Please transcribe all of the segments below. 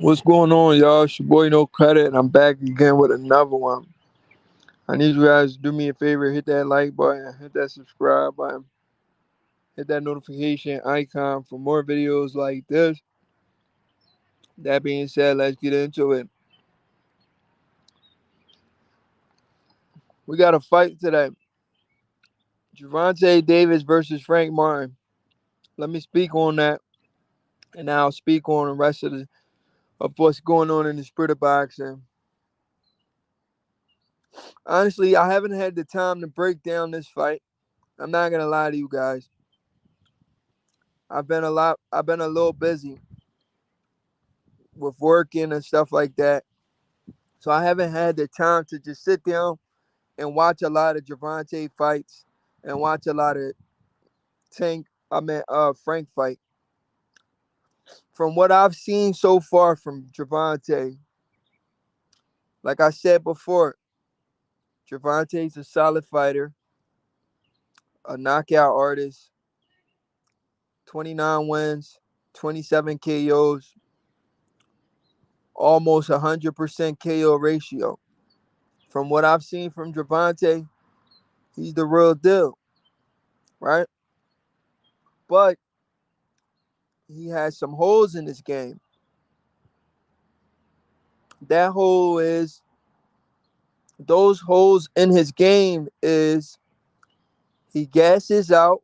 What's going on, y'all? It's your boy No Credit, and I'm back again with another one. I need you guys to do me a favor, hit that like button, hit that subscribe button, hit that notification icon for more videos like this. That being said, let's get into it. We got a fight today. Gervonta Davis versus Frank Martin. Let me speak on that, and I'll speak on the rest of what's going on in the sport of boxing. Honestly, I haven't had the time to break down this fight. I'm not gonna lie to you guys. I've been a little busy with working and stuff like that. So I haven't had the time to just sit down and watch a lot of Gervonta fights and watch a lot of Frank fight. From what I've seen so far from Gervonta, like I said before, Gervonta's a solid fighter, a knockout artist, 29 wins, 27 KOs, almost 100% KO ratio. From what I've seen from Gervonta, he's the real deal, right? But he has some holes in his game. That hole is those holes in his game is he gasses out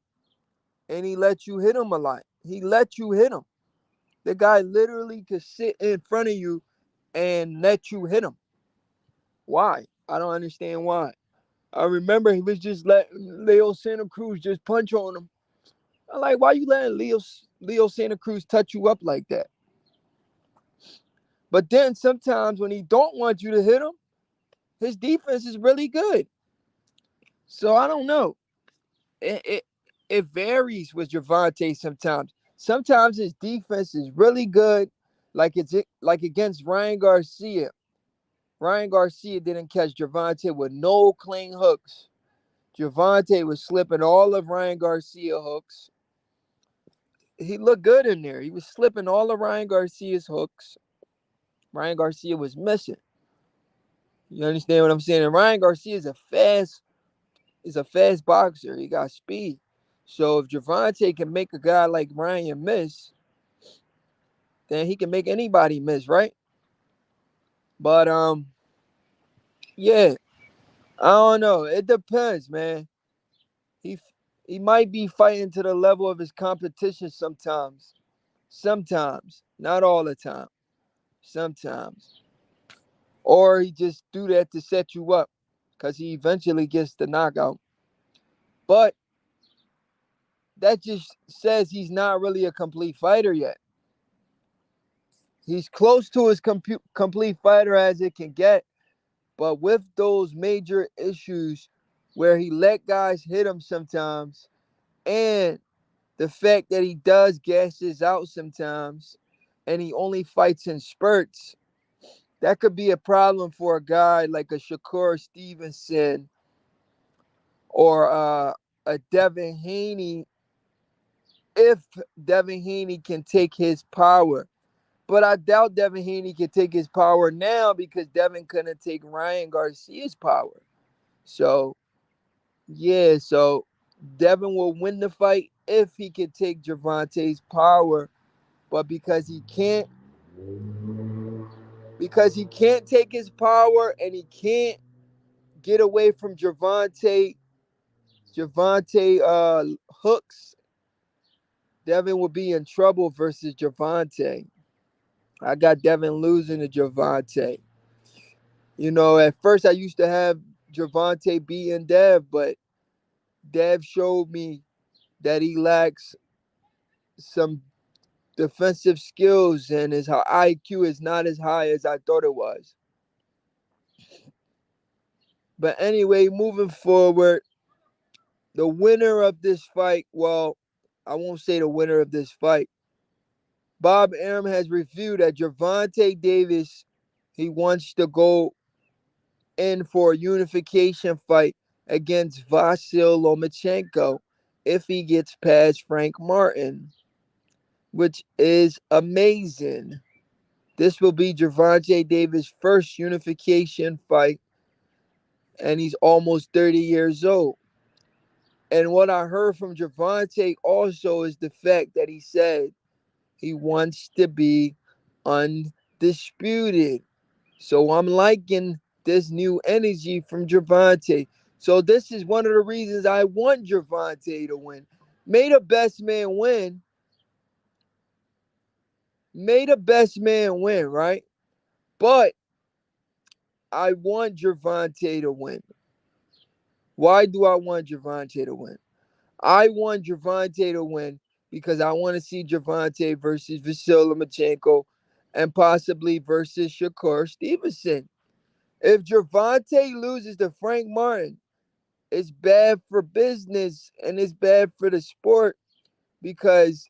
and he lets you hit him a lot. He lets you hit him. The guy literally could sit in front of you and let you hit him. Why? I don't understand why. I remember he was just letting Leo Santa Cruz just punch on him. I'm like, why you letting Leo Santa Cruz touch you up like that? But then sometimes when he don't want you to hit him, his defense is really good. So I don't know. It varies with Gervonta sometimes. Sometimes his defense is really good, like against Ryan Garcia. Ryan Garcia didn't catch Gervonta with no clean hooks. Gervonta was slipping all of Ryan Garcia hooks. He looked good in there. He was slipping all of Ryan Garcia's hooks. Ryan Garcia was missing. You understand what I'm saying? And Ryan Garcia is a fast boxer. He got speed. So if Gervonta can make a guy like Ryan miss, then he can make anybody miss, right? But yeah, I don't know. It depends, man. He he might be fighting to the level of his competition sometimes. Sometimes, not all the time. Sometimes, or he just do that to set you up, because he eventually gets the knockout. But that just says he's not really a complete fighter yet. He's close to his complete fighter as it can get, but with those major issues where he let guys hit him sometimes, and the fact that he does gasses out sometimes, and he only fights in spurts, that could be a problem for a guy like a Shakur Stevenson or a Devin Haney, if Devin Haney can take his power. But I doubt Devin Haney can take his power now because Devin couldn't take Ryan Garcia's power. So, yeah, so Devin will win the fight if he can take Gervonta's power. But because he can't take his power and he can't get away from Gervonta hooks, Devin will be in trouble versus Gervonta. I got Devin losing to Gervonta. You know, at first I used to have Gervonta beating Dev, but Dev showed me that he lacks some defensive skills and his IQ is not as high as I thought it was. But anyway, moving forward, the winner of this fight, well, I won't say the winner of this fight. Bob Arum has reviewed that Gervonta Davis, he wants to go in for a unification fight against Vasyl Lomachenko if he gets past Frank Martin, which is amazing. This will be Gervonta Davis' first unification fight, and he's almost 30 years old. And what I heard from Gervonta also is the fact that he said he wants to be undisputed. So I'm liking this new energy from Gervonta. So this is one of the reasons I want Gervonta to win. May the best man win. May the best man win, right? But I want Gervonta to win. Why do I want Gervonta to win? I want Gervonta to win because I want to see Gervonta versus Vasily Lomachenko and possibly versus Shakur Stevenson. If Gervonta loses to Frank Martin, it's bad for business and it's bad for the sport because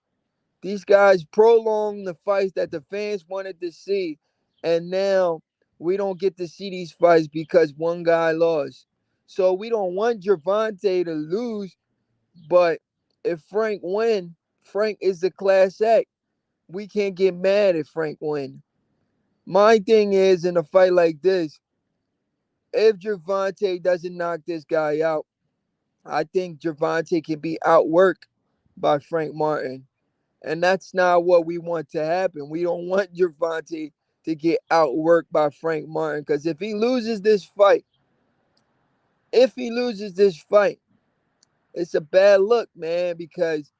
these guys prolong the fights that the fans wanted to see. And now we don't get to see these fights because one guy lost. So we don't want Gervonta to lose, but if Frank win, Frank is the class act. We can't get mad if Frank win. My thing is in a fight like this, if Gervonta doesn't knock this guy out, I think Gervonta can be outworked by Frank Martin. And that's not what we want to happen. We don't want Gervonta to get outworked by Frank Martin. Because if he loses this fight, it's a bad look, man, because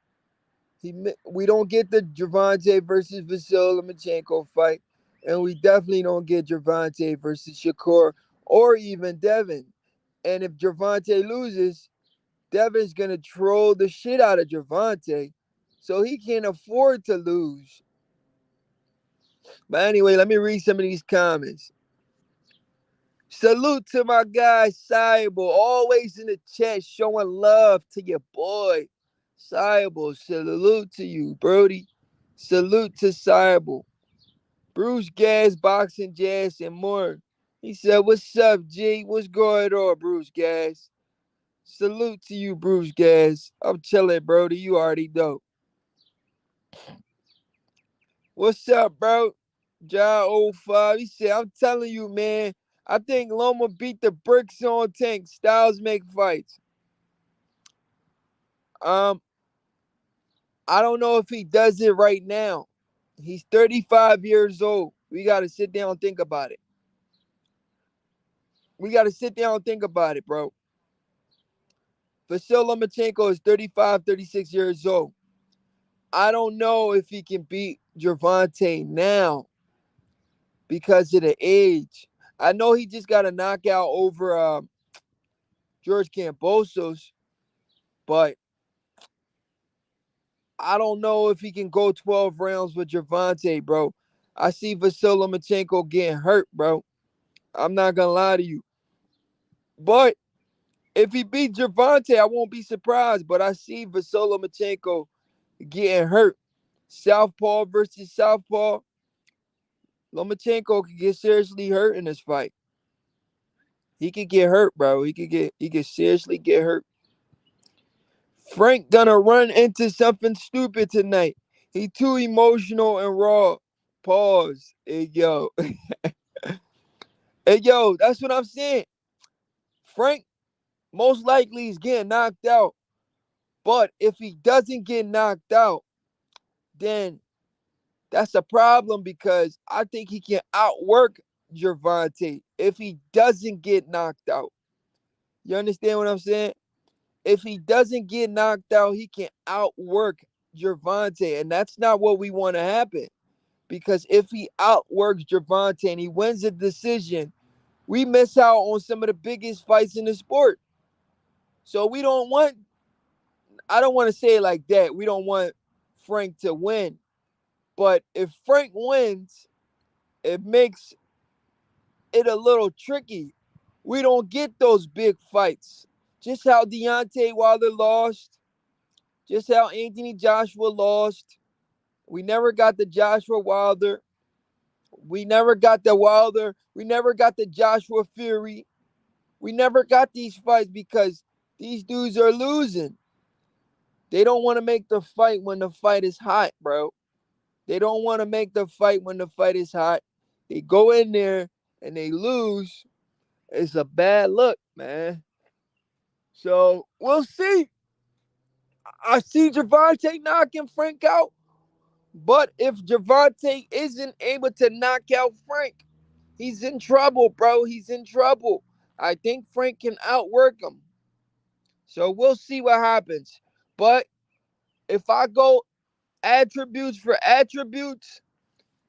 we don't get the Gervonta versus Vasily Lomachenko fight. And we definitely don't get Gervonta versus Shakur or even Devin. And if Gervonta loses, Devin's gonna troll the shit out of Gervonta, so he can't afford to lose. But anyway, let me read some of these comments. Salute to my guy Cyber, always in the chat showing love to your boy. Cyber, salute to you, Brody. Salute to Cyber. Bruce Gas, Boxing Jazz, and more. He said, "What's up, G? What's going on, Bruce Gas?" Salute to you, Bruce Gas. I'm chilling, Brody. You already know. What's up, bro? John 05. He said, "I'm telling you, man. I think Loma beat the bricks on Tank. Styles make fights." Um, I don't know if he does it right now. He's 35 years old. We gotta sit down and think about it. We gotta sit down and think about it, bro. Vasily Lomachenko is 35, 36 years old. I don't know if he can beat Gervonta now because of the age. I know he just got a knockout over George Kambosos, but I don't know if he can go 12 rounds with Gervonta, bro. I see Vasily Lomachenko getting hurt, bro. I'm not gonna lie to you. But if he beat Gervonta, I won't be surprised. But I see Vasily Lomachenko getting hurt. Southpaw versus Southpaw. Lomachenko could get seriously hurt in this fight. He could get hurt, bro. He could seriously get hurt. Frank gonna run into something stupid tonight. He too emotional and raw. Pause. Hey yo. Hey yo, that's what I'm saying. Frank most likely is getting knocked out. But if he doesn't get knocked out, then that's a problem because I think he can outwork Gervonta if he doesn't get knocked out. You understand what I'm saying? If he doesn't get knocked out, he can outwork Gervonta, and that's not what we want to happen. Because if he outworks Gervonta and he wins the decision, we miss out on some of the biggest fights in the sport. So we don't want, I don't want to say it like that. We don't want Frank to win. But if Frank wins, it makes it a little tricky. We don't get those big fights. Just how Deontay Wilder lost, just how Anthony Joshua lost. We never got the Joshua Wilder. We never got the Wilder. We never got the Joshua Fury. We never got these fights because these dudes are losing. They don't want to make the fight when the fight is hot, bro. They don't want to make the fight when the fight is hot. They go in there and they lose. It's a bad look, man. So we'll see. I see Gervonta knocking Frank out. But if Gervonta isn't able to knock out Frank, he's in trouble, bro. He's in trouble. I think Frank can outwork him. So we'll see what happens. But if I go attributes for attributes,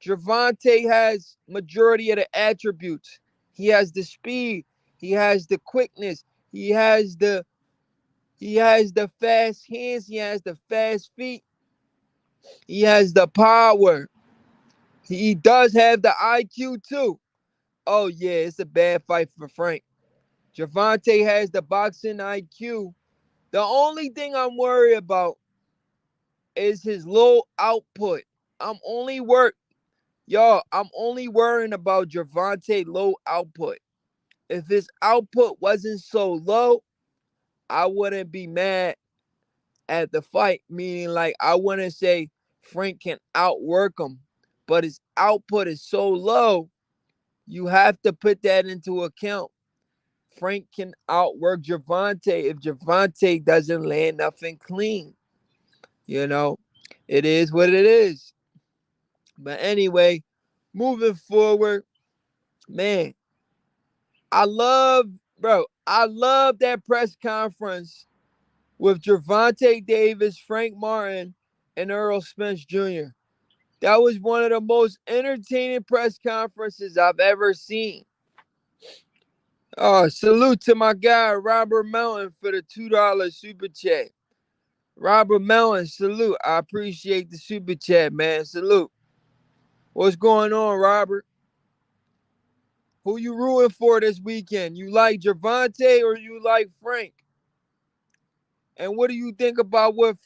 Gervonta has majority of the attributes. He has the speed. He has the quickness. He has the fast hands. He has the fast feet. He has the power. He does have the IQ too. Oh yeah, it's a bad fight for Frank. Gervonta has the boxing IQ. The only thing I'm worried about is his low output. I'm only worried, y'all. I'm only worrying about Gervonta low output. If his output wasn't so low, I wouldn't be mad at the fight. Meaning, like, I wouldn't say Frank can outwork him, but his output is so low. You have to put that into account. Frank can outwork Gervonta if Gervonta doesn't land nothing clean. You know, it is what it is. But anyway, moving forward, man, I love that press conference with Gervonta Davis, Frank Martin, and Earl Spence Jr. That was one of the most entertaining press conferences I've ever seen. Oh, salute to my guy, Robert Mountain, for the $2 super chat. Robert Mountain, salute. I appreciate the super chat, man. Salute. What's going on, Robert? Who you rooting for this weekend? You like Gervonta or you like Frank? And what do you think about what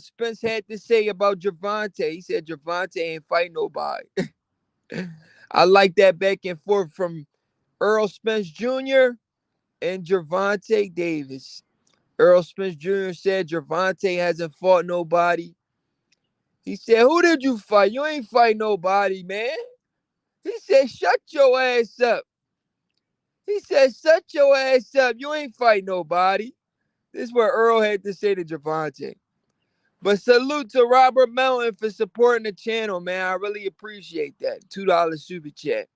Spence had to say about Gervonta? He said Gervonta ain't fight nobody. I like that back and forth from Earl Spence Jr. and Gervonta Davis. Earl Spence Jr. said Gervonta hasn't fought nobody. He said, who did you fight? You ain't fight nobody, man. He said, shut your ass up. He said, shut your ass up. You ain't fight nobody. This is what Earl had to say to Gervonta. But salute to Robert Mountain for supporting the channel, man. I really appreciate that. $2 super chat.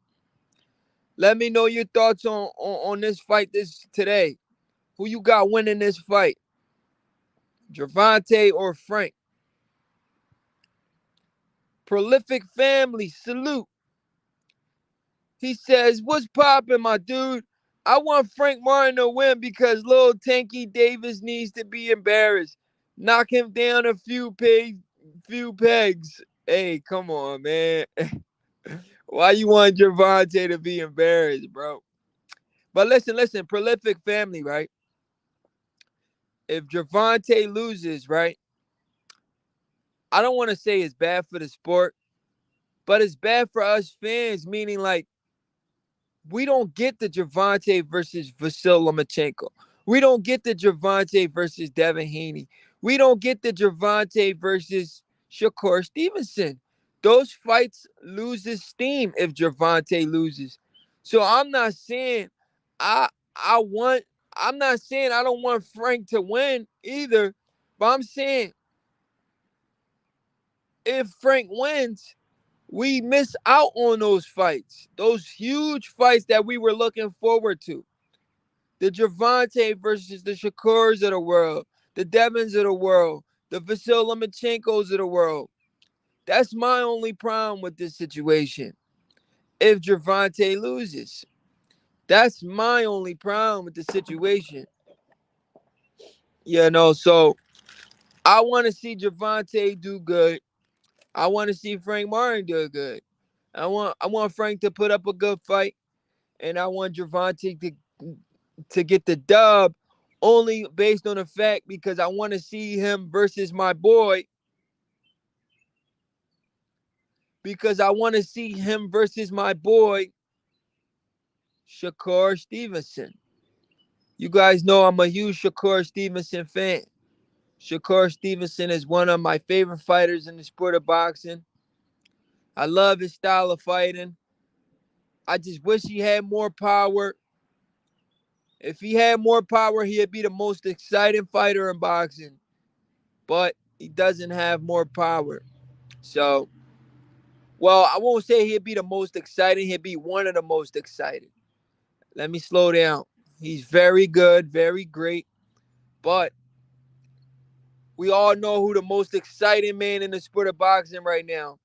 Let me know your thoughts on this fight today. Who you got winning this fight? Gervonta or Frank? Prolific family, salute. He says, what's poppin', my dude? I want Frank Martin to win because little Tanky Davis needs to be embarrassed. Knock him down a few pegs. Hey, come on, man. Why you want Gervonta to be embarrassed, bro? But listen, prolific family, right? If Gervonta loses, right? I don't want to say it's bad for the sport, but it's bad for us fans, meaning like we don't get the Gervonta versus Vasyl Lomachenko. We don't get the Gervonta versus Devin Haney. We don't get the Gervonta versus Shakur Stevenson. Those fights loses steam if Gervonta loses. So I'm not saying I want I'm not saying I don't want Frank to win either, but I'm saying if Frank wins, we miss out on those fights, those huge fights that we were looking forward to. The Gervonta versus the Shakurs of the world, the Devins of the world, the Vasyl Lomachenkos of the world. That's my only problem with this situation. If Gervonta loses, that's my only problem with the situation. So I want to see Gervonta do good. I want to see Frank Martin do good. I want Frank to put up a good fight, and I want Gervonta to get the dub only based on the fact because I want to see him versus my boy. Because I want to see him versus my boy, Shakur Stevenson. You guys know I'm a huge Shakur Stevenson fan. Shakur Stevenson is one of my favorite fighters in the sport of boxing. I love his style of fighting. I just wish he had more power. If he had more power, he'd be the most exciting fighter in boxing. But he doesn't have more power. So, well, I won't say he'd be the most exciting. He'd be one of the most exciting. Let me slow down. He's very good, very great. But we all know who the most exciting man in the sport of boxing right now.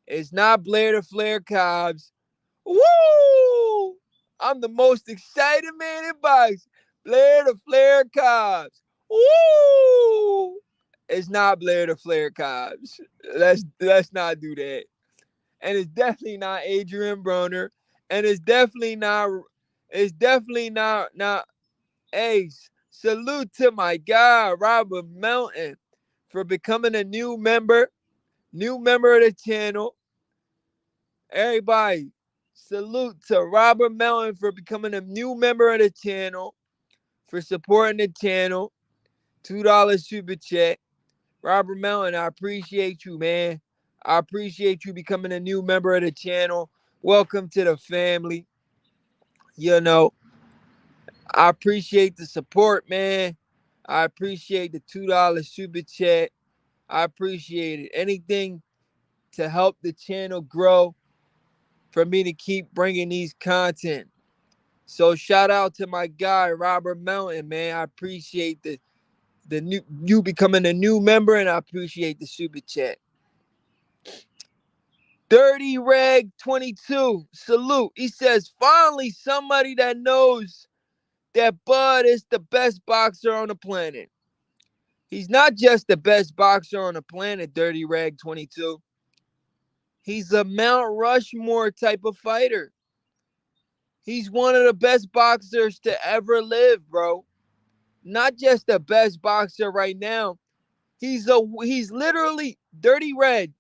It's not Blair the Flair Cobbs. Woo! I'm the most excited man in boxing. Blair the Flair Cobbs. Woo! It's not Blair the Flair Cobbs. Let's not do that. And it's definitely not Adrian Broner. And it's definitely not Ace. Salute to my guy, Robert Melton, for becoming a new member of the channel. Everybody, salute to Robert Melton for becoming a new member of the channel, for supporting the channel. $2 super chat. Robert Melton, I appreciate you, man. I appreciate you becoming a new member of the channel. Welcome to the family. You know, I appreciate the support, man. I appreciate the $2 super chat. I appreciate it. Anything to help the channel grow, for me to keep bringing these content. So shout out to my guy, Robert Melton, man. I appreciate the new you becoming a new member, and I appreciate the super chat. 30 Reg 22, salute. He says, finally somebody that knows that Bud is the best boxer on the planet. He's not just the best boxer on the planet, 30 Reg 22. He's a Mount Rushmore type of fighter. He's one of the best boxers to ever live, bro. Not just the best boxer right now. He's literally Dirty Reg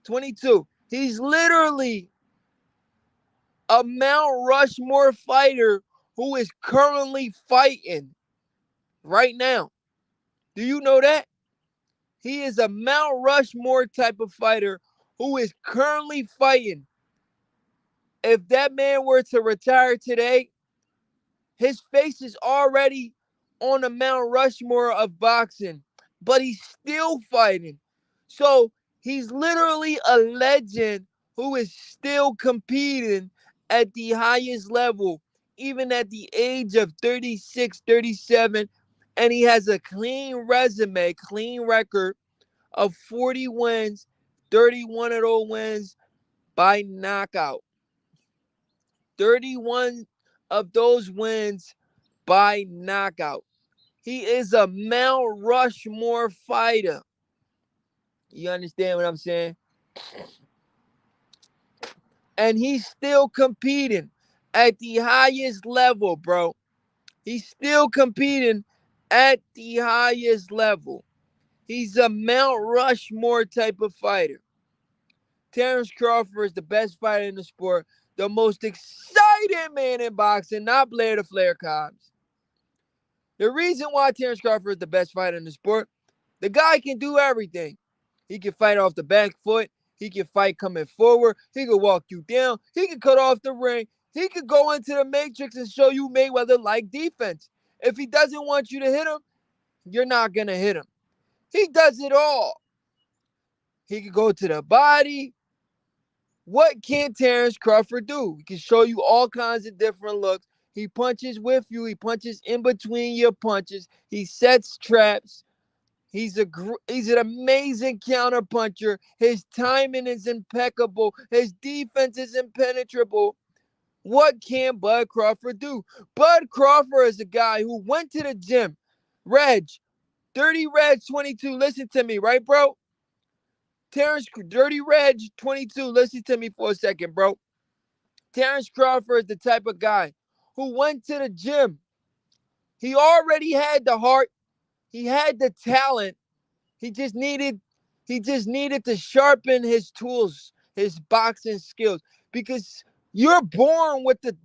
22. He's literally a Mount Rushmore fighter who is currently fighting right now. Do you know that? He is a Mount Rushmore type of fighter who is currently fighting. If that man were to retire today, his face is already on the Mount Rushmore of boxing, but he's still fighting. So he's literally a legend who is still competing at the highest level, even at the age of 36, 37. And he has a clean resume, clean record of 40 wins, 31 of those wins by knockout. 31 of those wins by knockout. He is a Mount Rushmore fighter. You understand what I'm saying? And he's still competing at the highest level, bro. He's still competing at the highest level. He's a Mount Rushmore type of fighter. Terence Crawford is the best fighter in the sport, the most exciting man in boxing, not Blair the Flair Cobbs. The reason why Terence Crawford is the best fighter in the sport, the guy can do everything. He can fight off the back foot. He can fight coming forward. He can walk you down. He can cut off the ring. He could go into the matrix and show you Mayweather-like defense. If he doesn't want you to hit him, you're not going to hit him. He does it all. He can go to the body. What can Terence Crawford do? He can show you all kinds of different looks. He punches with you. He punches in between your punches. He sets traps. He's an amazing counter puncher. His timing is impeccable. His defense is impenetrable. What can Bud Crawford do? Bud Crawford is a guy who went to the gym. Reg, 30 Reg 22, listen to me, right, bro? Terence, Dirty Reg 22, listen to me for a second, bro. Terence Crawford is the type of guy who went to the gym. He already had the heart. He had the talent. He just needed to sharpen his tools, his boxing skills, because you're born with the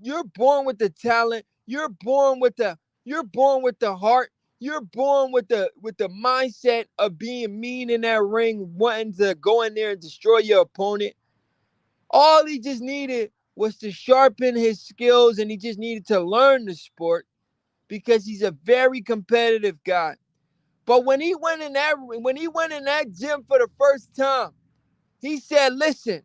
talent, you're born with the heart, You're born with the mindset of being mean in that ring, wanting to go in there and destroy your opponent. All he just needed was to sharpen his skills, and he just needed to learn the sport because he's a very competitive guy. But when he went in that gym for the first time, he said, "Listen,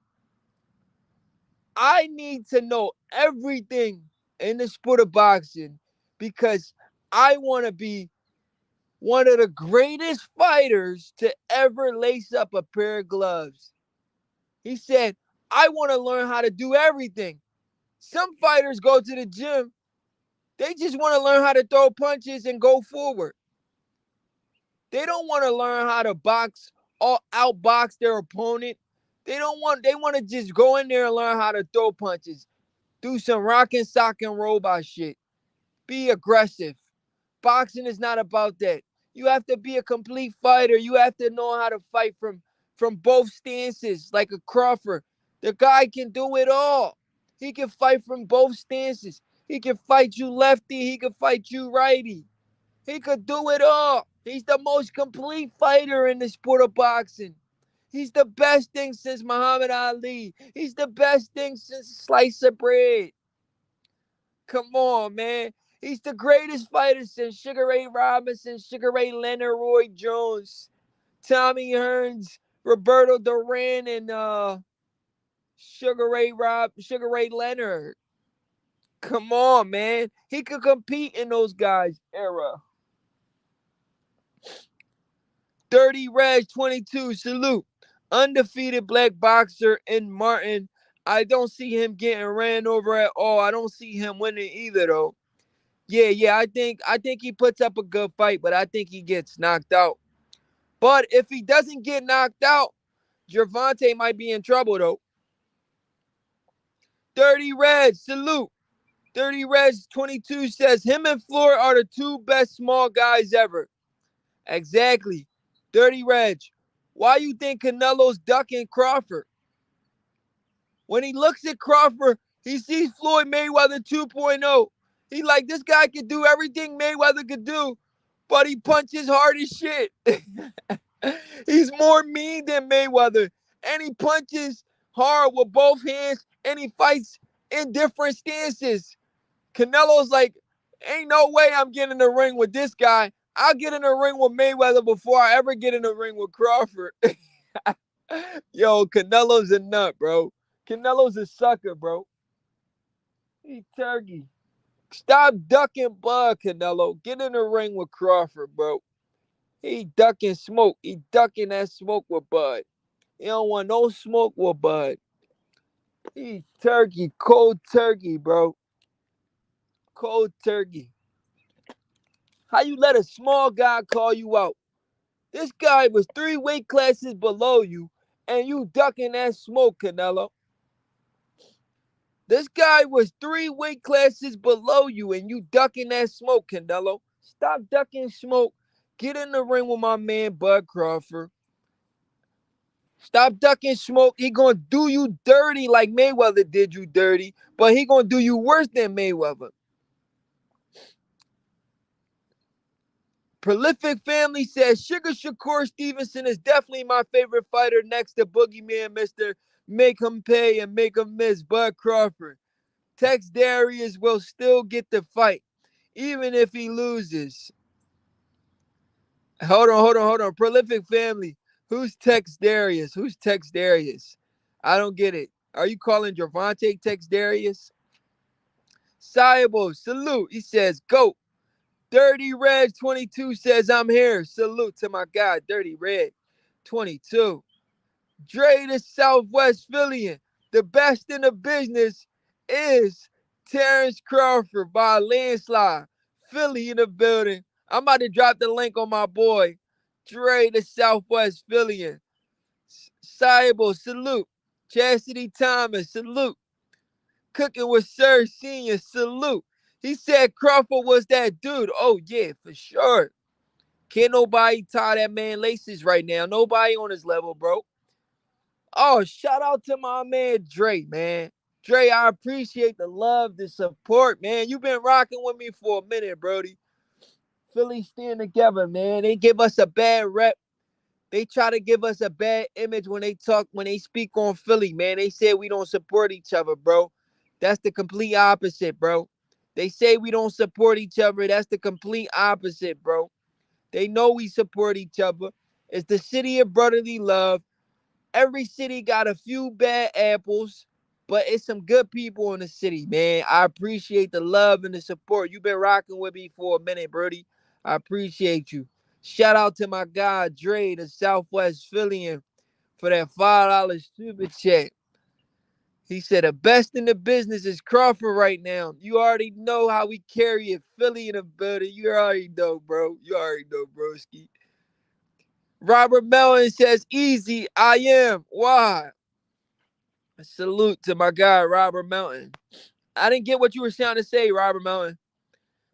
I need to know everything in the sport of boxing because I want to be one of the greatest fighters to ever lace up a pair of gloves." He said, "I want to learn how to do everything." Some fighters go to the gym, they just want to learn how to throw punches and go forward. They don't want to learn how to box or outbox their opponent. They want to just go in there and learn how to throw punches. Do some rock and sock and robot shit. Be aggressive. Boxing is not about that. You have to be a complete fighter. You have to know how to fight from both stances, like a Crawford. The guy can do it all. He can fight from both stances. He can fight you lefty. He can fight you righty. He could do it all. He's the most complete fighter in the sport of boxing. He's the best thing since Muhammad Ali. He's the best thing since slice of bread. Come on, man. He's the greatest fighter since Sugar Ray Robinson, Sugar Ray Leonard, Roy Jones, Tommy Hearns, Roberto Duran, and Sugar Ray Leonard. Come on, man. He could compete in those guys' era. Dirty Reg 22, salute. Undefeated black boxer in Martin. I don't see him getting ran over at all. I don't see him winning either, though. Yeah. I think he puts up a good fight, but I think he gets knocked out. But if he doesn't get knocked out, Gervonta might be in trouble, though. Dirty Reg, salute. Dirty Reg 22 says him and Floyd are the two best small guys ever. Exactly. Dirty Reg, why you think Canelo's ducking Crawford? When he looks at Crawford, he sees Floyd Mayweather 2.0. He like, this guy could do everything Mayweather could do, but he punches hard as shit. He's more mean than Mayweather, and he punches hard with both hands, and he fights in different stances. Canelo's like, ain't no way I'm getting in the ring with this guy. I'll get in the ring with Mayweather before I ever get in the ring with Crawford. Yo, Canelo's a nut, bro. Canelo's a sucker, bro. He turkey. Stop ducking Bud, Canelo. Get in the ring with Crawford, bro. He ducking smoke. He ducking that smoke with Bud. He don't want no smoke with Bud. He turkey. Cold turkey, bro. Cold turkey. How you let a small guy call you out? This guy was 3 weight classes below you, and you ducking that smoke, Canelo. This guy was 3 weight classes below you, and you ducking that smoke, Canelo. Stop ducking smoke. Get in the ring with my man, Bud Crawford. Stop ducking smoke. He gonna do you dirty like Mayweather did you dirty, but he gonna do you worse than Mayweather. Prolific Family says Sugar Shakur Stevenson is definitely my favorite fighter next to Boogeyman, Mr. Make Him Pay and Make Him Miss Bud Crawford. Tex Darius will still get the fight, even if he loses. Hold on. Prolific Family. Who's Tex Darius? Who's Tex Darius? I don't get it. Are you calling Gervonta Tex Darius? Sayable, salute. He says, go. Dirty Red 22 says, I'm here. Salute to my guy, Dirty Red 22. Dre the Southwest Phillian. The best in the business is Terence Crawford by a landslide. Philly in the building. I'm about to drop the link on my boy, Dre the Southwest Phillian. Cyber, salute. Chastity Thomas, salute. Cooking with Sir Senior, salute. He said Crawford was that dude. Oh, yeah, for sure. Can't nobody tie that man laces right now. Nobody on his level, bro. Oh, shout out to my man Dre, man. Dre, I appreciate the love, the support, man. You've been rocking with me for a minute, Brody. Philly stand together, man. They give us a bad rep. They try to give us a bad image when they speak on Philly, man. They say we don't support each other, bro. That's the complete opposite, bro. They say we don't support each other. That's the complete opposite, bro. They know we support each other. It's the city of brotherly love. Every city got a few bad apples, but it's some good people in the city, man. I appreciate the love and the support. You've been rocking with me for a minute, Birdie. I appreciate you. Shout out to my guy Dre, the Southwest Phillian, for that $5 super chat. He said the best in the business is Crawford right now. You already know how we carry it. Philly in the building. You already know, bro. You already know, broski. Robert Mellon says, easy, I am. Why? Salute to my guy, Robert Melton. I didn't get what you were trying to say, Robert Melton.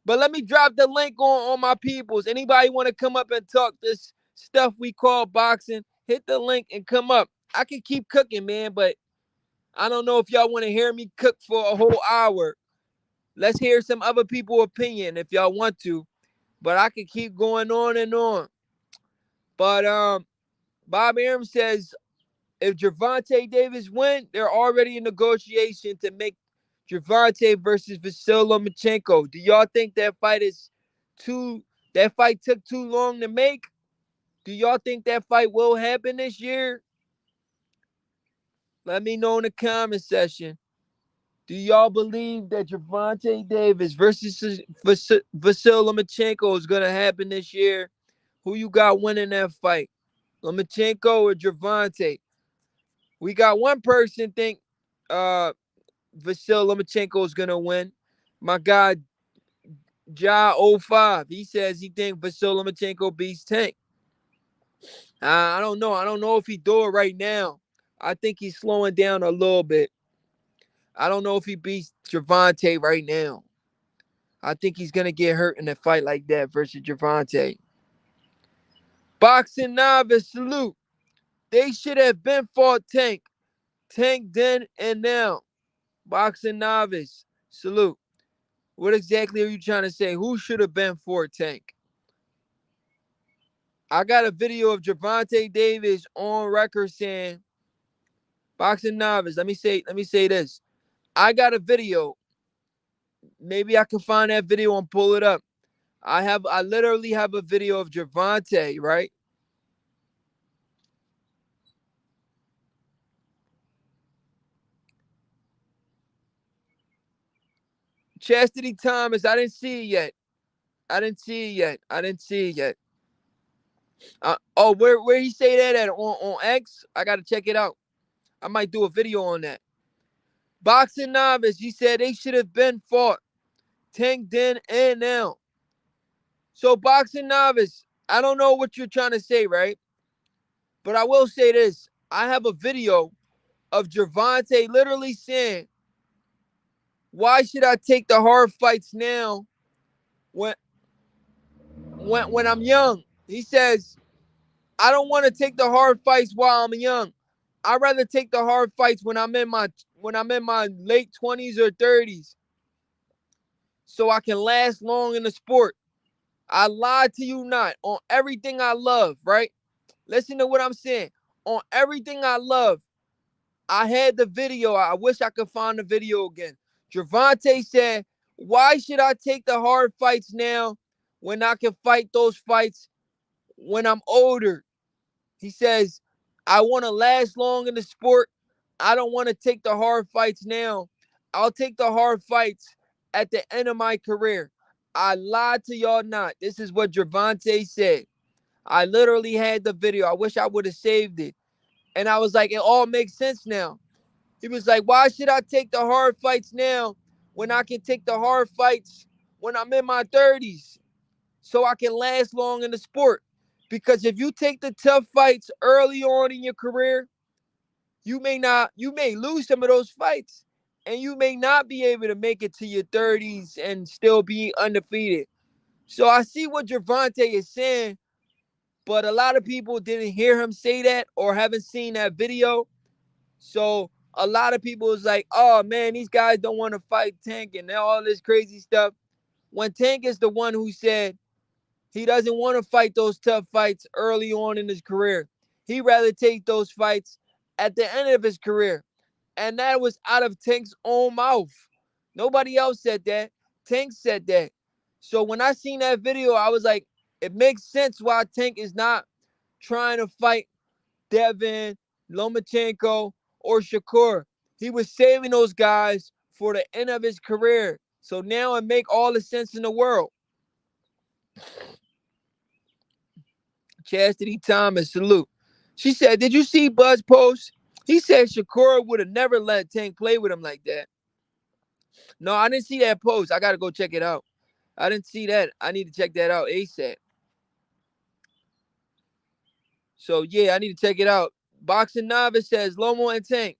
But let me drop the link on my peoples. Anybody want to come up and talk this stuff we call boxing, hit the link and come up. I can keep cooking, man, but I don't know if y'all want to hear me cook for a whole hour. Let's hear some other people's opinion if y'all want to. But I can keep going on and on. But Bob Arum says, if Gervonta Davis win, they're already in negotiation to make Gervonta versus Vasyl Lomachenko. Do y'all think that fight took too long to make? Do y'all think that fight will happen this year? Let me know in the comment section. Do y'all believe that Gervonta Davis versus Vasyl Lomachenko is going to happen this year? Who you got winning that fight? Lomachenko or Gervonta? We got one person think Vasyl Lomachenko is going to win. My guy, Ja05, he says he thinks Vasyl Lomachenko beats Tank. I don't know. I don't know if he do it right now. I think he's slowing down a little bit. I don't know if he beats Gervonta right now. I think he's going to get hurt in a fight like that versus Gervonta. Boxing novice, salute. They should have been fought Tank. Tank then and now. Boxing novice, salute. What exactly are you trying to say? Who should have been for Tank? I got a video of Gervonta Davis on record saying, boxing novice, let me say this. I got a video. Maybe I can find that video and pull it up. I literally have a video of Gervonta, right? Chastity Thomas, I didn't see it yet. I didn't see it yet. Where he say that at on X? I gotta check it out. I might do a video on that. Boxing novice, he said they should have been fought. Tank then and now. So boxing novice, I don't know what you're trying to say, right? But I will say this. I have a video of Gervonta literally saying, why should I take the hard fights now when I'm young? He says, I don't want to take the hard fights while I'm young. I'd rather take the hard fights when I'm in my late 20s or 30s so I can last long in the sport. I lied to you not on everything I love, right? Listen to what I'm saying. On everything I love, I had the video. I wish I could find the video again. Gervonta said, why should I take the hard fights now when I can fight those fights when I'm older? He says, I want to last long in the sport. I don't want to take the hard fights now. I'll take the hard fights at the end of my career. I lied to y'all not. This is what Gervonta said. I literally had the video. I wish I would have saved it. And I was like, it all makes sense now. He was like, why should I take the hard fights now when I can take the hard fights when I'm in my 30s so I can last long in the sport? Because if you take the tough fights early on in your career, you may lose some of those fights and you may not be able to make it to your 30s and still be undefeated. So I see what Gervonta is saying, but a lot of people didn't hear him say that or haven't seen that video. So a lot of people is like, oh man, these guys don't want to fight Tank and all this crazy stuff. When Tank is the one who said, He doesn't want to fight those tough fights early on in his career. He'd rather take those fights at the end of his career. And that was out of Tank's own mouth. Nobody else said that. Tank said that. So when I seen that video, I was like, it makes sense why Tank is not trying to fight Devin, Lomachenko, or Shakur. He was saving those guys for the end of his career. So now it make all the sense in the world. Chastity Thomas, salute. She said, did you see Buzz post? He said Shakur would have never let Tank play with him like that. No, I didn't see that post. I got to go check it out. I didn't see that. I need to check that out ASAP. So, yeah, I need to check it out. Boxing Novice says, Lomo and Tank.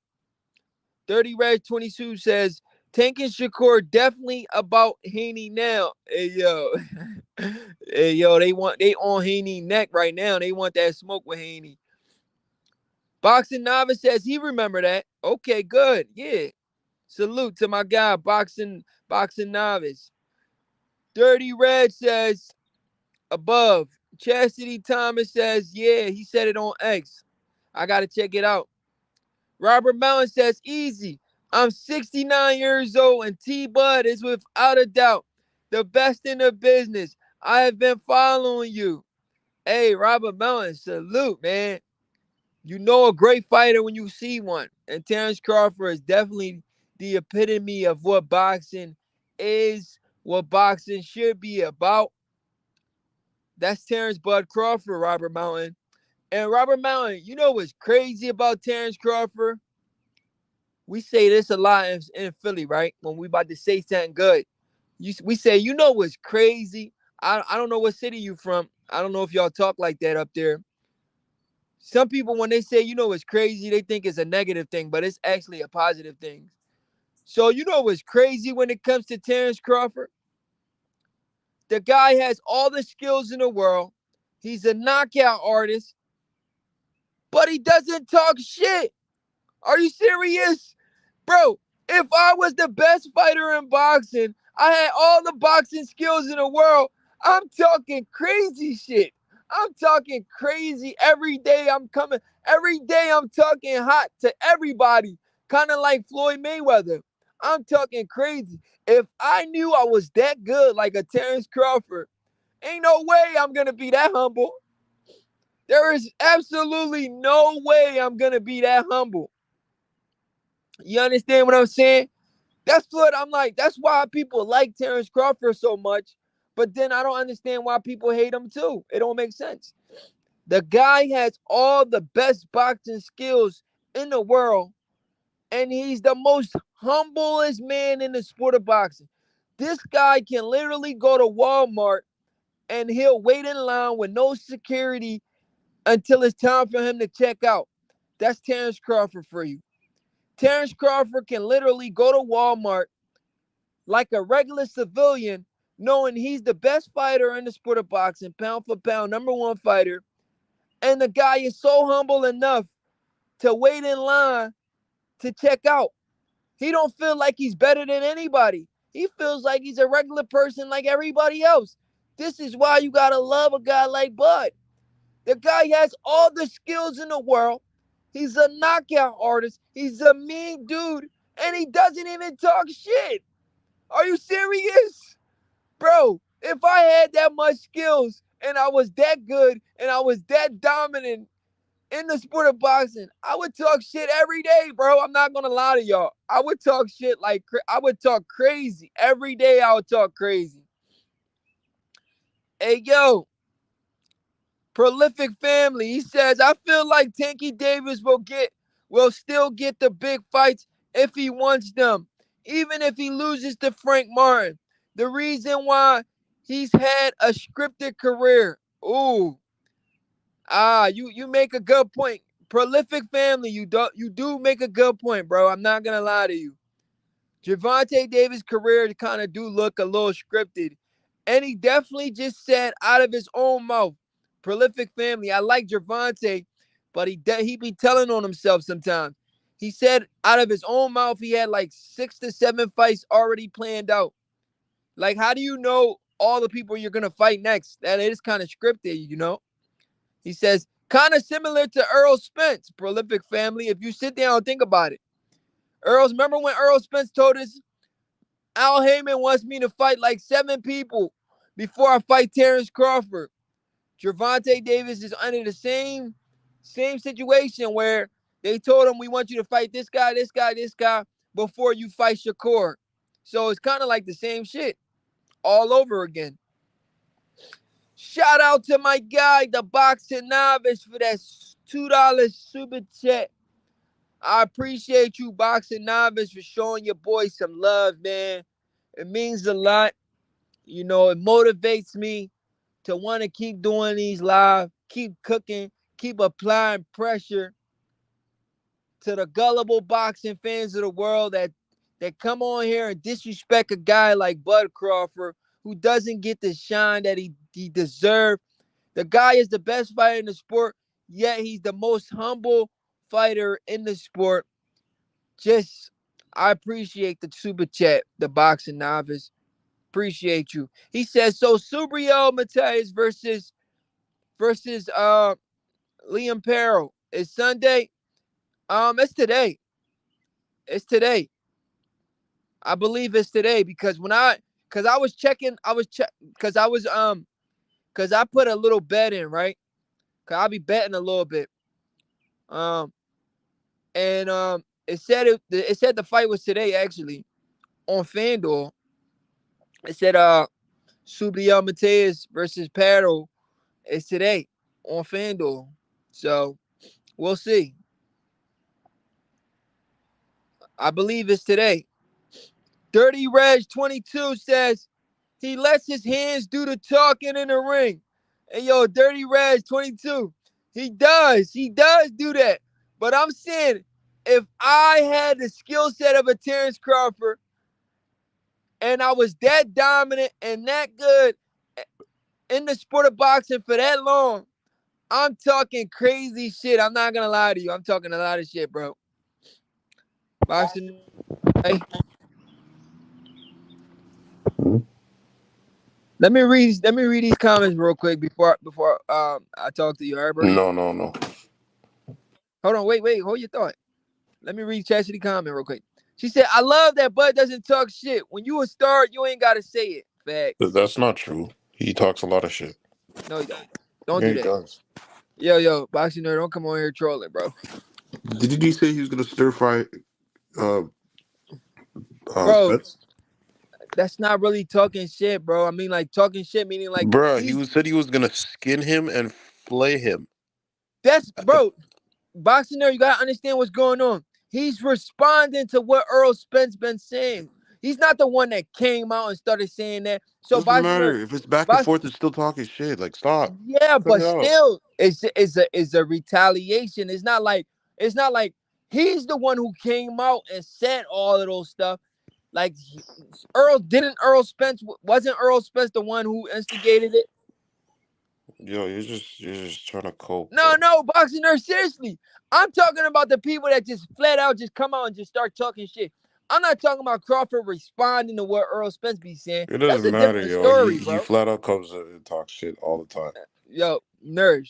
30 Red 22 says, Tank and Shakur definitely about Haney now. Hey, yo. Hey, yo, they on Haney neck right now. They want that smoke with Haney. Boxing Novice says he remember that. Okay, good. Yeah. Salute to my guy, Boxing Novice. Dirty Red says above. Chastity Thomas says, yeah, he said it on X. I got to check it out. Robert Mountain says, easy. I'm 69 years old and T-Bud is without a doubt the best in the business. I have been following you. Hey, Robert Mountain, salute, man. You know a great fighter when you see one. And Terence Crawford is definitely the epitome of what boxing is, what boxing should be about. That's Terence Bud Crawford, Robert Mountain. And Robert Mountain, you know what's crazy about Terence Crawford? We say this a lot in Philly, right? When we about to say something good. We say, you know what's crazy? I don't know what city you from. I don't know if y'all talk like that up there. Some people, when they say, you know what's crazy, they think it's a negative thing, but it's actually a positive thing. So you know what's crazy when it comes to Terence Crawford? The guy has all the skills in the world. He's a knockout artist, but he doesn't talk shit. Are you serious? Bro, if I was the best fighter in boxing, I had all the boxing skills in the world, I'm talking crazy shit. I'm talking crazy every day. Every day I'm talking hot to everybody, kind of like Floyd Mayweather. I'm talking crazy. If I knew I was that good like a Terence Crawford, ain't no way I'm going to be that humble. There is absolutely no way I'm going to be that humble. You understand what I'm saying? That's what I'm like. That's why people like Terence Crawford so much. But then I don't understand why people hate him too. It don't make sense. The guy has all the best boxing skills in the world. And he's the most humblest man in the sport of boxing. This guy can literally go to Walmart and he'll wait in line with no security until it's time for him to check out. That's Terence Crawford for you. Terence Crawford can literally go to Walmart like a regular civilian, knowing he's the best fighter in the sport of boxing, pound for pound, number one fighter. And the guy is so humble enough to wait in line to check out. He don't feel like he's better than anybody. He feels like he's a regular person like everybody else. This is why you gotta love a guy like Bud. The guy has all the skills in the world. He's a knockout artist. He's a mean dude. And he doesn't even talk shit. Are you serious? Bro, if I had that much skills and I was that good and I was that dominant in the sport of boxing, I would talk shit every day, bro. I'm not going to lie to y'all. I would talk shit like, I would talk crazy. Every day I would talk crazy. Hey, yo, Prolific Family, he says, I feel like Tanky Davis will still get the big fights if he wants them, even if he loses to Frank Martin. The reason why he's had a scripted career. Ooh. You make a good point. Prolific Family, you do make a good point, bro. I'm not gonna lie to you. Gervonta Davis' career kind of do look a little scripted. And he definitely just said out of his own mouth, Prolific Family, I like Gervonta, but he be telling on himself sometimes. He said out of his own mouth he had like 6 to 7 fights already planned out. Like, how do you know all the people you're gonna fight next. That is kind of scripted, you know. He says, kind of similar to Earl Spence, prolific family. If you sit down and think about it, remember when Earl Spence told us Al Heyman wants me to fight like 7 people before I fight Terence Crawford. Gervonta Davis is under the same situation where they told him we want you to fight this guy, this guy, this guy before you fight Shakur. So it's kind of like the same shit all over again. Shout out to my guy, the Boxing Novice, for that $2 super chat. I appreciate you, Boxing Novice, for showing your boy some love, man. It means a lot. You know, it motivates me to want to keep doing these live, keep cooking, keep applying pressure to the gullible boxing fans of the world that come on here and disrespect a guy like Bud Crawford, who doesn't get the shine that he deserves. The guy is the best fighter in the sport, yet he's the most humble fighter in the sport. I appreciate the super chat, the Boxing Novice. Appreciate you. He says, so Subriel Matias versus Liam Perrell is Sunday. It's today. It's today. I believe it's today because I put a little bet in, right? Cause I'll be betting a little bit. It said the fight was today actually on FanDuel. It said Subriel Matias versus Perrell is today on FanDuel. So we'll see. I believe it's today. Dirty Reg 22 says he lets his hands do the talking in the ring. And yo, Dirty Reg 22, he does do that. But I'm saying, if I had the skill set of a Terence Crawford and I was that dominant and that good in the sport of boxing for that long, I'm talking crazy shit. I'm not gonna lie to you. I'm talking a lot of shit, bro. Boxing. Hey. Let me read these comments real quick before I talk to you, all right, bro? No. Hold on, wait, hold your thought. Let me read Chastity comment real quick. She said, I love that Bud doesn't talk shit. When you a star, you ain't gotta say it. Facts. That's not true. He talks a lot of shit. No, you don't. Don't Yeah, do he that. does. Yo, Boxing Nerd, don't come on here trolling, bro. Did he say he was gonna stir fry Bro, Spence? that's not really talking shit, bro. I mean, like, talking shit meaning like Bruh, said he was gonna skin him and flay him. Bro, Boxing Nerd, you gotta understand what's going on. He's responding to what Earl Spence been saying. He's not the one that came out and started saying that. So Doesn't Boxing matter Nerd, if it's back and forth. It's still talking shit. Like, stop. yeah, Cut but it out. still, it's a retaliation. It's not like he's the one who came out and said all of those stuff. Like Earl Spence wasn't Earl Spence the one who instigated it? Yo, you're just trying to cope. No, Bro. Boxing Nerd, seriously. I'm talking about the people that just flat out just come out and just start talking shit. I'm not talking about Crawford responding to what Earl Spence be saying. It That's doesn't a matter, different yo. story, He bro. flat out comes and talks shit all the time. Yo, nerd,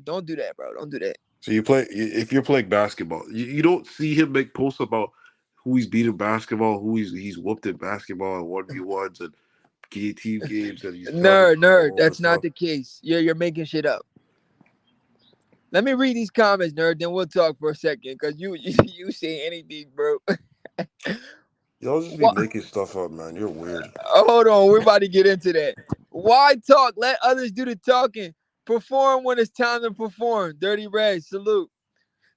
don't do that, bro. Don't do that. So if you're playing basketball, you don't see him make posts about who he's beating basketball, who he's whooped in basketball and 1v1s and team games, and he's telling us Nerd, all that's this not stuff. the case. You're making shit up. Let me read these comments, nerd. Then we'll talk for a second, cause you say anything, bro. Y'all just be making stuff up, man. You're weird. Hold on, we're about to get into that. Why talk? Let others do the talking. Perform when it's time to perform. Dirty Reg, salute.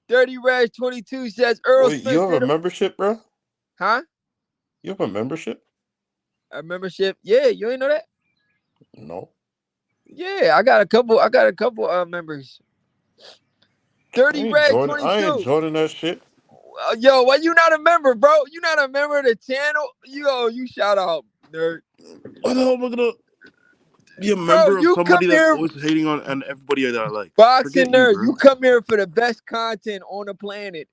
Dirty Reg 22 says Earl Wait, you Spence have a did it. membership, bro? Huh? You have a membership? A membership? Yeah, you ain't know that? No. Yeah, I got a couple members. Dirty Reg I ain't 22. joining that shit. Yo, why you not a member, bro? You not a member of the channel? You shout out, nerd. What the hell am I gonna be a Bro, member of you come somebody that's here, always hating on everybody that I like? Boxing Forget you, Nerd. bro. You come here for the best content on the planet.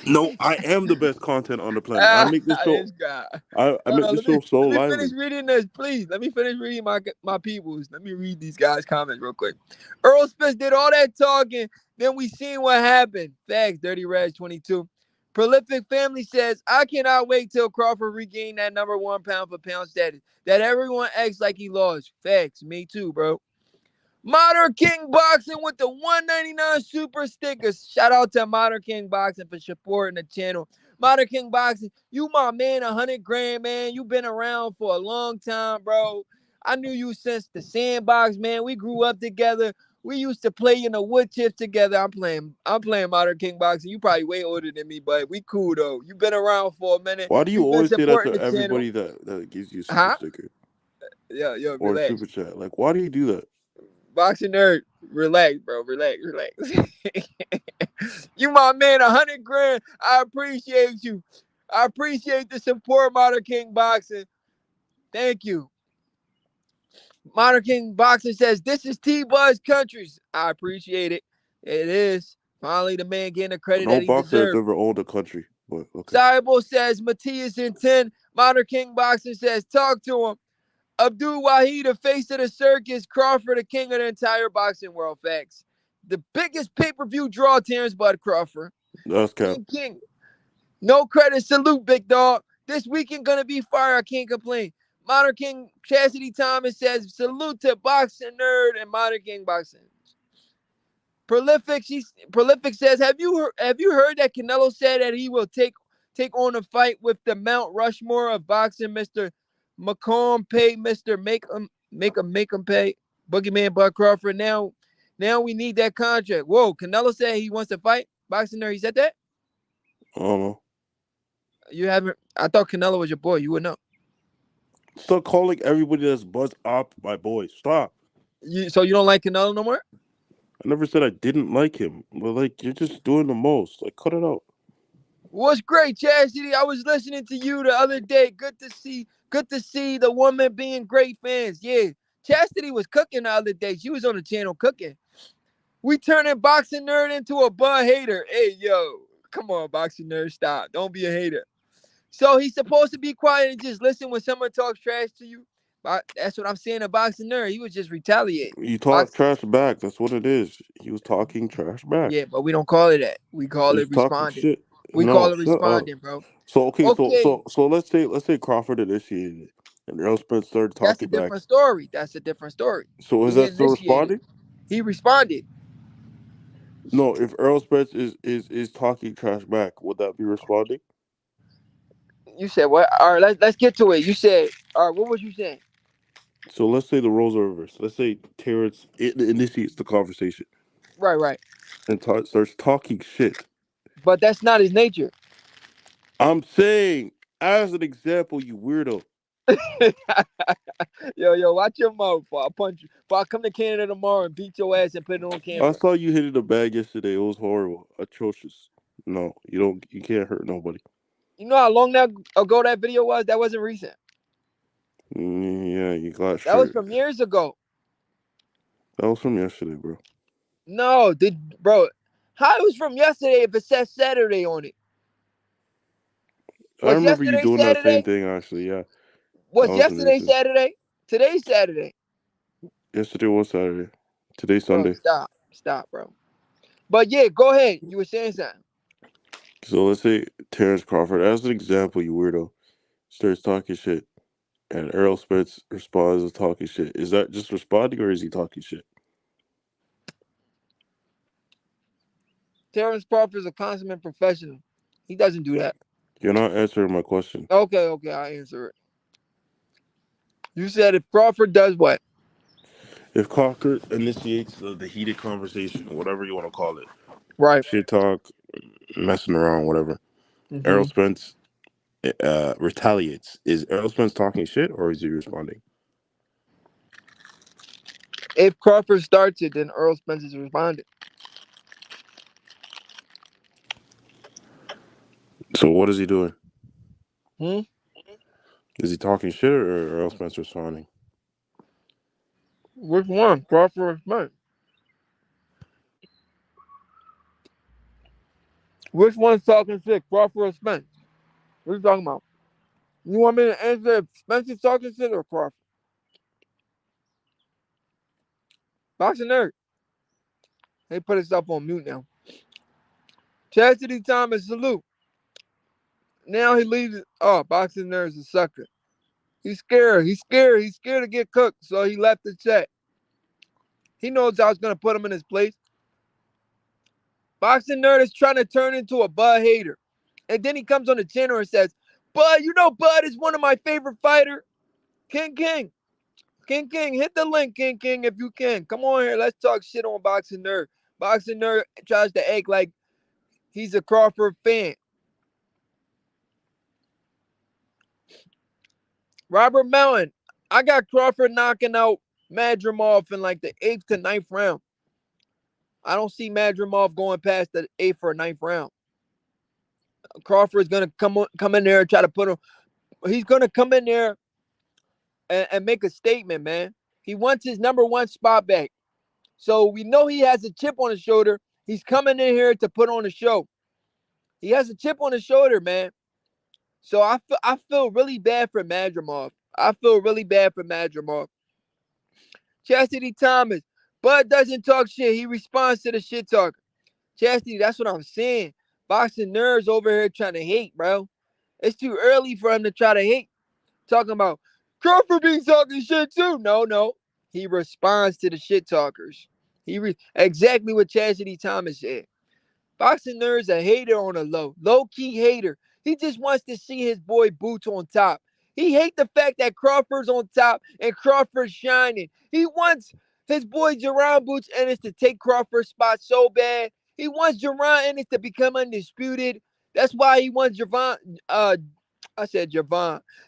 No, I am the best content on the planet. I make this show. This guy. I No, make no. this show so Let me finish lively. reading this, please. Let me finish reading my peoples. Let me read these guys' comments real quick. Earl Spence did all that talking. Then we seen what happened. Facts. Dirty Reds 22. Prolific Family says, I cannot wait till Crawford regain that number one pound for pound status that everyone acts like he lost. Facts. Me too, bro. Modern King Boxing with the 199 super stickers. Shout out to Modern King Boxing for supporting the channel. Modern King Boxing, you my man, 100 grand, man. You been around for a long time, bro. I knew you since the sandbox, man. We grew up together. We used to play in the wood chips together. I'm playing Modern King Boxing. You probably way older than me, but we cool though. You been around for a minute. Why do you You been always say that supporting to the channel. everybody that gives you a super Huh? sticker Yo, or a relax. super chat? Like, why do you do that? Boxing nerd, relax, bro. Relax. You my man, 100 grand. I appreciate you. I appreciate the support, Modern King Boxing. Thank you. Modern King Boxing says, this is T-Buzz Countries. I appreciate it. It is. Finally, the man getting the credit No that he boxer has deserves. ever owned a country, but okay. Cybo says, Matthias in 10. Modern King Boxing says, talk to him. Abdul Wahid, the face of the circus. Crawford, the king of the entire boxing world. Facts. The biggest pay-per-view draw, Terence Bud Crawford. That's cap. King. No credit. Salute, big dog. This weekend gonna be fire. I can't complain. Modern King Chastity Thomas says, salute to Boxing Nerd and Modern King Boxing. Prolific says, have you heard that Canelo said that he will take on a fight with the Mount Rushmore of boxing, Mr. McComb pay, Mr. Make him pay, Boogeyman Bud Crawford. Now we need that contract. Whoa, Canelo said he wants to fight Boxing Nerd. He said that? I don't know. You haven't. I thought Canelo was your boy. You would know. Stop calling everybody that's buzz up my boy. Stop. So you don't like Canelo no more? I never said I didn't like him, but like you're just doing the most. Like cut it out. What's great, Chastity? I was listening to you the other day. Good to see the woman being great fans. Yeah. Chastity was cooking the other day. She was on the channel cooking. We turning Boxing Nerd into a Bud hater. Hey, yo. Come on, Boxing Nerd. Stop. Don't be a hater. So he's supposed to be quiet and just listen when someone talks trash to you. That's what I'm saying to Boxing Nerd. He was just retaliating. You talk Box, trash back. That's what it is. He was talking trash back. yeah, but we don't call it that. We call He's it talking responding. shit. We No, call it shut up. responding, bro. So okay, Okay, so let's say Crawford initiated it, and Errol Spence started that's a talking back. different story. That's a different story. So He is that didn't still initiate it. responding? He responded. No, if Errol Spence is talking trash back, would that be responding? You said what? All right, let's get to it. You said, all right, what was you saying? So let's say the roles are reversed. Let's say Terrence initiates the conversation Right. and starts talking shit. But that's not his nature. I'm saying, as an example, you weirdo. Yo, watch your mouth. Before I punch you. Before I come to Canada tomorrow and beat your ass and put it on I camera. saw you hitting the bag yesterday. It was horrible, atrocious. No, you don't. You can't hurt nobody. You know how long ago that video was? That wasn't recent. Yeah, you got That was straight. from years ago. That was from yesterday, bro. No, bro? How it was from yesterday if it says Saturday on it? I Was remember you yesterday doing that same Saturday? thing. Actually, yeah, that Was was yesterday amazing. Saturday? Today's Saturday. Yesterday was Saturday. Today's Bro, Sunday. stop, bro. But yeah, go ahead. You were saying something. So let's say Terrence Crawford, as an example, you weirdo, starts talking shit, and Errol Spence responds with talking shit. Is that just responding, or is he talking shit? Terence Crawford is a consummate professional. He doesn't do that. You're not answering my question. Okay, I answer it. You said if Crawford does what? If Crawford initiates the heated conversation, whatever you want to call it, Right. shit talk, messing around, whatever, Errol hmm Spence retaliates. Is Errol Spence talking shit, or is he responding? If Crawford starts it, then Earl Spence is responding. So what is he doing? Hmm? Is he talking shit, or Errol Spence responding? Which one? Crawford or Spence? Which one's talking shit, Crawford or Spence? What are you talking about? You want me to answer if Spence is talking shit or Crawford? Boxing nerd. They put himself on mute now. Chastity Thomas, salute. Now he leaves. Oh, boxing nerd's a sucker. He's scared. He's scared. He's scared to get cooked, so he left the chat. He knows I was gonna put him in his place. Boxing nerd is trying to turn into a Bud hater. And then he comes on the channel and says, Bud, you know Bud is one of my favorite fighters. King King. King King, hit the link, King King, if you can. Come on here. Let's talk shit on Boxing Nerd. Boxing Nerd tries to act like he's a Crawford fan. Robert Mellon, I got Crawford knocking out Madrimov in like the 8th to 9th round. I don't see Madrimov going past the 8th or 9th round. Crawford's going to come in there and try to put him. He's going to come in there and make a statement, man. He wants his #1 spot back. So we know he has a chip on his shoulder. He's coming in here to put on a show. He has a chip on his shoulder, man. So I feel really bad for Madrimov. I feel really bad for Madrimov. Chastity Thomas. Bud doesn't talk shit. He responds to the shit talker. Chastity, that's what I'm saying. Boxing nerds over here trying to hate, bro. It's too early for him to try to hate. Talking about Crawford being talking shit too. No. He responds to the shit talkers. Exactly what Chastity Thomas said. Boxing Nerd's a hater on a low-key hater. He just wants to see his boy Boots on top. He hates the fact that Crawford's on top and Crawford's shining. He wants his boy Jerron Boots Ennis to take Crawford's spot so bad. He wants Jerron Ennis to become undisputed. That's why he wants Javon.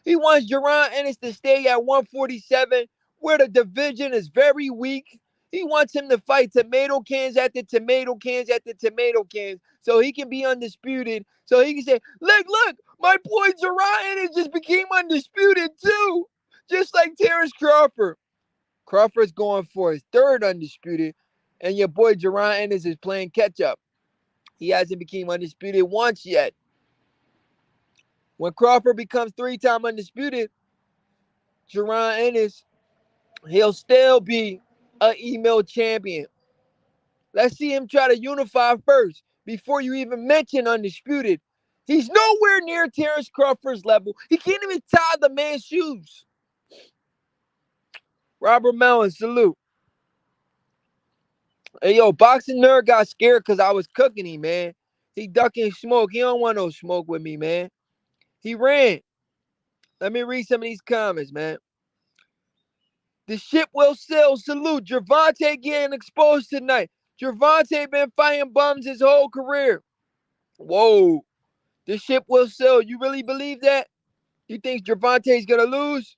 He wants Jerron Ennis to stay at 147, where the division is very weak. He wants him to fight tomato cans after tomato cans after tomato cans so he can be undisputed. So he can say, look, my boy Jerron Ennis just became undisputed too. Just like Terence Crawford. Crawford's going for his 3rd undisputed, and your boy Jerron Ennis is playing catch up. He hasn't become undisputed once yet. When Crawford becomes 3-time undisputed, Jerron Ennis, he'll still be an email champion. Let's see him try to unify first before you even mention undisputed. He's nowhere near Terence Crawford's level. He can't even tie the man's shoes. Robert Mellon, salute. Hey, yo, Boxing Nerd got scared because I was cooking him, man. He ducking smoke. He don't want no smoke with me, man. He ran. Let me read some of these comments, man. The ship will sail. Salute. Gervonta getting exposed tonight. Gervonta been fighting bums his whole career. Whoa. The ship will sail. You really believe that? You think Gervonta's going to lose?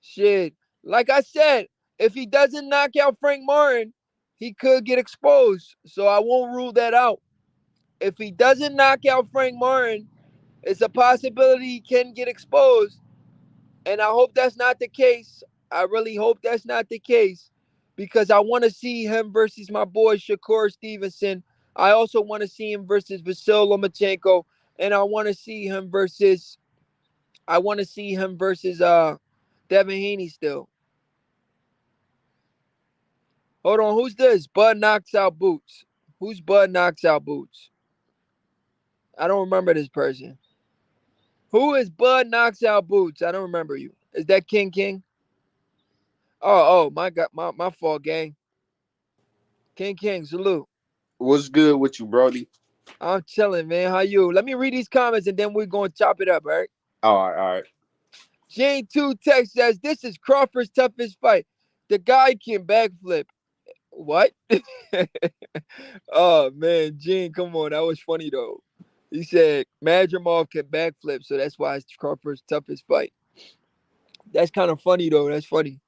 Shit. Like I said, if he doesn't knock out Frank Martin, he could get exposed. So I won't rule that out. If he doesn't knock out Frank Martin, it's a possibility he can get exposed. And I hope that's not the case. I really hope that's not the case because I want to see him versus my boy Shakur Stevenson. I also want to see him versus Vasyl Lomachenko, and I want to see him versus Devin Haney still. Hold on, who's this? Bud knocks out Boots. Who's Bud knocks out Boots? I don't remember this person. Who is Bud knocks out Boots? I don't remember you. Is that King King? Oh, my God, my fault, gang. King, salute. What's good with you, Brody? I'm chilling, man. How you? Let me read these comments and then we're going to chop it up, all right? All right. Jane 2 text says, this is Crawford's toughest fight. The guy can backflip. What? Oh, man. Gene, come on. That was funny, though. He said Madrimov can backflip, so that's why it's Crawford's toughest fight. That's kind of funny, though. That's funny.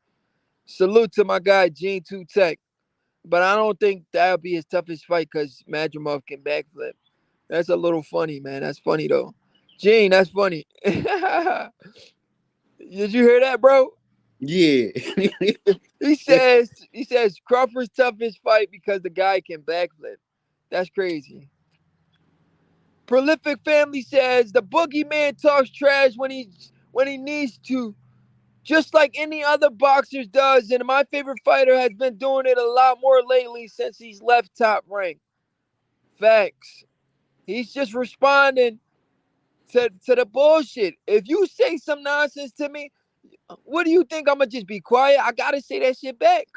Salute to my guy, Gene 2 Tech. But I don't think that'll be his toughest fight because Madrimov can backflip. That's a little funny, man. That's funny, though. Gene, that's funny. Did you hear that, bro? Yeah. He says Crawford's toughest fight because the guy can backflip. That's crazy. Prolific Family says the boogeyman talks trash when he needs to, just like any other boxer does, and my favorite fighter has been doing it a lot more lately since he's left Top Rank. Facts. He's just responding to the bullshit. If you say some nonsense to me, what do you think? I'm gonna just be quiet? I gotta say that shit back.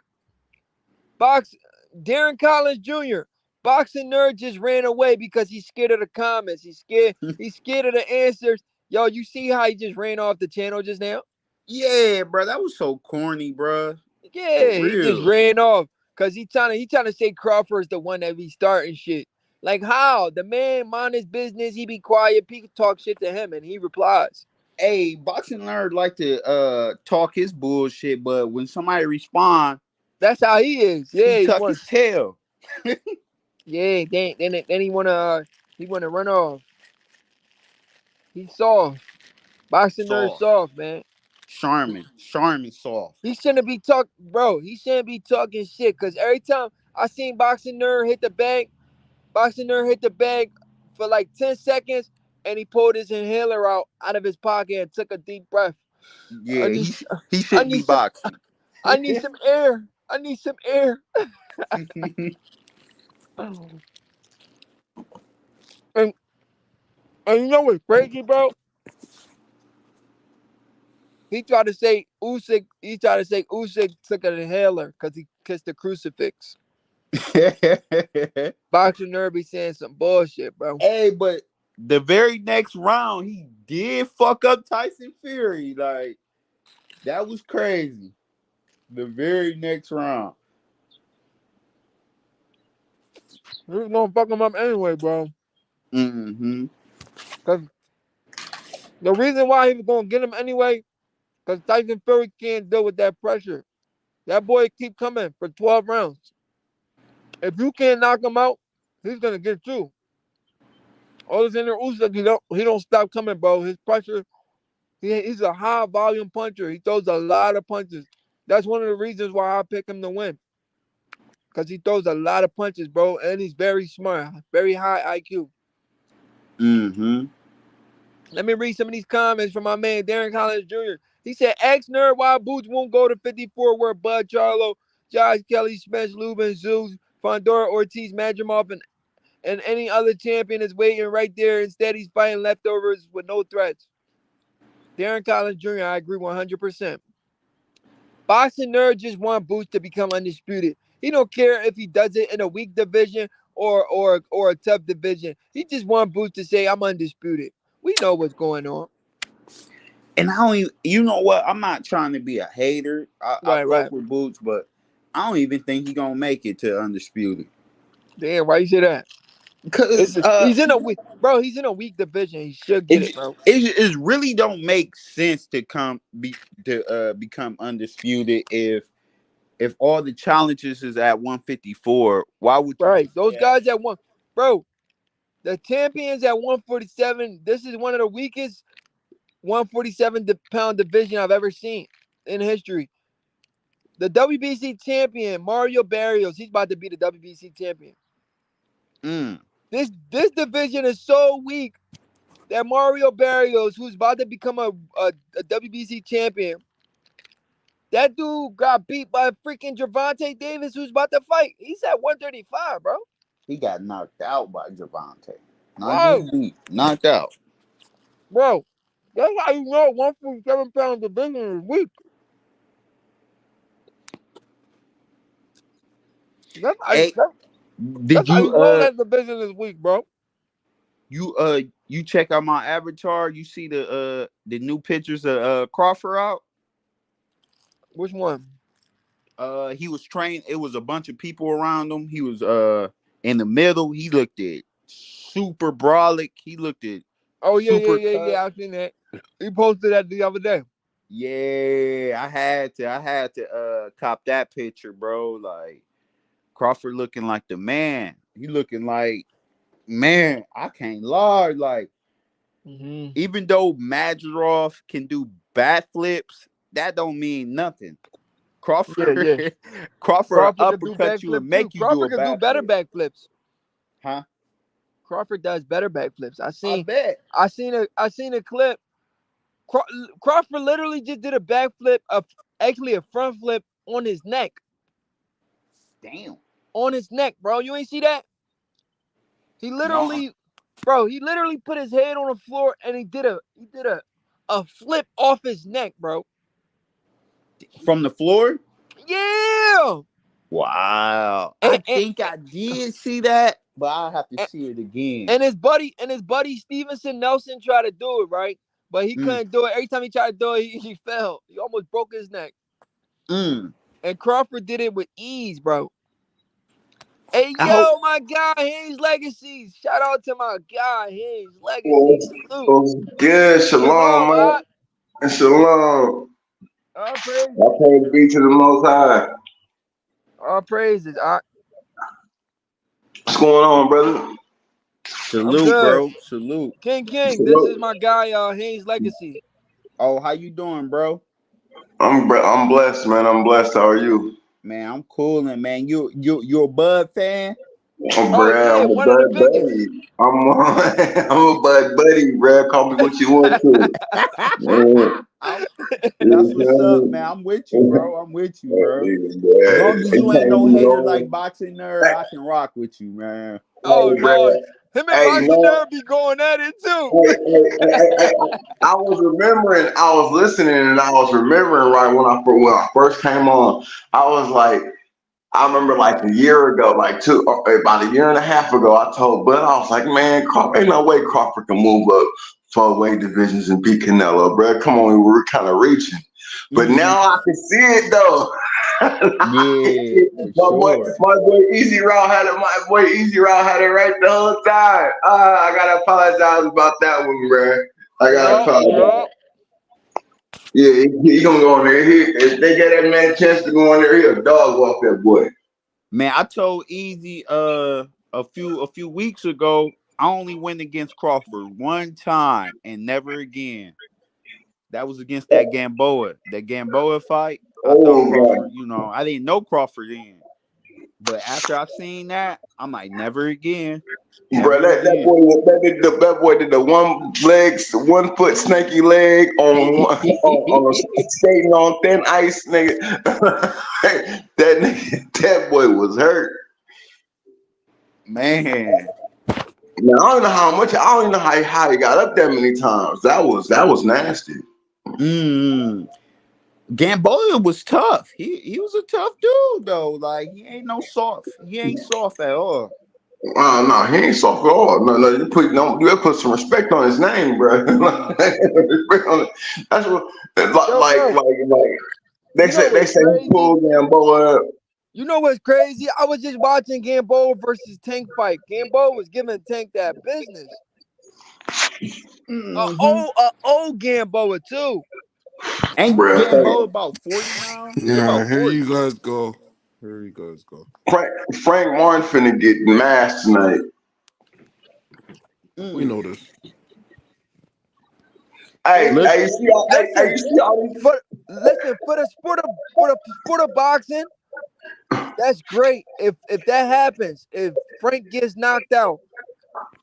Box Darren Collins Jr. Boxing nerd just ran away because he's scared of the comments. He's scared. He's scared of the answers. Yo, you see how he just ran off the channel just now? Yeah, bro, that was so corny, bro. For Yeah, he just real. ran off because he trying to say Crawford's the one that be starting shit. Like how the man mind his business, he be quiet. People talk shit to him and he replies. Hey, boxing nerd like to talk his bullshit, but when somebody respond, That's how he is. he Yeah, he tuck want. his tail. Yeah, then he wanna run off. He's soft. Boxing nerd Soft. soft, man. Charmin soft. He shouldn't be talk, bro. He shouldn't be talking shit. Cause every time I seen boxing nerd hit the bag, boxing nerd hit the bag for like 10 seconds, and he pulled his inhaler out of his pocket and took a deep breath. I Yeah, need, he I shouldn't be need some, boxing. I need some air. I need some air. And and you know what's crazy, bro? He tried to say Usyk. He tried to say Usyk took an inhaler because he kissed the crucifix. Boxer nerd be saying some bullshit, bro. Hey, but the very next round, he did fuck up Tyson Fury. Like, that was crazy. The very next round. He's gonna fuck him up anyway, bro. Mm-hmm. Cause the reason why he was gonna get him anyway, cause Tyson Fury can't deal with that pressure. That boy keep coming for 12 rounds. If you can't knock him out, he's gonna get you. Alexander Usyk, he don't stop coming, bro. His pressure, he's a high volume puncher. He throws a lot of punches. That's one of the reasons why I pick him to win. Cause he throws a lot of punches, bro, and he's very smart, very high IQ. Mm-hmm. Let me read some of these comments from my man Darren Collins Jr. He said, "Ex nerd, why Boots won't go to 54 where Bud Charlo, Josh Kelly, Spence Lubin, Zeus, Fondora Ortiz, Madrimov, and any other champion is waiting right there. Instead, he's fighting leftovers with no threats." Darren Collins Jr., I agree 100%. Boxing nerd just want Boots to become undisputed. He don't care if he does it in a weak division or a tough division. He just want Boots to say, "I'm undisputed." We know what's going on. And I don't even, you know what? I'm not trying to be a hater. I Right, fuck right. with Boots, but I don't even think he gonna make it to Undisputed. Damn, why you say that? Cause He's in a weak, bro. He's in a weak division. He should get it, it, bro. it really don't make sense to become undisputed if all the challenges is at 154. Why would you Right, do those that? guys at one, bro. The champions at 147. This is one of the weakest 147 pound division I've ever seen in history. The WBC champion Mario Barrios, he's about to be the WBC champion. Mm. This division is so weak that Mario Barrios, who's about to become a WBC champion, that dude got beat by freaking Gervonta Davis, who's about to fight. He's at 135, bro. He got knocked out by Gervonta. Not Whoa, just beat, knocked out. bro. That's how you know 147 pound division is weak. That's how you, Hey, that's, did that's how you you know that division is weak, bro. you check out my avatar? You see the new pictures of Crawford out? Which one? He was trained. It was a bunch of people around him. He was in the middle. He looked at super brolic. He looked at Oh yeah, yeah, super yeah, cut. yeah. I've seen that. He posted that the other day. Yeah, I had to cop that picture, bro. Like Crawford looking like the man. He looking like, man, I can't lie. Like, Mm-hmm. even though Madrimov can do bat flips, that don't mean nothing. Yeah, yeah. Crawford Crawford Crawford could do uppercut you backflip and too. make you do Crawford a could do better backflip. backflips. Huh? Crawford does better backflips. I bet. I seen a clip. Crawford literally just did a backflip, actually a front flip on his neck. Damn. On his neck, bro. You ain't see that? He No. literally put his head on the floor and he did a flip off his neck, bro. From the floor? Yeah. Wow. And, I think I did see that, but I'll have to and, see it again. and his buddy Stevenson Nelson tried to do it, right? But he couldn't do it. Every time he tried to do it, he fell. He almost broke his neck. And Crawford did it with ease, bro. Hey, yo, my guy, Hayes Legacy. Shout out to my guy, Hayes Legacy. What's good? Shalom, man. Shalom. All praises. I praise be to the Most High. All praises. What's going on, brother? Salute, bro. Salute. King, this is my guy, Hayes Legacy. Oh, how you doing, bro? I'm blessed, man. I'm blessed. How are you? Man, I'm coolin', man. You a Bud fan? I'm a Bud buddy. I'm a Bud buddy, bro. Call me what you want to. That's what's up, man. I'm with you, bro. As long as you ain't no hater like Boxing Nerd, I can rock with you, man. Oh, no. Him and Boxing Nerd be going at it, too. I was listening, and I was remembering right when I first came on. I remember like a year ago, about a year and a half ago, I told Bud, I was like, man, ain't no way Crawford can move up 12 weight divisions and beat Canelo, bro. Come on, we were kind of reaching. But now I can see it, though. My boy Easy Raw had it right the whole time. I got to apologize about that one, bro. I got to apologize. Yeah, he gonna go in there. If they get that man a chance to go in there, he'll dog walk that boy. Man, I told Easy a few weeks ago, I only went against Crawford one time and never again. That was against that Gamboa fight. I thought Crawford, I didn't know Crawford then. But after I seen that, I'm like, never again. Bro, that boy did the 1 foot snaky leg on skating on thin ice, nigga. that boy was hurt. Man. Now, I don't even know how he got up that many times. That was nasty. Gamboa was tough. He was a tough dude though. Like he ain't soft at all. No, he ain't soft at all. No, you put some respect on his name, bro. That's what they say he pulled Gamboa up. You know what's crazy? I was just watching Gamboa versus Tank fight. Gamboa was giving Tank that business. Old Gamboa too. Ain't Gamboa about 40 now? Yeah, here you guys go. Frank Warren finna get masked tonight. We know this. Hey, see all these. Listen, for the boxing, that's great. If that happens, if Frank gets knocked out,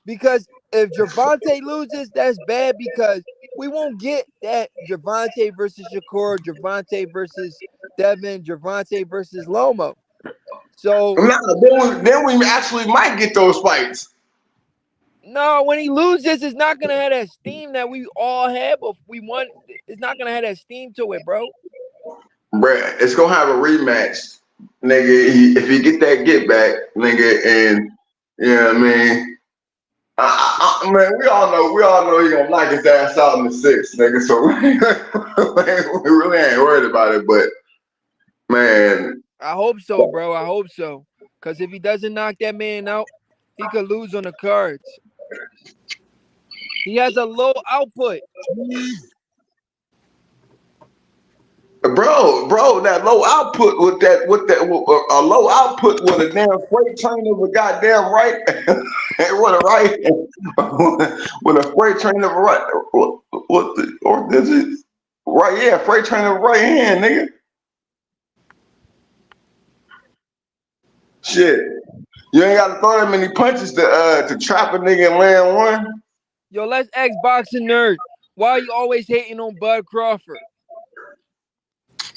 because if Gervonta loses, that's bad because we won't get that Gervonta versus Shakur, Gervonta versus Devin, Gervonta versus Lomo. So then we actually might get those fights. No, when he loses, it's not gonna have that steam that we all had, but we won. It's not gonna have that steam to it, bro. Bruh, it's gonna have a rematch, nigga. If he get that get back, nigga, and I mean, man, we all know he gonna knock his ass out in the 6th, nigga. So we really ain't worried about it, but man, I hope so, bro. I hope so, because if he doesn't knock that man out, he could lose on the cards. He has a low output. Bro, that low output with a low output with a damn freight train of a goddamn right, with a right, with a freight train of a right, freight train of a right hand, nigga. Shit. You ain't got to throw that many punches to trap a nigga and land one. Yo, let's ask boxing nerd. Why are you always hating on Bud Crawford?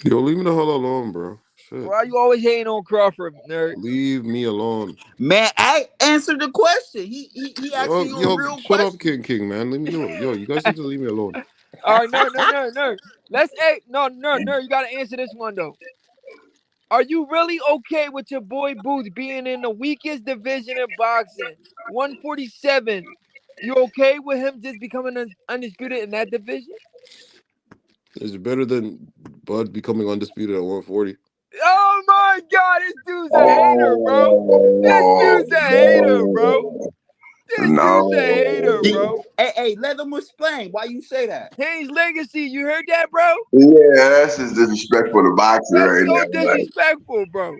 Yo, leave me the hell alone, bro. Shit. Why are you always hating on Crawford, nerd? Leave me alone. Man, I answered the question. He asking you a real shut question. up, King, man. Leave me alone. Yo, you guys need to leave me alone. All right, nerd. Let's nerd. You gotta answer this one though. Are you really okay with your boy Boots being in the weakest division in boxing, 147? You okay with him just becoming undisputed in that division? Is it better than Bud becoming undisputed at 140? Oh my God, this dude's a hater, bro. This dude's a hater, bro. This dude's a hater, bro. Hey, let him explain why you say that. Hayes Legacy, you heard that, bro? Yeah, that's just disrespectful to boxing That's right so now. disrespectful, bro.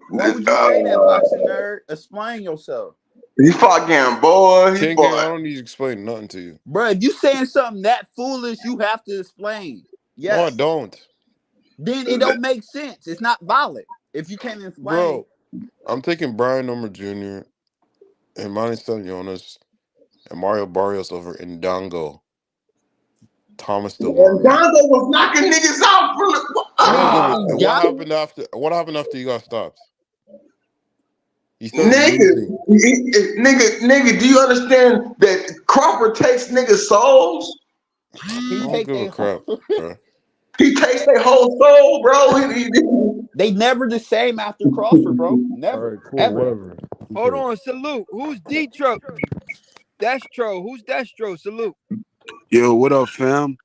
Why would you say that, boxing nerd? Explain yourself. He fought Gamboa. He King, I fought. don't need to explain nothing to you. Bro, if you saying something that foolish, you have to explain. Yes. No, I don't. Then it don't make sense. It's not valid if you can't explain. Bro, I'm taking Brian Number Jr. and Manny Stanionis and Mario Barrios over Ndango. Thomas DeLong. Gonzo was knocking niggas out. What happened after you got stopped? Nigga, do you understand that Crawford takes niggas' souls? He don't give a crap, bro. He takes their whole soul, bro. They never the same after Crawford, bro. Never. All right, cool, ever. whatever. Hold on, salute. Who's Destro? Destro. Who's Destro? Salute. Yo, what up, fam?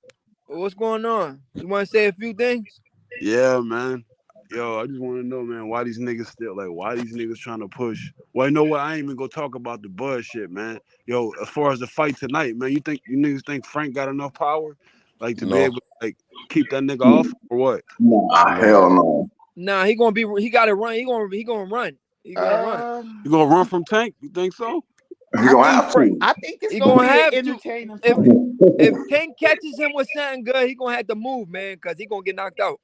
What's going on? You want to say a few things? Yeah, man. Yo, I just want to know, man, why these niggas trying to push? Well, you know what? I ain't even gonna talk about the Bud shit, man. Yo, as far as the fight tonight, man, you niggas think Frank got enough power, like to be able to like keep that nigga off or what? Nah, hell no. Nah, he gotta run. He gonna run. He gonna run. You gonna run from Tank? You think so? He gonna have to. I think it's He gonna gonna be have an to. entertaining fight. If Tank catches him with something good, he gonna have to move, man, because he gonna get knocked out.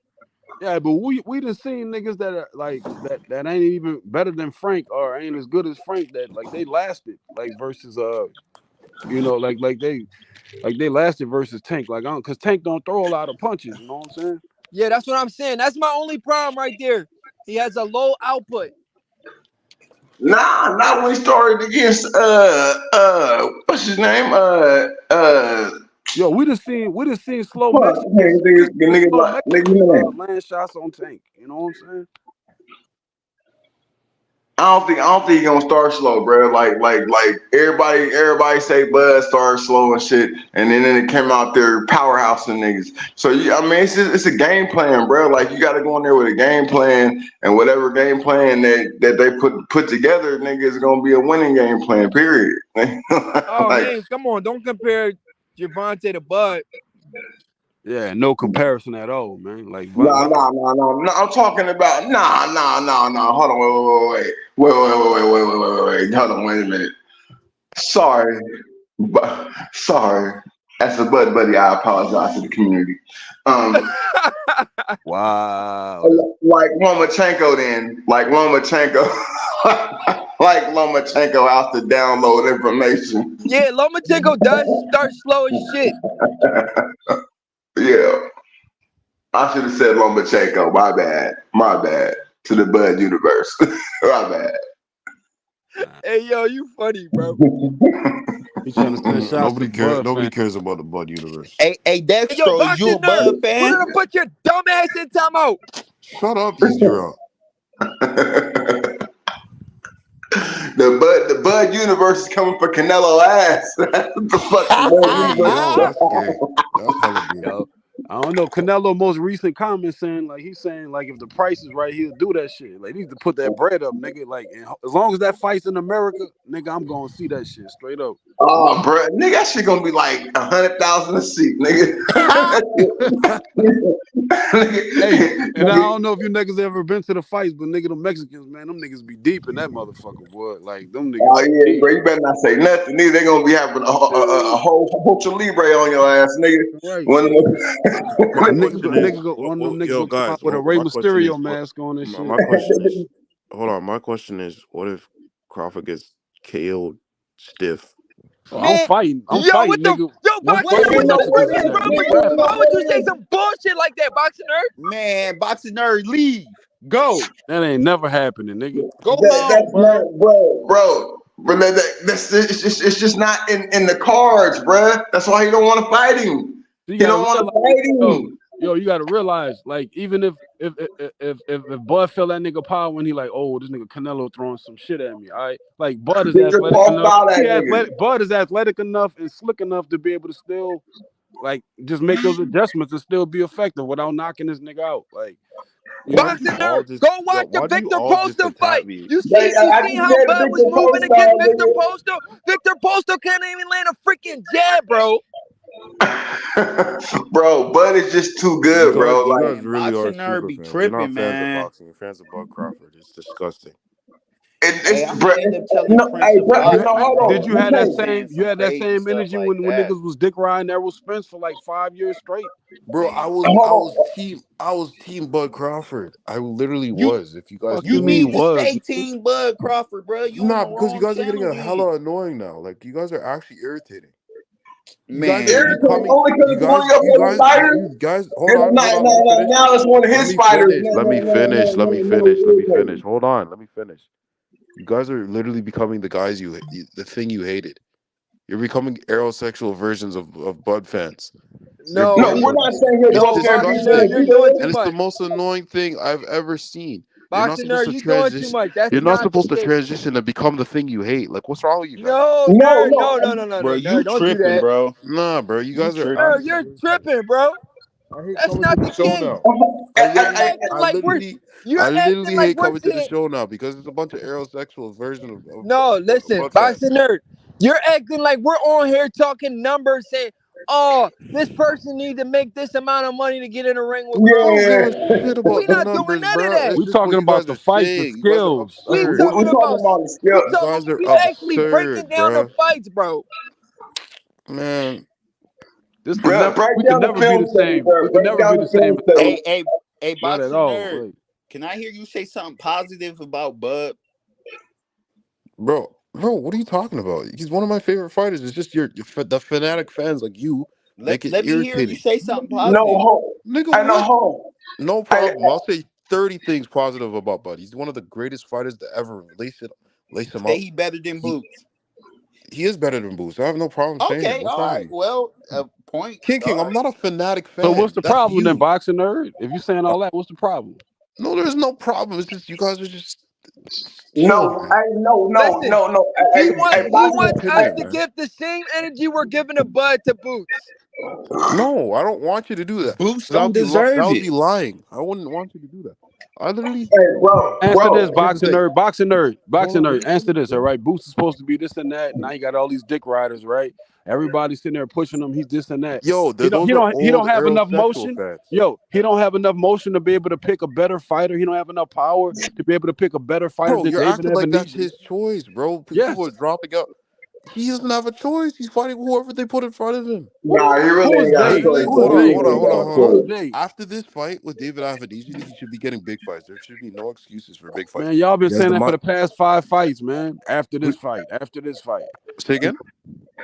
Yeah, but we done seen niggas that are like that ain't even better than Frank or ain't as good as Frank that like they lasted like versus like they lasted versus Tank because Tank don't throw a lot of punches. You know what I'm saying? Yeah, that's what I'm saying. That's my only problem right there. He has a low output. Nah, not when he started against what's his name? Yo, we just seen slow Fuck, mix. nigga, Land shots on Tank. You know what I'm saying? I don't think he's gonna start slow, bro. Like everybody say Bud started slow and shit, and then it came out there powerhouse and niggas. So I mean, it's a game plan, bro. Like you got to go in there with a game plan, and whatever game plan that they put together, nigga, is gonna be a winning game plan. Period. Man, come on, don't compare Gervonta to Bud. Yeah, no comparison at all, man. Like no. I'm talking about no. Hold on, wait. Hold on, wait a minute. Sorry. As a Bud buddy, I apologize to the community. Wow. Like Lomachenko then. Like Lomachenko. Like Lomachenko out to download information. Yeah, Lomachenko does start slow as shit. Yeah. I should have said Lomachenko. My bad. To the Bud universe. My bad. Hey, yo, you funny, bro. He's trying to send shots. Nobody cares about the Bud universe. Hey, Dextro, is you a Bud fan? We're gonna put your dumb ass in timeout. Shut up, East The Bud universe is coming for Canelo ass. That's the fucking Bud universe. That's hella gay. Yo, I don't know. Canelo most recent comment saying if the price is right, he'll do that shit. Like he needs to put that bread up, nigga. Like as long as that fight's in America, nigga, I'm gonna see that shit straight up. Oh, bro, nigga, that shit gonna be like 100,000 a seat, nigga. Hey, and I don't know if you niggas ever been to the fights, but nigga, them Mexicans, man, them niggas be deep in that motherfucker, boy. Like them niggas. Oh yeah, deep. Bro, you better not say nothing. Nigga, they gonna be having a whole libre on your ass, nigga. Right. One of them niggas go out with a Rey Mysterio mask on and shit. My question is, hold on. My question is, what if Crawford gets KO'd stiff. Oh, Man, I'm Yo, fighting, what the nigga. yo, One Boxing But Nerd, fighting you what know the matches what fuck this is is? nigga. wrong He with You you? know scrapping. Why what would you say is? some bullshit like that, Boxing Nerd? man, Boxing Nerd, leave. Go. That ain't never happening, nigga. Go That's home, not, bro. bro. But that's it's just not in the cards, bro. That's why he don't want to fight him. So you He gotta don't want to realize, fight yo, him. you gotta realize, like, even if Bud felt that nigga power when he like, oh, this nigga Canelo throwing some shit at me, all right? Like, Bud is Victor athletic Paul enough. foul that He nigga. athletic. Bud is athletic enough and slick enough to be able to still, like, just make those adjustments and still be effective without knocking this nigga out. Like, you Why know. do you Boxing all Nerd, just go yo? watch the Why do you Victor all just Poster attack fight. me? You They, see I just how said Bud was Victor moving Paul against style, Victor Poster? Victor Poster can't even land a freaking jab, bro. nigga. Bro, Bud is just too good, bro. You Like guys Man, really are Boxing Nerd super be fans. You're not tripping, fans of man. boxing. You're fans of Bud Crawford. It's disgusting. Hey, it's I'm bro. gonna end up telling No, Prince hey, to bro. block Hey, no, me, hold bro, Did on. you because have he You be that can't. same? saying You some had that crazy same stuff energy like when that. niggas was Dick riding Errol Spence for like 5 years straight. Bro, I was Hold I was on. team Bud Crawford. I literally You was. If you guys Fuck you you knew. mean need to was, stay nigga. Team Bud Crawford, bro. You on Nah, the because you wrong guys are getting channel a then. hella annoying now. Like you guys are actually irritating. You guys are Man, Irritating becoming only because you it's one guys of your you favorite guys fighters. you guys And hold on, let me finish. now it's one of his fighters. Let me finish. Let me finish. Irritating. Hold on, let me finish. You guys are literally becoming the guys the thing you hated. You're becoming aerosexual versions of Bud fans. You're No, No, both we're of not you. saying here It's don't no, care if Boxing he's Nerd, saying disgusting. you're you doing did. too And it's the much. most annoying thing I've ever seen. You're not Boxing supposed Nerd, to you doing too transition. much. That's You're not not the supposed to case. transition and become the thing you hate. Like, what's wrong with you guys? No, No, Nerd, no. bro, you Nerd, don't do tripping, that. bro. Nah, bro. You You guys are tripping. Nerd, actually you're irritating. tripping, bro. I hate That's coming to not the the show case. now. I You're literally, acting I like we're literally, you're I acting literally like hate we're coming to the saying show now because it's a bunch of aerosexuals version no. Listen, Bud Boxing fans. Nerd, you're acting like we're on here talking numbers, saying, "Oh, this person needs to make this amount of money to get in a ring with I don't give Crawford." a Yeah. shit We about the not doing numbers, none of bro. that. It's We just what talking you about guys the are fight, the saying. You guys are skills. We Like, absurd. We talking talking about about the we You skill. talking guys are we actually breaking absurd, down the bro. fights, bro. Man, Break we can down the never be film the study, same. bro. We can Break never down be the the same film as study. ever. Hey, Not at Boxing all. Nerd. Like, Can I hear you say something positive about Bud? bro, what are you talking about? He's one of my favorite fighters. It's just the fanatic fans like you Let make it let me hear you irritating. say something No, positive. hold. Nigga, I know, what? hold. No I, problem. I'll say 30 things positive about Bud. He's one of the greatest fighters to ever lace him Say up. he better than He Boots. he is better than Boost. I have no problem saying it. Okay, What's all wrong with right. you? Well, points. King, All I'm right. not a fanatic so what's fan. the That's problem then, you. Boxing Nerd? If you're saying Uh, all that, what's the problem? no, there's no problem. It's just you guys are just chill, no, man. Listen, no. Everybody he has an wants us opinion, to man. give the same energy we're giving to Bud to Boots. No, I don't want you to do that. Boots 'Cause don't that deserve would it. be lying. I wouldn't want you to do that. I literally Hey, Answer this, here's the Boxing thing. Nerd. Boxing Nerd. Hold Boxing on, let Nerd. me Answer finish, this, all bro. right? Boots is supposed to be this and that. And now you got all these dick riders, right? Everybody's sitting there pushing him. He's this and that. Yo, He don't. those He are don't. He old don't have enough aerosexual motion. fans. Yo, he don't have enough motion to be able to pick a better fighter. He don't have enough power to be able to pick a better fighter Bro, than you're David acting like that's Ebenezer. his choice, bro. People are Yes. dropping out. He doesn't have a choice. He's fighting whoever they put in front of him. nah, he really Who is ain't got a they? Literally, choice, Who is hold bro. He on, they? hold really on, ain't hold got on, a hold on. Who is choice. they? After this fight with David Avenesian, he should be getting big fights. There should be no excuses for big fights. Man, y'all been He has saying the that for mind. the past 5 fights, man. After this fight. After this fight. Say again?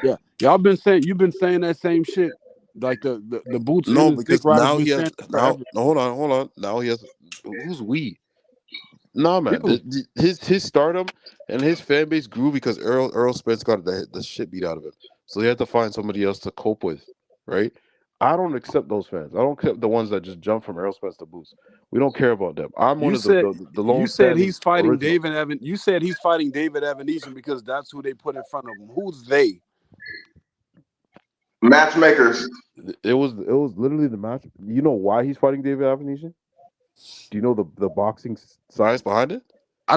Yeah, you've been saying that same shit. Like the Boots and No, his dick because riders now been he has saying that now. forever. No, hold on. Now he has. Who's we? Nah, man. You. His stardom and his fan base grew because Earl Spence got the shit beat out of him. So he had to find somebody else to cope with, right? I don't accept those fans. I don't accept the ones that just jump from Earl Spence to Boost. We don't care about them. I'm one You of said the you lone said standing he's fighting original. David Evan. You said he's fighting David Evanesian because that's who they put in front of him. Who's they? Matchmakers. It was literally the match. You know why he's fighting David Avenesian? Do you know the boxing science behind it?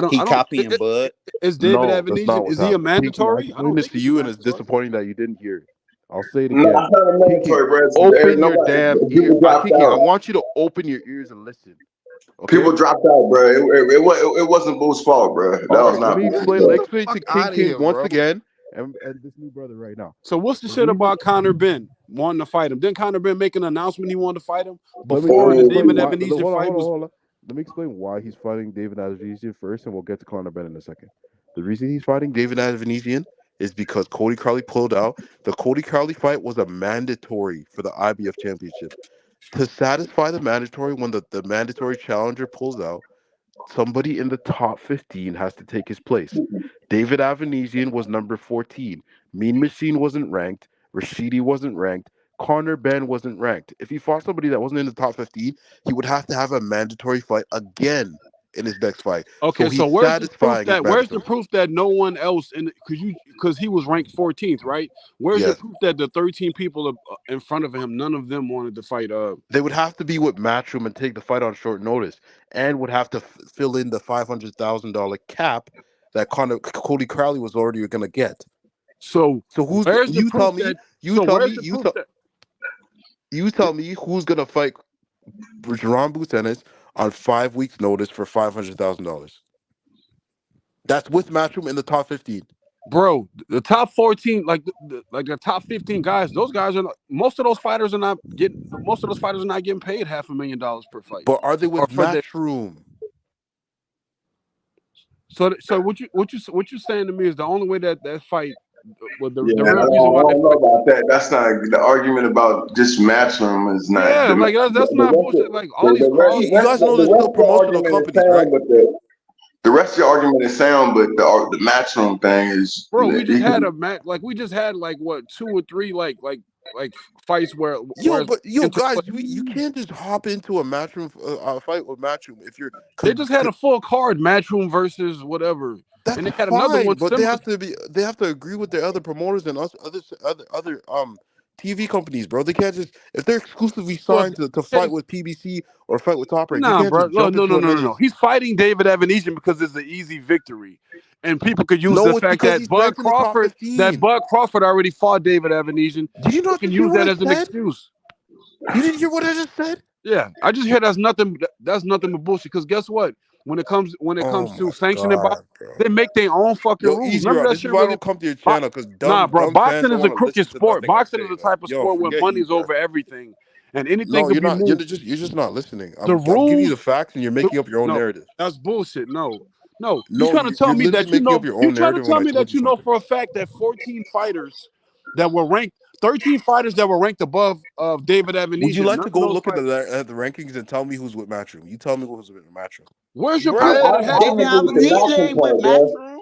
He I don't. copying Bud. Is David No, that's Evanesian? not what's Is he a happening. Kinky, I mandatory? I explained don't this think to he's a you, and it's mandatory. disappointing that you didn't hear it. I'll say it No, again. it's not a Kinky, mandatory, bro. There's open your damn nobody. ear. People dropped Kinky, I out. want you to open your ears and listen. Okay? People dropped out, bro. It wasn't Boo's fault, bro. That All was right, let not me Boo's explain. Let's fault. explain to Fuck King out of King here, once bro. again, and this new brother right now. So what's the The shit reason. about Conor Ben wanting to fight him? Didn't Conor Ben make an announcement he wanted to fight him Let before me the explain David why. Evanesian Hold on, fight hold on, was? hold on. Let me explain why he's fighting David Azevedo first, and we'll get to Conor Ben in a second. The reason he's fighting David Avanesian is because Cody Crowley pulled out. The Cody Crowley fight was a mandatory for the IBF championship. To satisfy the mandatory, when the mandatory challenger pulls out, somebody in the top 15 has to take his place. David Avanesian was number 14. Mean Machine wasn't ranked. Rashidi wasn't ranked. Connor Ben wasn't ranked. If he fought somebody that wasn't in the top 15, he would have to have a mandatory fight again in his next fight. Okay, So so he's where's the proof satisfying his that mandatory. no one else in because he was ranked 14th, right? Where's your Yes. proof that the 13 people in front of him, none of them wanted to fight? They would have to be with Matchroom and take the fight on short notice, and would have to fill in the $500,000 cap that Cody Crowley was already going to get. So So who's where's the you proof tell me? that? You So tell where's me? the You proof tell that? you tell me who's going to fight Jerron Boots Ennis on 5 weeks' notice for $500,000? That's with Matchroom in the top 15. Bro, the top 14, like the top 15 guys, those guys are not, most of those fighters are not getting paid $500,000 per fight. But are they Or with for the Matchroom? so what you're saying to me is the only way that fight well, the Yeah, I real reason why they don't know fight. about that. That's not the argument about just Matchroom is not Yeah, the like that's not bullshit. Like all these You, cards. you guys know there's rest still of the promotional argument is companies, right? sound, but the rest of your argument is sound, but the Matchroom thing is. Bro, we just had a match. Like we just had like what 2 or 3 like fights where But guys, interplay. you can't just hop into a Matchroom fight with Matchroom if you're. They just had a full card, Matchroom versus whatever, That's and they had another one fine, but similar. they have to agree with their other promoters and other TV companies, bro. They can't just if they're exclusively signed to fight with PBC or fight with Top Rank, they Nah, can't bro. just jump into another. No. He's fighting David Avanesian because it's an easy victory, and people could use the No, it's fact because that he's ranked in the top 15. Bud Crawford already fought David Avanesian. Did you They not can just hear use what that I as an said? excuse. You didn't hear what I just said? Yeah, I just hear that's nothing but bullshit. Because guess what? When it comes to sanctioning boxing, they make their own fucking rules. Easy Remember route. that This is shit why I really. don't come to your channel because Nah, bro. dumb fans Boxing don't is a want to listen crooked to sport. nothing I Boxing say, is the man. type of sport where Forget you, money's bro. over everything, and anything No, could you're be not. moved. You're just not listening. The I'm giving you the rules. facts, and you're making up your own narrative. That's bullshit. No. You No, trying to tell you're me literally that you making up know? your You own trying to narrative when tell I me told that you you know something. for a fact that 14 fighters that were ranked, 13 fighters that were ranked above David Avanesian. Would you like none to of go those look at fighters. the rankings and tell me who's with Matchroom? You tell me who's with Matchroom. Where's your Bro, proof that it has? David agree with the Avenija Matchroom ain't with part, bro. Matchroom.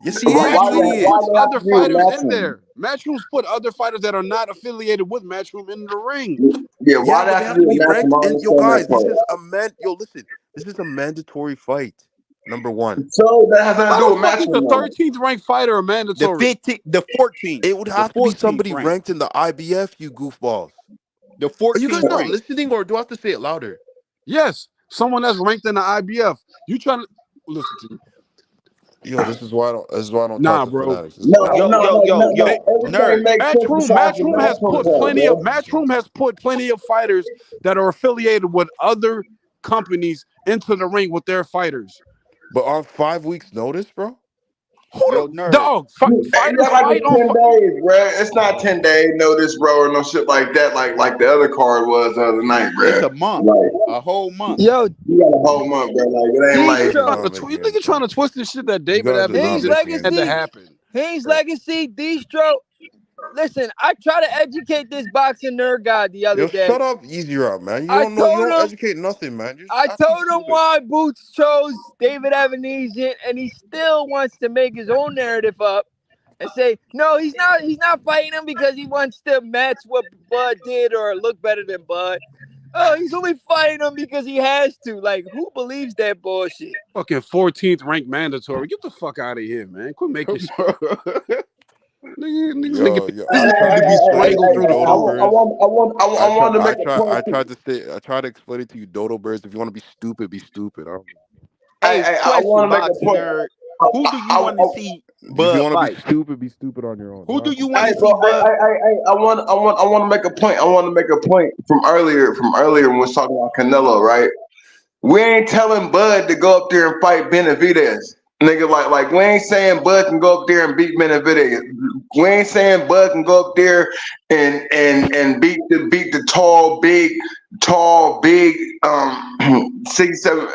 Yes, he is. Why You Matchroom idiot. puts they have other to be with fighters in Matchroom? there. Matchroom's put other fighters that are not affiliated with Matchroom in the ring. Yeah, Yeah, why they but they have to have be to with be Matchroom? ranked. I And yo, understand guys, that part. listen. This is a mandatory fight. Number one. So that has nothing to How do the with fuck is the Matchroom, though. 13th ranked fighter a mandatory? The 14th, It would the have to be 14th somebody rank, ranked in the IBF. You goofballs. the Are you guys 14th not rank. listening, or do I have to say it louder? Yes, someone that's ranked in the IBF. You trying to listen to me? Yo, this is why I don't talk Nah, to bro. fanatics. This is No, why I Yo, don't. yo, yo, no. yo, Everything nerd. makes sense besides the Matchroom has Matchroom put part, bro. plenty of fighters that are affiliated with other companies into the ring with their fighters. But on 5 weeks' notice, bro. Who Yo, the nerd. dog You fighters act like fight it's on? 10 days, bro. It's not 10 days notice, bro, or no shit like that. Like the other card was the other night, It's bro. a month, Like a whole month. Yo, you got a whole month, bro. Like it ain't You like guys are Distro, not making You think any you're trying to sense. twist this shit that You David guys are not Hayes Avenesian making any had to Legacy, sense. happen? Hayes Legacy, Distro. Listen, I try to educate this boxing nerd guy the other Yo, day. shut up, easy route, man. You I don't know. You told don't him, educate nothing, man. You're just I acting told him stupid. why Boots chose David Avanesian, and he still wants to make his own narrative up and say, no, he's not fighting him because he wants to match what Bud did or look better than Bud. Oh, he's only fighting him because he has to. Like, who believes that bullshit? Fucking 14th ranked mandatory. Get the fuck out of here, man. Quit making shit. Niggas making Yo, this is I to be explained it strangled to you, through the dodo phone. birds. I want to make a I point. tried to explain it to you, dodo birds. If you want to be stupid, be stupid. I don't know. Hey, I question, want to make a boxing point. nerd. Who do you want to see If you Bud want to fight? be stupid on your own. Who Don't do have to you want Hey, to bro, see Bud? I want to make a point. I want to make a point from earlier when we was talking about Canelo, right? We ain't telling Bud to go up there and fight Benavidez. Nigga, like we ain't saying Bud can go up there and beat Benavidez. We ain't saying Bud can go up there and beat the tall, big 67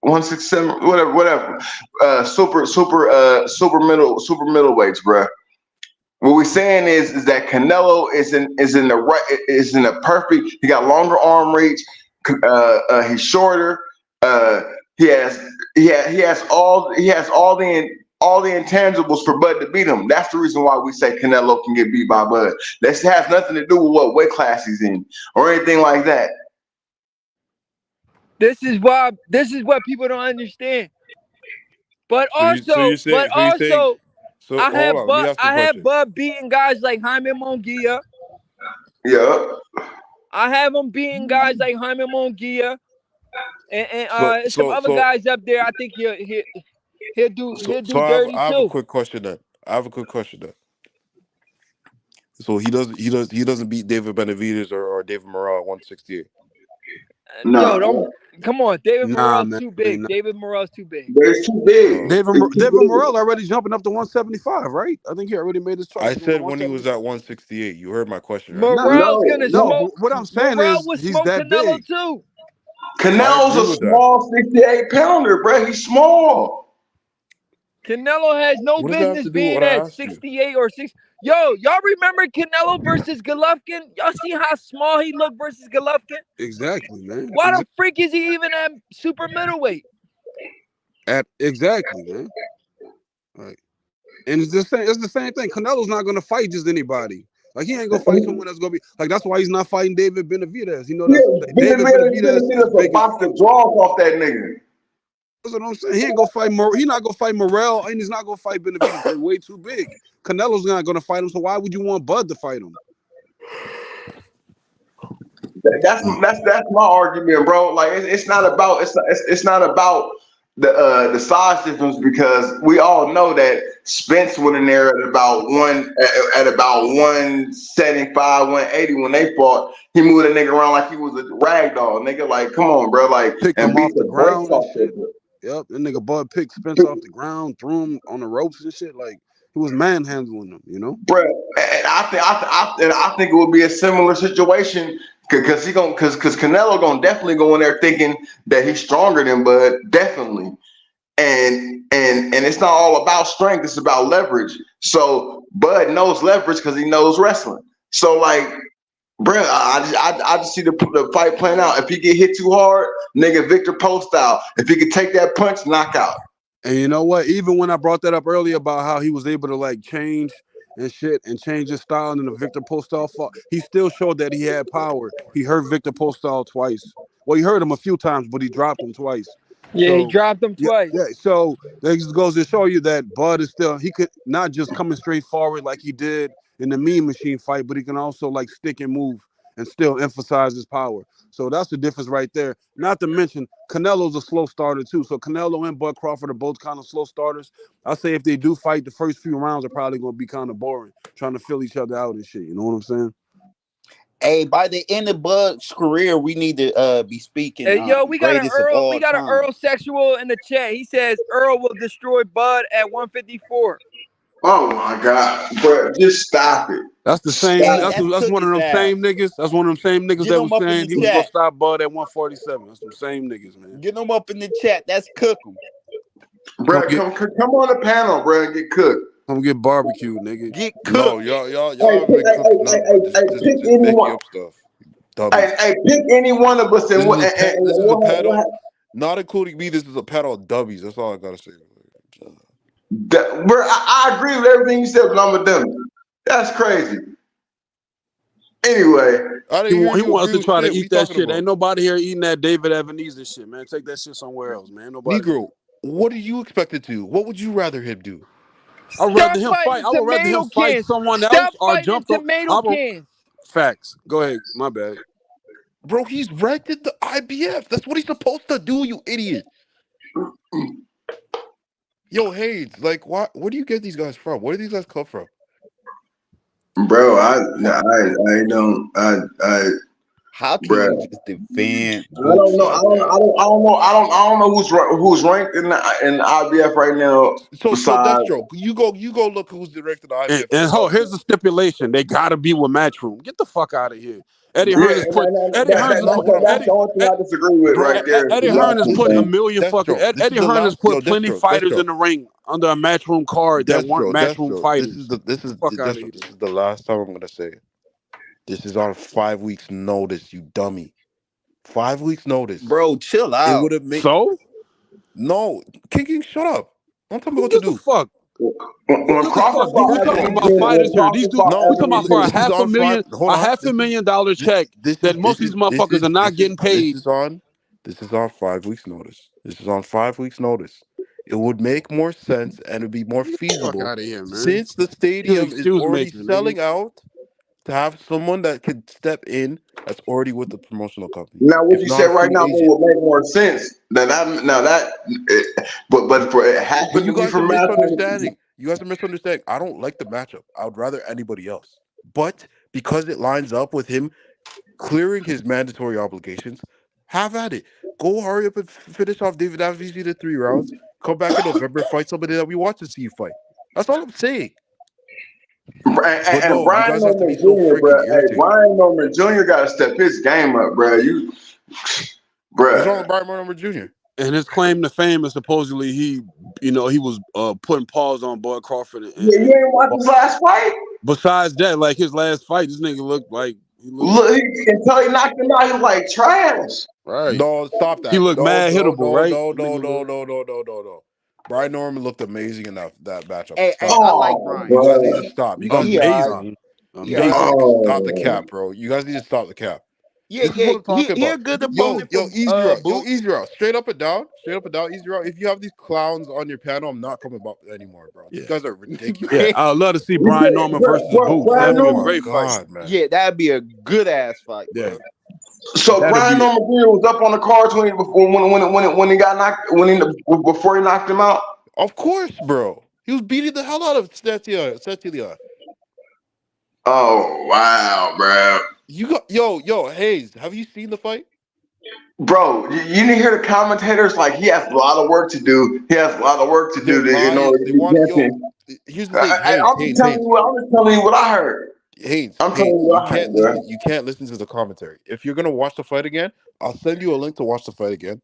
167, whatever. Super middleweights, bro. What we're saying is that Canelo is in the perfect. He got longer arm reach. He's shorter. He has all the intangibles for Bud to beat him. That's the reason why we say Canelo can get beat by Bud. This has nothing to do with what weight class he's in or anything like that. This is what people don't understand. But So also, you're saying, so I hold have on, let me ask you a question. Bud beating guys like Jaime Munguia. Yeah. I have him beating guys like Jaime Munguia and some other guys up there. I think he'll do dirty I have too. a quick question then. So he doesn't beat David Benavidez or David Morrell at 168. No. Yo, don't come on. David Nah, Morrell's man. too big. Nah. David Morrell's too big. It's too big. David It's too big. Morrell already jumping up to 175, right? I think he already made his choice. I said when he was at 168. You heard my question, right? Morrell's gonna smoke. What I'm saying Morrell is will he's smoke that Canelo big. too. Canelo's a small 68-pounder, bro. He's small. Canelo has no What does that have business to do with being what I at asked you? 68 or 6. Yo, y'all remember Canelo versus Golovkin? Y'all see how small he looked versus Golovkin? Exactly, man. Why the freak is he even at super middleweight? Exactly, man. Right. And it's the same thing. Canelo's not gonna fight just anybody. Like he ain't gonna fight someone that's gonna be like. That's why he's not fighting David Benavidez. You know David Benavidez is big as fuck. Draws off that nigga. That's what I'm saying. He ain't gonna fight. He not gonna fight Morrell, and he's not gonna fight Benavidez. They're way too big. Canelo's not gonna fight him. So why would you want Bud to fight him? That's my argument, bro. Like it's not about the size difference, because we all know that Spence went in there at about 175, 180 when they fought. He moved a nigga around like he was a rag doll. Nigga, like, come on, bro. Like, picked and him beat off the the ground brakes and off shit. that. Yep, that nigga Bud picked Spence off the ground, threw him on the ropes and shit. Like he was manhandling him, you know. Bro, and I think it would be a similar situation. Because Canelo gonna definitely go in there thinking that he's stronger than Bud, definitely. And it's not all about strength, it's about leverage. So Bud knows leverage because he knows wrestling. So like, bro, I just see the fight playing out. If he get hit too hard, nigga, Victor Post style. If he could take that punch, knockout. And you know what? Even when I brought that up earlier about how he was able to like change and shit and change his style in the Victor Postol fought, he still showed that he had power. He hurt Victor Postol twice. Well, he hurt him a few times, but he dropped him twice. Yeah, he dropped him twice. Yeah. So that just goes to show you that Bud is still, he could not just coming straight forward like he did in the Mean Machine fight, but he can also like stick and move and still emphasize his power. So that's the difference right there. Not to mention, Canelo's a slow starter too. So Canelo and Bud Crawford are both kind of slow starters. I say if they do fight, the first few rounds are probably going to be kind of boring, trying to fill each other out and shit. You know what I'm saying? Hey, by the end of Bud's career, we need to be speaking. Hey, yo, we got an time. Earl sexual in the chat. He says Earl will destroy Bud at 154. Oh my God, bro, just stop it. That's the same. That's one of them same niggas. That's one of them same niggas that was saying he was gonna stop Bud at 147. That's them same niggas, man. Get them up in the chat. That's cook them. Bro, come on the panel, bro, and get cooked. Come get barbecue, nigga. Get cooked. No, y'all haven't been cooking nothing. Just making up stuff. Hey, pick any one of us and this is a panel, not including me. This is a panel of dubbies. That's all I gotta say. Bro, I agree with everything you said, but I'm a dummy. That's crazy. Anyway, he wants to try to eat that shit. Ain't nobody here eating that David Ebenezer shit, man. Take that shit somewhere else, man. Nobody. Negro, what do you expect it to? What would you rather him do? I'd rather him fight. I would rather him fight someone else or jump tomato cans. Facts. Go ahead. My bad. Bro, he's ranked in the IBF. That's what he's supposed to do, you idiot. Yo, Hayes, like, where do you get these guys from? Where do these guys come from? Bro, I How can bruh. you just defend I don't Boots know. I like don't. that? I don't. I don't know. I don't know who's ranked in the IBF right now. So Besides, Destro, you go look who's directed the And, IBF right and now. here's the stipulation: they gotta be with Matchroom. Get the fuck out of here. Eddie yeah, Hearn is put. Eddie Hearn is No, put. no, that's the only thing I disagree with right bro. there. Eddie The Hearn has Matchroom put a Listen, thing. million fucking. Destro, this is Eddie the Hearn has last. put Yo, plenty fighters in the ring under a Matchroom card that weren't Matchroom Destro. fighters. Fuck out of Destro. here. This is the last time I'm gonna say it. This is on 5 weeks' notice, you dummy. 5 weeks' notice. Bro, chill It out. would have made So no King. Shut up. Don't tell me who what to gives a do. fuck? Who When gives a Crawford fuck? fought We First of talking all, about when fighters here. These Crawford dudes. fought We no. talking Evan about for a This is half a on million, 5. Hold a on. half a million dollar check that most of these motherfuckers are not getting paid. This is on 5 weeks' notice. This is on 5 weeks' notice. It would make more sense and it would be more Get the fuck feasible out of here, man. since the You're an stadium is excuse already maker, nigga. selling out to have someone that could step in that's already with the promotional company, Now, what if you not said a right free now agent. would make more sense. But for it has But to you be guys are from Matchroom. misunderstanding. You guys are misunderstanding. I don't like the matchup. I would rather anybody else. But because it lines up with him clearing his mandatory obligations, have at it. Go hurry up and finish off David Avicii to 3 rounds. Come back in November, fight somebody that we want to see you fight. That's all I'm saying. But And no, you Brian guys have to be Norman so Jr., bro. freaking Hey, irritated. Brian Norman Jr. got to step his game up, bro. What's wrong Bruh. with Brian Norman Jr.? And his claim to fame is supposedly he was putting paws on Bud Crawford. Yeah, you ain't watched his last fight? Besides that, like his last fight, this nigga looked like he looked Look, until he knocked him out, he was like trash. right. No, stop He that. looked No, mad no, hittable, no, right? no, That no, nigga no, looked. no, no, no, no, no. Brian Norman looked amazing in that matchup. Hey, Stop. I like Oh, Brian. You guys need bro. to stop. He all right. Amazing. He all right. Amazing. Stop the Oh. cap, bro. You guys need to stop the cap. Yeah, This is yeah. what I'm talking He a about. good Yo, opponent for easy route. Yo, Boots. easy route. Straight up and down. Easy route. If you have these clowns on your panel, I'm not coming back anymore, bro. These Yeah. guys are ridiculous. Yeah. I'd love to see Brian Norman versus Boots. Brian That'd be Oh a my Norman. great fight. god, man. Yeah, that'd be a good ass fight, Yeah. bro. So That'd Brian be Norman Jr. was up on the cards when he got knocked before he knocked him out. Of course, bro. He was beating the hell out of Stetilia. Oh wow, bro. You got yo, Hayes, have you seen the fight? Bro, you didn't hear the commentators like he has a lot of work to do. He has a lot of work to They're do in order biased. to They be want champion. here's the thing, I'm just telling you. I'm just telling you what I heard. I'm telling you You what I can't heard, bro. listen. You can't listen to the commentary. If you're gonna watch the fight again, I'll send you a link to watch the fight again,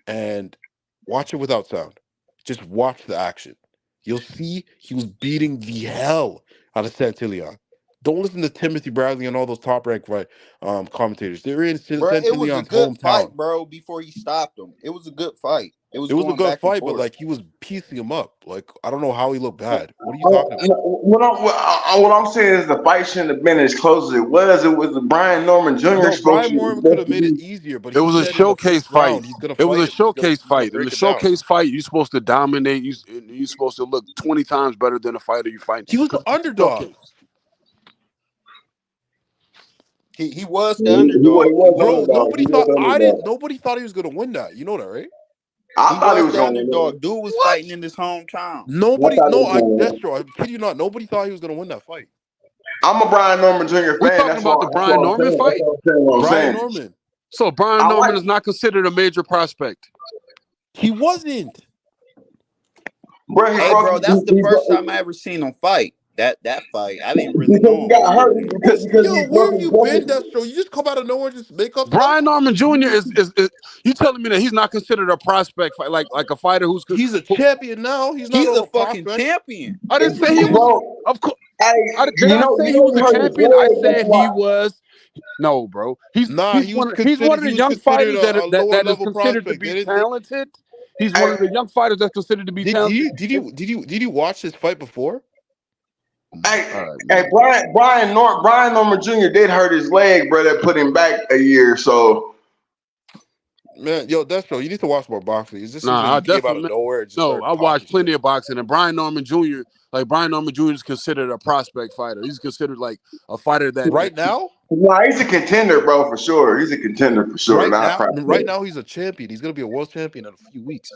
and watch it without sound. Just watch the action. You'll see he was beating the hell out of Santillan. Don't listen to Timothy Bradley and all those top ranked commentators. They're in Bro, it was a Santillion's good fight, hometown. bro. Before he stopped him, it was a good fight. It was It was a going good back and fight, but forth. like he was piecing him up. Like I don't know how he looked bad. What are you talking about? What I'm saying is the fight shouldn't have been as close as it was. It was the Brian Norman Jr. No, supposed Brian to, Moore could supposed have to made it be. easier, but It he was a said in the showcase first fight. round he's gonna It was fight a him. showcase He's gonna fight. In the break it down. showcase fight, you're supposed to dominate. You're supposed to look 20 times better than a fighter you fight. He was the underdog. Showcase. He was He the underdog. He was the Bro, was. underdog. He was the underdog. nobody thought he was gonna win that. You know that, right? I He thought he was was the going to win. underdog. Dude was What? fighting in his hometown. I thought he was I going to win. Destro, I kid you not, nobody thought he was gonna win that fight. I'm a Brian Norman Jr. We fan. talking about the That's what Brian I'm Norman saying. That's fight? what I'm Brian saying. Norman. So Brian I Norman like. is not considered a major prospect. He wasn't. Bro, Hey, bro, that's the first time I ever seen him fight. That fight, I didn't really because know he him got before hurt then. because Yo, he where broke have his you been, broken. Destro? You just come out of nowhere and just make up stuff? Brian Norman Jr. is you telling me that he's not considered a prospect fight, like a fighter who's He's a champion now. He's not He's a a fucking prospect. champion. I didn't say he was. Bro, Of course, hey, did I say he was he a hurt his champion? I leg. That's said why. he was. No, bro. Nah, he was He's one considered. of He the was young considered fighters a lower that is level considered to prospect. be They didn't. talented. He's Hey, one of the young fighters that's considered to be talented. Did you watch this fight before? hey, All right, man. Brian Norman Jr. did hurt his leg, bro. That put him back a year. So Man, yo, Destro, you need to watch more boxing. It just seems like Nah, I you came out of definitely nowhere and just no. started I talking watched plenty shit. of boxing, and Brian Norman Jr. Brian Norman Jr. is considered a prospect fighter. He's considered like a fighter that Right now, nah, he's a contender, bro, for sure. He's a contender for sure. Not a right prospect. now, he's a champion. He's gonna be a world champion in a few weeks.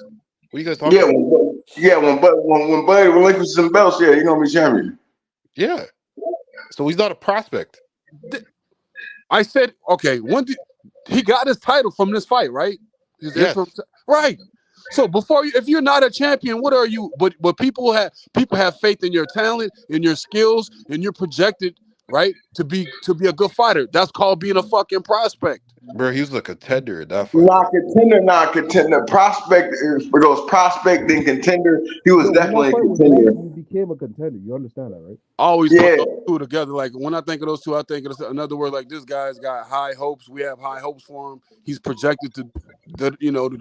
What are you guys talking about? When Buddy relinquishes some belts, yeah, he's gonna be champion. Yeah. So he's not a prospect. I said, okay, when did he got his title from this fight, right? His Yes. interim, right. So if you're not a champion, what are you? But people have faith in your talent, in your skills, and you're projected, right, to be a good fighter. That's called being a fucking prospect. Bro, he was a contender in that fight, Not bro. contender. Prospect, for those prospect and contender, he was Yo, when that definitely a fight was contender. made, he became a contender. You understand that, right? I always Yeah. put those two together. Like when I think of those two, I think of another word. Like this guy's got high hopes. We have high hopes for him. He's projected to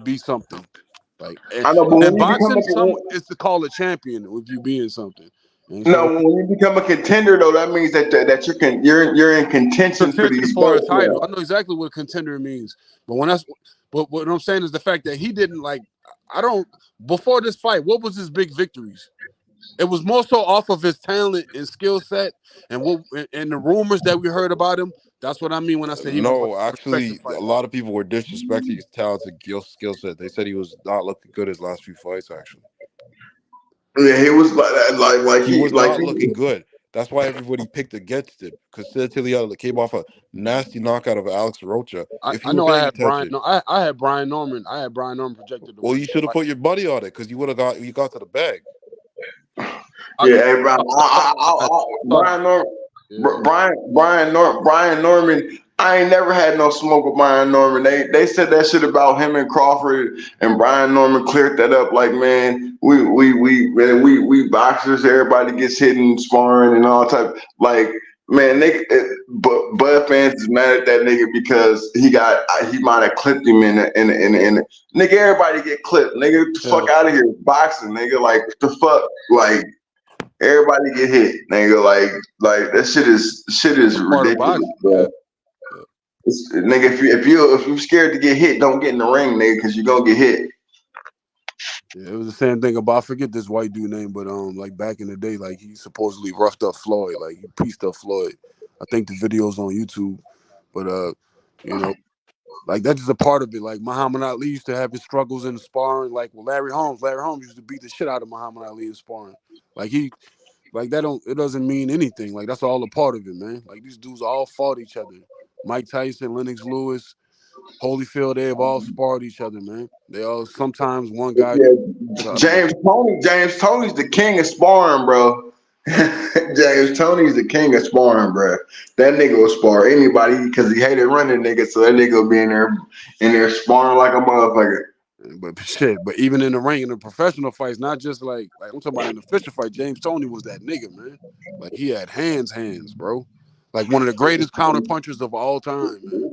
be something. Like I know, but and when you become boxing, it's to call a champion if you being something. And so when you become a contender though, that means that you're in contention for contention these for a belts. title. Now. I know exactly what contender means. But what I'm saying is the fact that he didn't before this fight, what was his big victories? It was more so off of his talent and skill set and the rumors that we heard about him. That's what I mean when I say he was like No, a respected actually, a fighter. lot of people were disrespecting his talented skill set. They said he was not looking good his last few fights, actually. Yeah, he was He was not looking good. That's why everybody picked against him. Because Tilly came off a nasty knockout of Alex Rocha. If you I were know I paying had Brian. attention, No, I had Brian Norman. I had Brian Norman projected to well, win you that should have fight. put your money on it because you got to the bag. Yeah, hey, Brian Norman. Yeah. Brian Norman. I ain't never had no smoke with Brian Norman. They said that shit about him and Crawford, and Brian Norman cleared that up. Like, man, we boxers, everybody gets hit in sparring and all type. Like, man, but Bud fans is mad at that nigga because he might have clipped him in nigga. Everybody get clipped, nigga. Get the fuck out of here, boxing, nigga. Like, the fuck, like. Everybody get hit, nigga. Like that shit is ridiculous, bro. Yeah. Nigga, if you're scared to get hit, don't get in the ring, nigga, because you're gonna get hit. Yeah, it was the same thing about, I forget this white dude name, but like back in the day, like he supposedly roughed up Floyd, like he pieced up Floyd. I think the video's on YouTube, but like that's just a part of it. Like Muhammad Ali used to have his struggles in sparring, like with Larry Holmes. Larry Holmes used to beat the shit out of Muhammad Ali in sparring. Like it doesn't mean anything. Like that's all a part of it, man. Like these dudes all fought each other. Mike Tyson, Lennox Lewis, Holyfield, they have all sparred each other, man. They all sometimes one guy Yeah, James Tony's the king of sparring, bro. James Tony's the king of sparring, bro. That nigga will spar anybody because he hated running, nigga. So that nigga will be in there sparring like a motherfucker. But even in the ring, in the professional fights, not just like I'm talking about in the official fight, James Toney was that nigga, man. Like he had hands, bro. Like one of the greatest counter punchers of all time, man.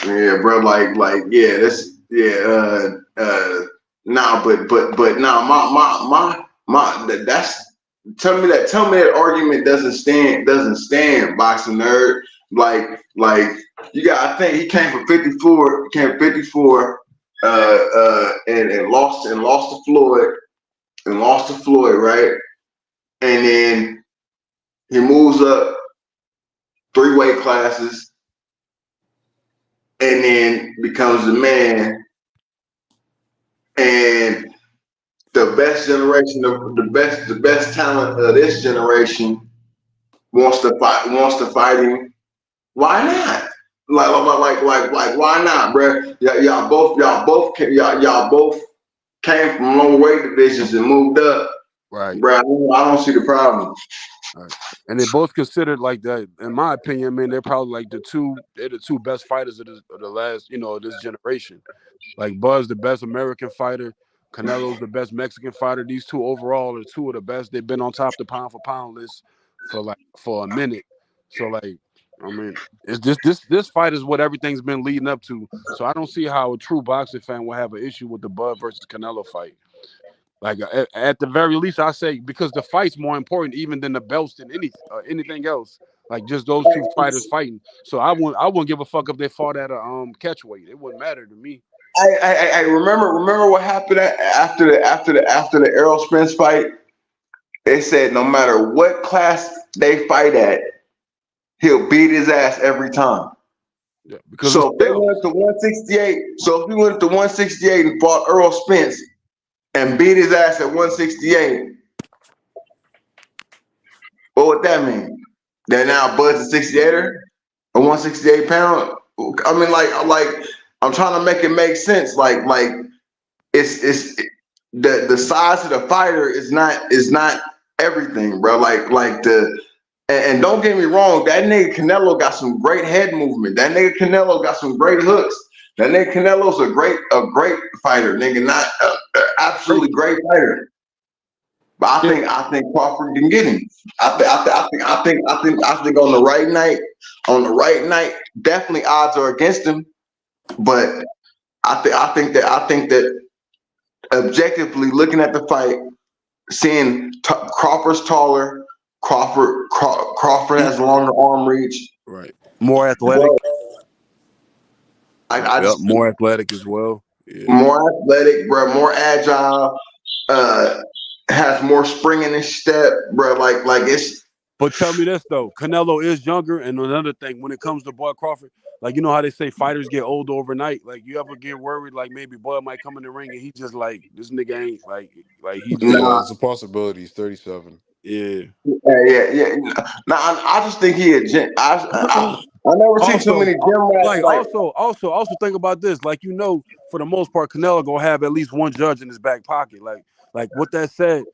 Yeah, bro. Yeah, that's that's tell me that argument doesn't stand, boxing nerd. Like you got, I think he came from 54, and lost to Floyd, right? And then he moves up 3 weight classes, and then becomes the man. And the best generation of the best talent of this generation wants to fight him. Why not? Like why not, bro? Y'all both came from low weight divisions and moved up. Right. Bro, I don't see the problem. Right. And they both considered like that, in my opinion, man, they're probably like the two best fighters of the last, this generation. Like Buzz, the best American fighter, Canelo's the best Mexican fighter. These two overall are two of the best. They've been on top of the pound for pound list for a minute. So like, I mean, it's this fight is what everything's been leading up to. So I don't see how a true boxing fan will have an issue with the Bud versus Canelo fight. Like at the very least, I say because the fight's more important even than the belts than anything else. Like just those two fighters fighting. So I wouldn't give a fuck if they fought at a catch weight. It wouldn't matter to me. I remember what happened after the Errol Spence fight. They said no matter what class they fight at, he'll beat his ass every time. Yeah, because so if they went to 168, if he went to 168 and fought Errol Spence and beat his ass at 168, What would that mean? That now Bud's a 68er, a 168 pound. I mean, like I'm trying to make it make sense. Like it's the size of the fighter is not everything, bro. And don't get me wrong, that nigga Canelo got some great head movement. That nigga Canelo got some great hooks. That nigga Canelo's a great fighter, nigga, not absolutely great fighter. But I think Crawford can get him. I think on the right night, definitely odds are against him. But I think that objectively looking at the fight, seeing Crawford's taller, Crawford has longer arm reach, right? More athletic. Just more athletic as well. Yeah. More athletic, bro. More agile. Has more spring in his step, bro. Like it's. But tell me this though, Canelo is younger, and another thing when it comes to Bud Crawford, like you know how they say fighters get older overnight. Like you ever get worried, like maybe Bud might come in the ring and he just like this nigga ain't like he just. Yeah, it's a possibility. He's 37. Yeah. Yeah. Nah, I just think he a gent. I never seen too many gym rats. Like also think about this. Like for the most part, Canelo gonna have at least one judge in his back pocket. Like with that said,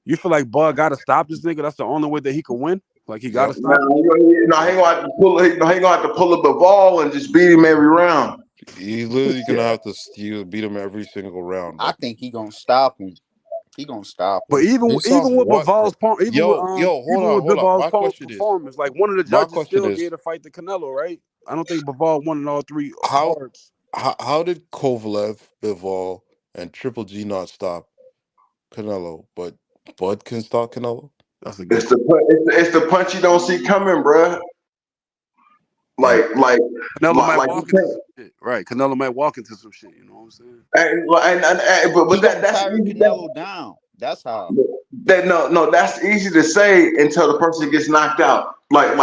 you feel like Bud gotta stop this nigga. That's the only way that he can win. Like he gotta stop. He gonna have to pull. He gonna have to pull up the ball and just beat him every round. He's literally gonna have to beat him every single round. I think he gonna stop him. He gonna stop him. But even with Bival's performance, like one of the judges still gave a fight to Canelo, right? I don't think Bivol won in all three cards. How did Kovalev, Bivol, and Triple G not stop Canelo, but Bud can stop Canelo? It's the punch you don't see coming, bro. Like Canelo might walk into some shit, right? Canelo might walk into some shit. You know what I'm saying? But that's Canelo down. That's how. No, that's easy to say until the person gets knocked out. Like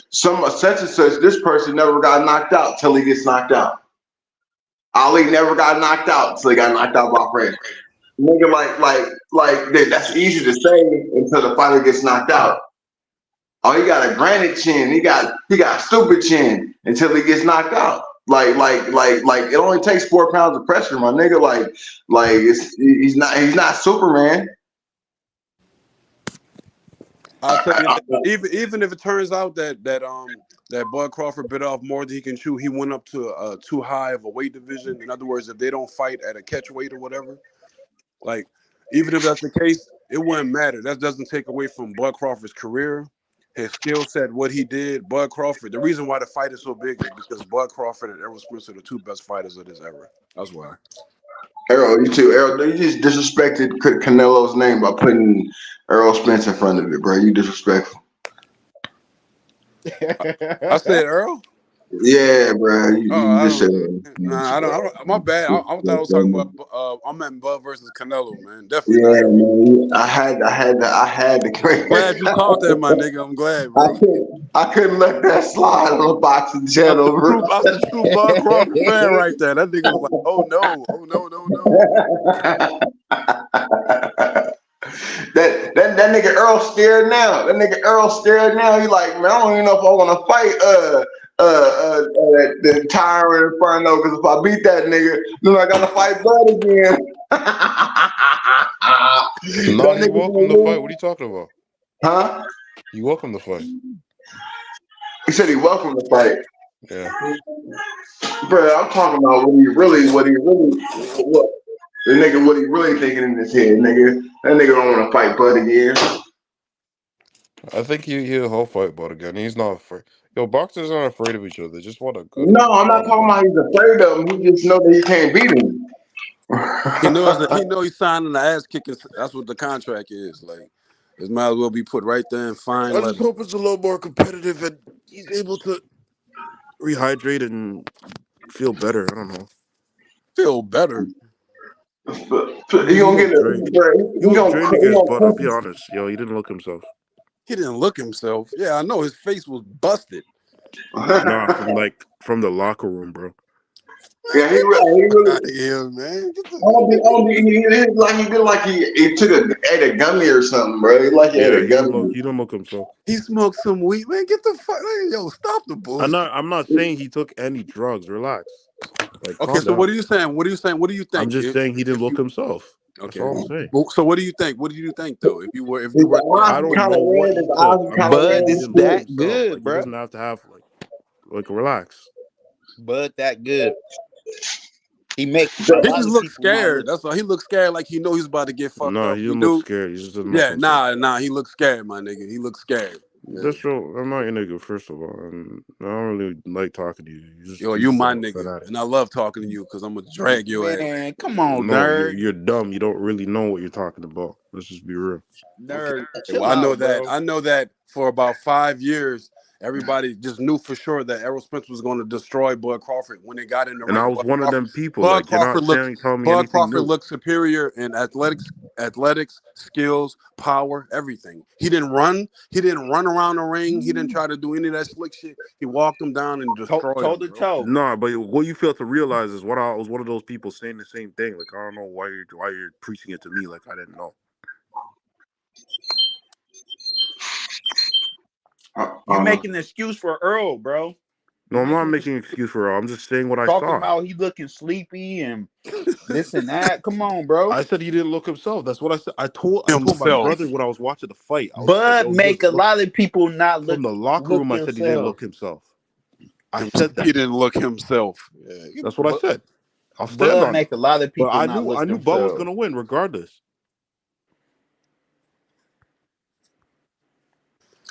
some such and such. This person never got knocked out till he gets knocked out. Ali never got knocked out till he got knocked out by Fred. Nigga, like that's easy to say until the fighter gets knocked out. Oh, he got a granite chin. He got stupid chin until he gets knocked out. Like it only takes 4 pounds of pressure, my nigga. He's not Superman. I'll tell you, even if it turns out that Bud Crawford bit off more than he can chew, he went up to too high of a weight division. In other words, if they don't fight at a catch weight or whatever, like even if that's the case, it wouldn't matter. That doesn't take away from Bud Crawford's career, his skill set, what he did. Bud Crawford. The reason why the fight is so big is because Bud Crawford and Errol Spence are the two best fighters of this era. That's why. Errol, you too. Errol, you just disrespected Canelo's name by putting Errol Spence in front of it, bro. You disrespectful. I said Earl. Yeah, bro. I don't. My bad. I thought I was talking about. I meant Bud versus Canelo, man. Definitely. Yeah, man. I had to. Glad you called that, my nigga. I'm glad, bro. I couldn't let that slide on the boxing channel, bro. That's the true Bud Crawford fan right there. That nigga was like, oh no. That nigga Earl scared now. He like, man, I don't even know if I want to fight the Tyrant Inferno, because if I beat that nigga, then I gotta fight Bud again. No, he welcome the fight. What are you talking about? Huh? He welcomed the fight. He said he welcomed the fight. Yeah. Bro, I'm talking about what he really thinking in his head, nigga. That nigga don't want to fight Bud again. I think he'll fight Bud again. He's not afraid. Yo, boxers aren't afraid of each other. They just want a good. No, I'm not talking about he's afraid of him. He just know that he can't beat him. He knows he's signing the ass kicking. That's what the contract is. Like, it might as well be put right there and fine. I just hope it's a little more competitive and he's able to rehydrate and feel better. I don't know. Feel better. He gonna get it. He was drained against Bud. I'll be honest. Yo, he didn't look himself. He didn't look himself. Yeah, I know his face was busted. Nah, from the locker room, bro. Yeah, he Get the fuck really. out of here, man. Get the, He did like he ate a gummy or something, bro. He like he ate Yeah, a gummy. he don't look himself. he smoked some weed, man. Get the fuck, man. Yo, stop the bullshit. I'm not saying he took any drugs. Relax. Like, Okay, calm so what down. are you saying? What are you saying? What do you I'm think? just saying he didn't If look you himself. That's okay, all I'm saying. well, so what do you think? What do you think though? If you were His to eyes I ask are what don't kind know of what red. he His eyes took. are I'm kind just of Bud saying he is didn't look red. that himself. good, Like, he bro. doesn't have to have like relax. Bud that good. He make a he lot just of looks people not scared. look. That's all. He looks scared, like he know he's about to get fucked No, up. he He didn't look do. scared. He just doesn't look Yeah, himself. nah. He looks scared, my nigga. He looks scared. Yeah. That's true. I'm not your nigga, first of all. And I don't really like talking to you. Yo, You you just my a nigga, fanatic. and I love talking to you because I'm gonna drag your ass. Man, come on, No, nerd. you're dumb. You don't really know what you're talking about. Let's just be real. Okay. Nerd, Well, chill I know out, that. bro. I know that for about 5 years, everybody just knew for sure that Errol Spence was going to destroy Bud Crawford when they got in the And I ring. was one of them people. Bud Like, you're Crawford not looked. telling me Bud anything Crawford new. looked superior in athletics, skills, power, everything. He didn't run. He didn't run around the ring. He didn't try to do any of that slick shit. He walked him down and destroyed Toe him, to bro. toe. No, but what you fail to realize is what I was one of those people saying the same thing. Like, I don't know why you're preaching it to me like I didn't know. You making an excuse for Earl, bro. No, I'm not making an excuse for her. I'm just saying what I Talking saw. about he looking sleepy and this and that. Come on, bro. I said he didn't look himself. That's what I said. I told my Himself. brother when I was watching the fight. I was like, Bud yo, make a lot of people not from look the locker room. I said he didn't look himself. I said that. He didn't look himself. Yeah. That's what I said. I'll stand Bud on it. make a lot of But people not look I knew Bud was themselves. gonna win regardless.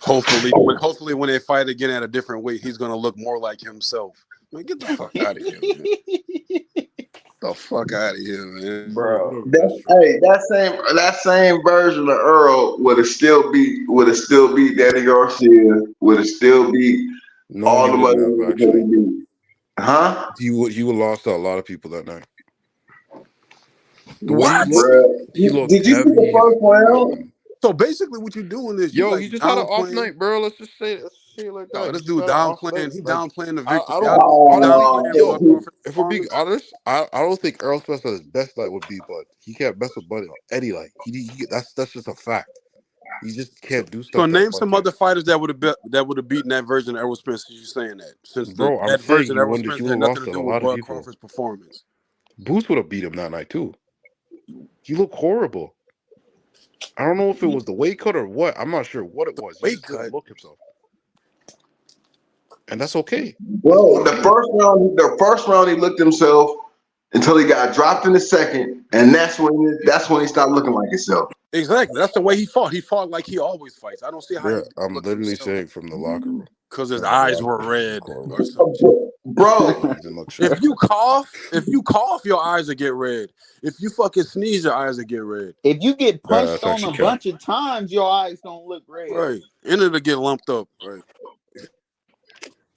Hopefully, when they fight again at a different weight, he's gonna look more like himself. Man, get the fuck out of here, man. The fuck out of here, man. Bro. That same version of Earl would have still beat Danny Garcia, would have still beat No, all he the wouldn't money have actually. Huh? He would lost to a lot of people that night. The way What? he looked Did you see the heavy. first round? So basically, what you're doing is you Yo, like he just had an off downplaying. night, bro. Let's just say it like No, that. He this just dude had an off night. downplaying. He Like, downplaying the I victory. don't Y'all honestly, downplaying Bud yo. Crawford's If we're being performance. honest, I don't think Earl Spencer's best night would be, but he can't mess with Buddy Eddie. Like that's just a fact. He just can't do So stuff that name Bud some can. other fighters that would have beaten that version of Errol Spence. You saying that since Bro, I'm that saying version of Errol Spence he would had have nothing lost to to a do with lot of Bud people. Crawford's performance. Boots would have beat him that night too. He looked horrible. I don't know if it was the weight cut or what. I'm not sure what it was. He Weight just cut. didn't look himself, and that's okay. Bro, the first round he looked himself until he got dropped in the second, and that's when he stopped looking like himself. Exactly. That's the way he fought. He fought like he always fights. I don't see how Yeah, he I'm looked literally himself saying from the locker room. because his Not the eyes locker were room. red Horrible. or something. Bro, He didn't look sharp. If you cough, your eyes will get red. If you fucking sneeze, your eyes will get red. If you get punched That's on actually a cap. bunch of times, your eyes don't look red. Right. And it'll get lumped up. Right.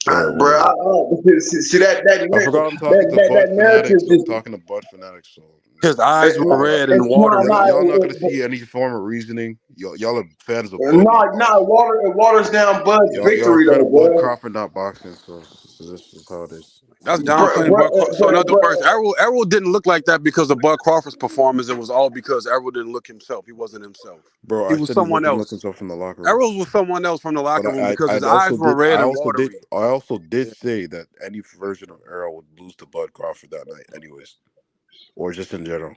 bro, see that I forgot I'm talking to Bud narrative Fanatics. I'm just talking to Bud Fanatics, so His eyes were red and it's watery. y'all not gonna see any form of reasoning. Y'all are fans of Bud. it waters down Bud's Y'all are victory fan though, of Bud bro. Crawford, not boxing. So this is how it is. That's downplaying Bud Crawford. So in other words, Errol didn't look like that because of Bud Crawford's performance. It was all because Errol didn't look himself. He wasn't himself. Bro, He I was said he someone looked else. himself from the locker room. Errol was someone else from the locker But room because his eyes were red and watery. I also did say that any version of Errol would lose to Bud Crawford that night, anyways, or just in general.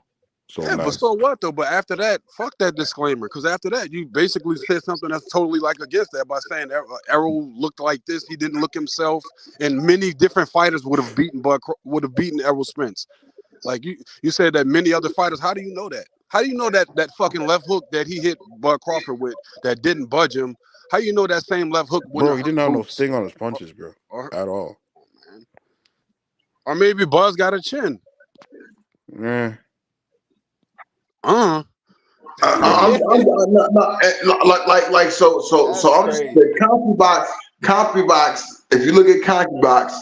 So yeah, but so what though? But after that, fuck that disclaimer. Because after that, you basically said something that's totally like against that by saying Errol looked like this. He didn't look himself, and many different fighters would have beaten Errol Spence. Like you said that many other fighters. How do you know that? How do you know that fucking left hook that he hit Bud Crawford with that didn't budge him? How you know that same left hook wouldn't bro, he didn't have no sting on his punches, bro, at all. Or maybe Buzz got a chin. I'm like so I'm just the CompuBox. If you look at CompuBox,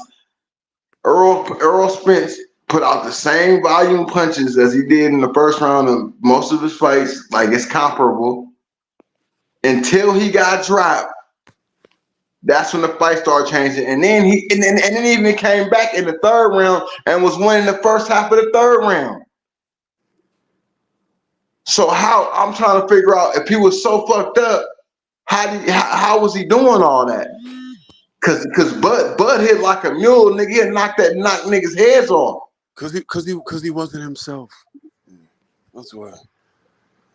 Earl Spence put out the same volume punches as he did in the first round of most of his fights. Like it's comparable until he got dropped. That's when the fight started changing, and then he even came back in the third round and was winning the first half of the third round. So how I'm trying to figure out if he was so fucked up, how was he doing all that? Cause Bud hit like a mule, nigga. He knocked niggas' heads off. Cause he wasn't himself. That's why.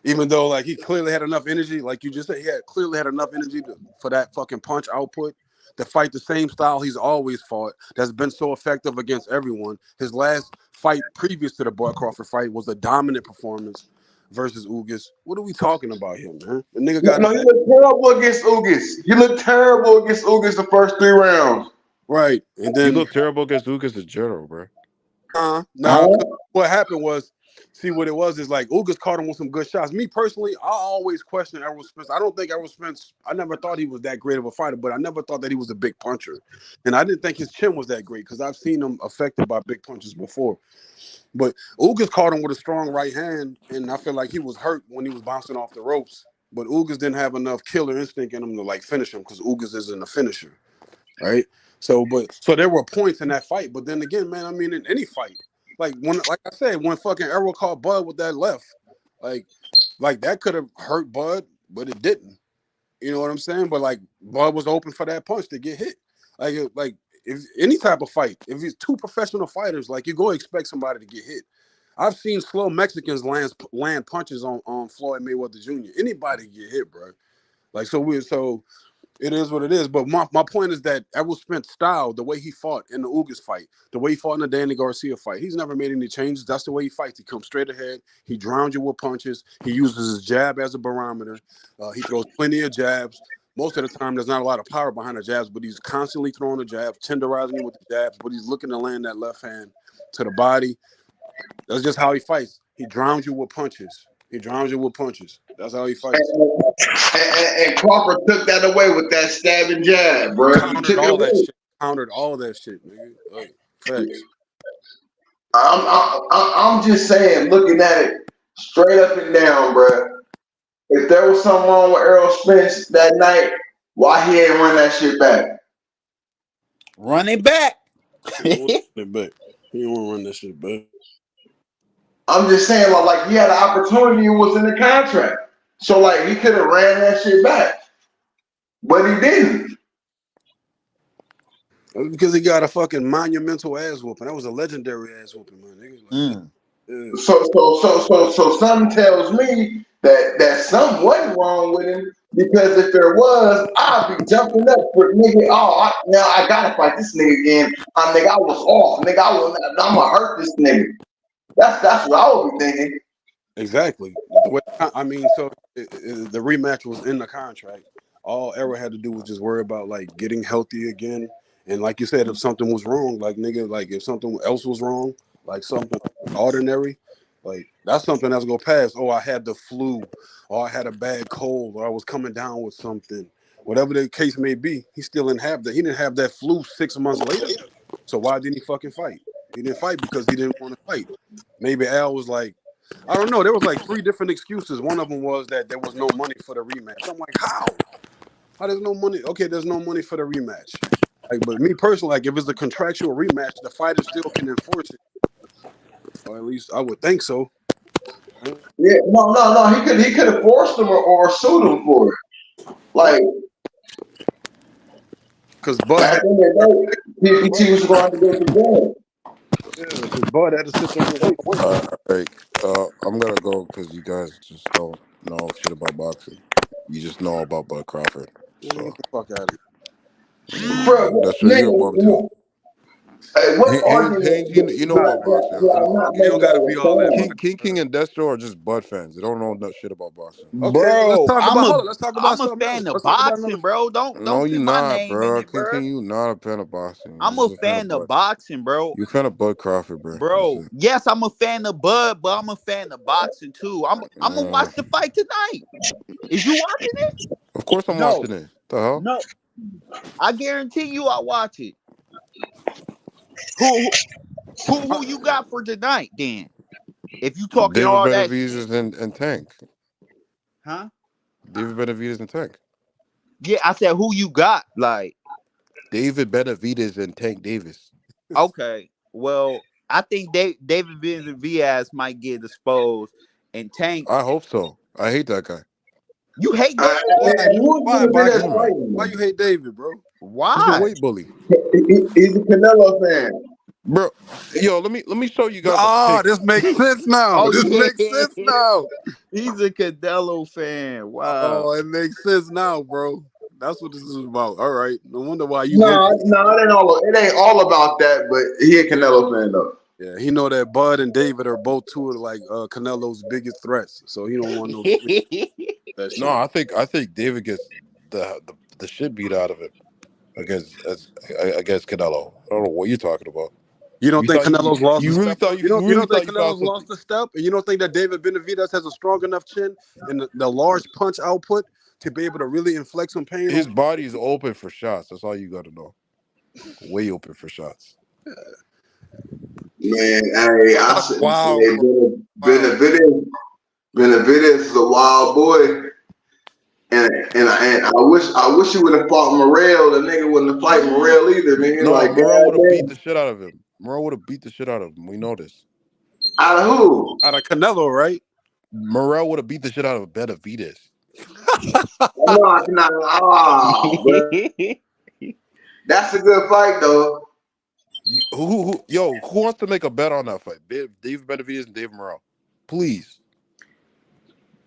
Even though like he clearly had enough energy, like you just said, clearly had enough energy for that fucking punch output to fight the same style he's always fought. That's been so effective against everyone. His last fight previous to the Bud Crawford fight was a dominant performance versus Ugas. What are we talking about here, man? The nigga got he looked terrible against Ugas. He looked terrible against Ugas the first 3 rounds. Right, and then he looked terrible against Ugas in general, bro. What happened was, see what it was is like Ugas caught him with some good shots. Me personally, I always question Errol Spence. I don't think Errol Spence. I never thought he was that great of a fighter, but I never thought that he was a big puncher, and I didn't think his chin was that great because I've seen him affected by big punches before. But Ugas caught him with a strong right hand, and I feel like he was hurt when he was bouncing off the ropes. But Ugas didn't have enough killer instinct in him to like finish him because Ugas isn't a finisher, right? So there were points in that fight, but then again, man, I mean, in any fight, like I said, when fucking Errol caught Bud with that left, like that could have hurt Bud, but it didn't. You know what I'm saying? But like Bud was open for that punch to get hit. Like if any type of fight, if it's 2 professional fighters, like you go expect somebody to get hit. I've seen slow Mexicans land punches on Floyd Mayweather Jr. Anybody get hit, bro. Like so it is what it is. But my point is that Errol Spence's style, the way he fought in the Ugas fight, the way he fought in the Danny Garcia fight, he's never made any changes. That's the way he fights. He comes straight ahead. He drowns you with punches. He uses his jab as a barometer. He throws plenty of jabs. Most of the time, there's not a lot of power behind the jabs, but he's constantly throwing the jabs, tenderizing you with the jabs, but he's looking to land that left hand to the body. That's just how he fights. He drowns you with punches. That's how he fights. And Crawford took that away with that stabbing jab, bro. Countered all that shit, nigga. Like, facts. I'm just saying, looking at it straight up and down, bro. If there was something wrong with Errol Spence that night, why he ain't run that shit back? Run it back. He don't want to run that shit back. I'm just saying, like he had an opportunity. It was in the contract, so like he could have ran that shit back, but he didn't. Because he got a fucking monumental ass whooping. That was a legendary ass whooping, man. Like, So something tells me that something wasn't wrong with him, because if there was, I'd be jumping up for nigga. Now I gotta fight this nigga again. Nigga, I was off. Nigga, I'm gonna hurt this nigga. That's what I would be thinking. Exactly. So the rematch was in the contract. All Errol had to do was just worry about like getting healthy again. And like you said, if something was wrong, like nigga, like if something else was wrong, like something ordinary, like that's something that's gonna pass. Oh, I had the flu, or I had a bad cold, or I was coming down with something. Whatever the case may be, he still didn't have that. He didn't have that flu 6 months later. So why didn't he fucking fight? He didn't fight because he didn't want to fight. Maybe Al was like, I don't know. There was like 3 different excuses. One of them was that there was no money for the rematch. I'm like, how? How there's no money? Okay, there's no money for the rematch. Like, but me personally, like if it's a contractual rematch, the fighter still can enforce it. Or at least I would think so. Yeah, no. He could have forced him or sued him for it. Like, because Bud PPT was going to go to jail. Yeah, because Bud had to sit there and wait. All right, I'm gonna go because you guys just don't know shit about boxing. You just know about Bud Crawford. So Get the fuck out of here. Bro, that's what you above too. Hey, what argument? Haynes, you know about boxing. You don't gotta be all that. King and Destro are just Bud fans. They don't know shit about boxing. Okay, let's Bro, talk about. Let's talk about I'm a something fan else. of Let's talk about boxing, bro. Don't No, put you my not, name bro. in it, bro. King, you not a fan of boxing. I'm a fan of boxing, bro. You a fan of Bud Crawford, bro. Bro, yes, I'm a fan of Bud, but I'm a fan of boxing too. I'm gonna watch the fight tonight. Is you watching it? Of course I'm watching it. The hell? No, I guarantee you I'll watch it. Who you got for tonight, then? If you talking David all that Benavidez shit. and Tank. Huh? David Benavidez and Tank. Yeah, I said who you got, like. David Benavidez and Tank Davis. Okay. Well, I think David Benavidez might get exposed, and Tank. I hope so. I hate that guy. You hate Uh, David Why? and Benavidez? who's Why, gonna be Baka? that Yeah, man. fighting? Why you hate David, bro? He's a Why? weight bully, He's a Canelo fan. bro. Yo, let me show you guys a Ah, pic. this makes sense now. Oh This yeah, makes sense now. he's a Canelo fan. Wow. Oh, it makes sense now, bro. That's what this is about. All right. No wonder why you No, lurking. no, it ain't all about that, but he a Canelo fan though. Yeah, he know that Bud and David are both two of like Canelo's biggest threats, so he don't want no smoke that No, shit. I think David gets the shit beat out of him against Canelo. I don't know what you're talking about. You don't You think thought Canelo's lost a you really step thought though? you You really don't thought think you found Canelo's something. lost a step, and you don't think that David Benavidez has a strong enough chin and the large punch output to be able to really inflict some pain His on? body is open for shots. That's all you got to know. Way open for shots. Man, hey, I That's said, wild, hey, bro. Wow. Benavidez is a wild boy, and I wish he would have fought Morrell. The nigga wouldn't have fight Morrell either, nigga. No, Like, Morrell would have beat goddamn, the shit out of him. Morrell would have beat the shit out of him. We know this. out of who? Out of Canelo, right? Morrell would have beat the shit out of Benavidez. No, bro. That's a good fight though. Who wants to make a bet on that fight? David Benavidez and David Morrell. Please.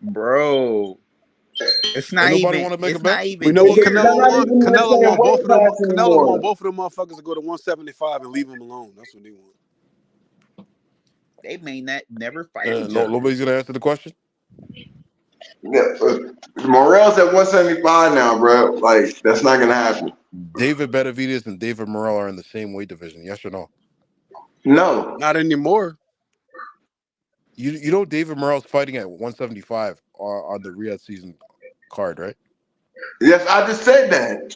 Bro, it's not Anybody even. want to make a It's bet? not We even know what They're near. Canelo not want. even in the Canelo same want both weight of them. class Canelo anymore. want both of them motherfuckers to go to 175 and leave them alone. That's what they want. They may not never fight each No, other. nobody's gonna answer the question. Yeah, Morrell's at 175 now, bro. Like, that's not gonna happen. David Benavidez and David Morrell are in the same weight division. Yes or no? No. Not anymore. You know David Morrell's fighting at 175 on the Riyadh season card, right? Yes, I just said that.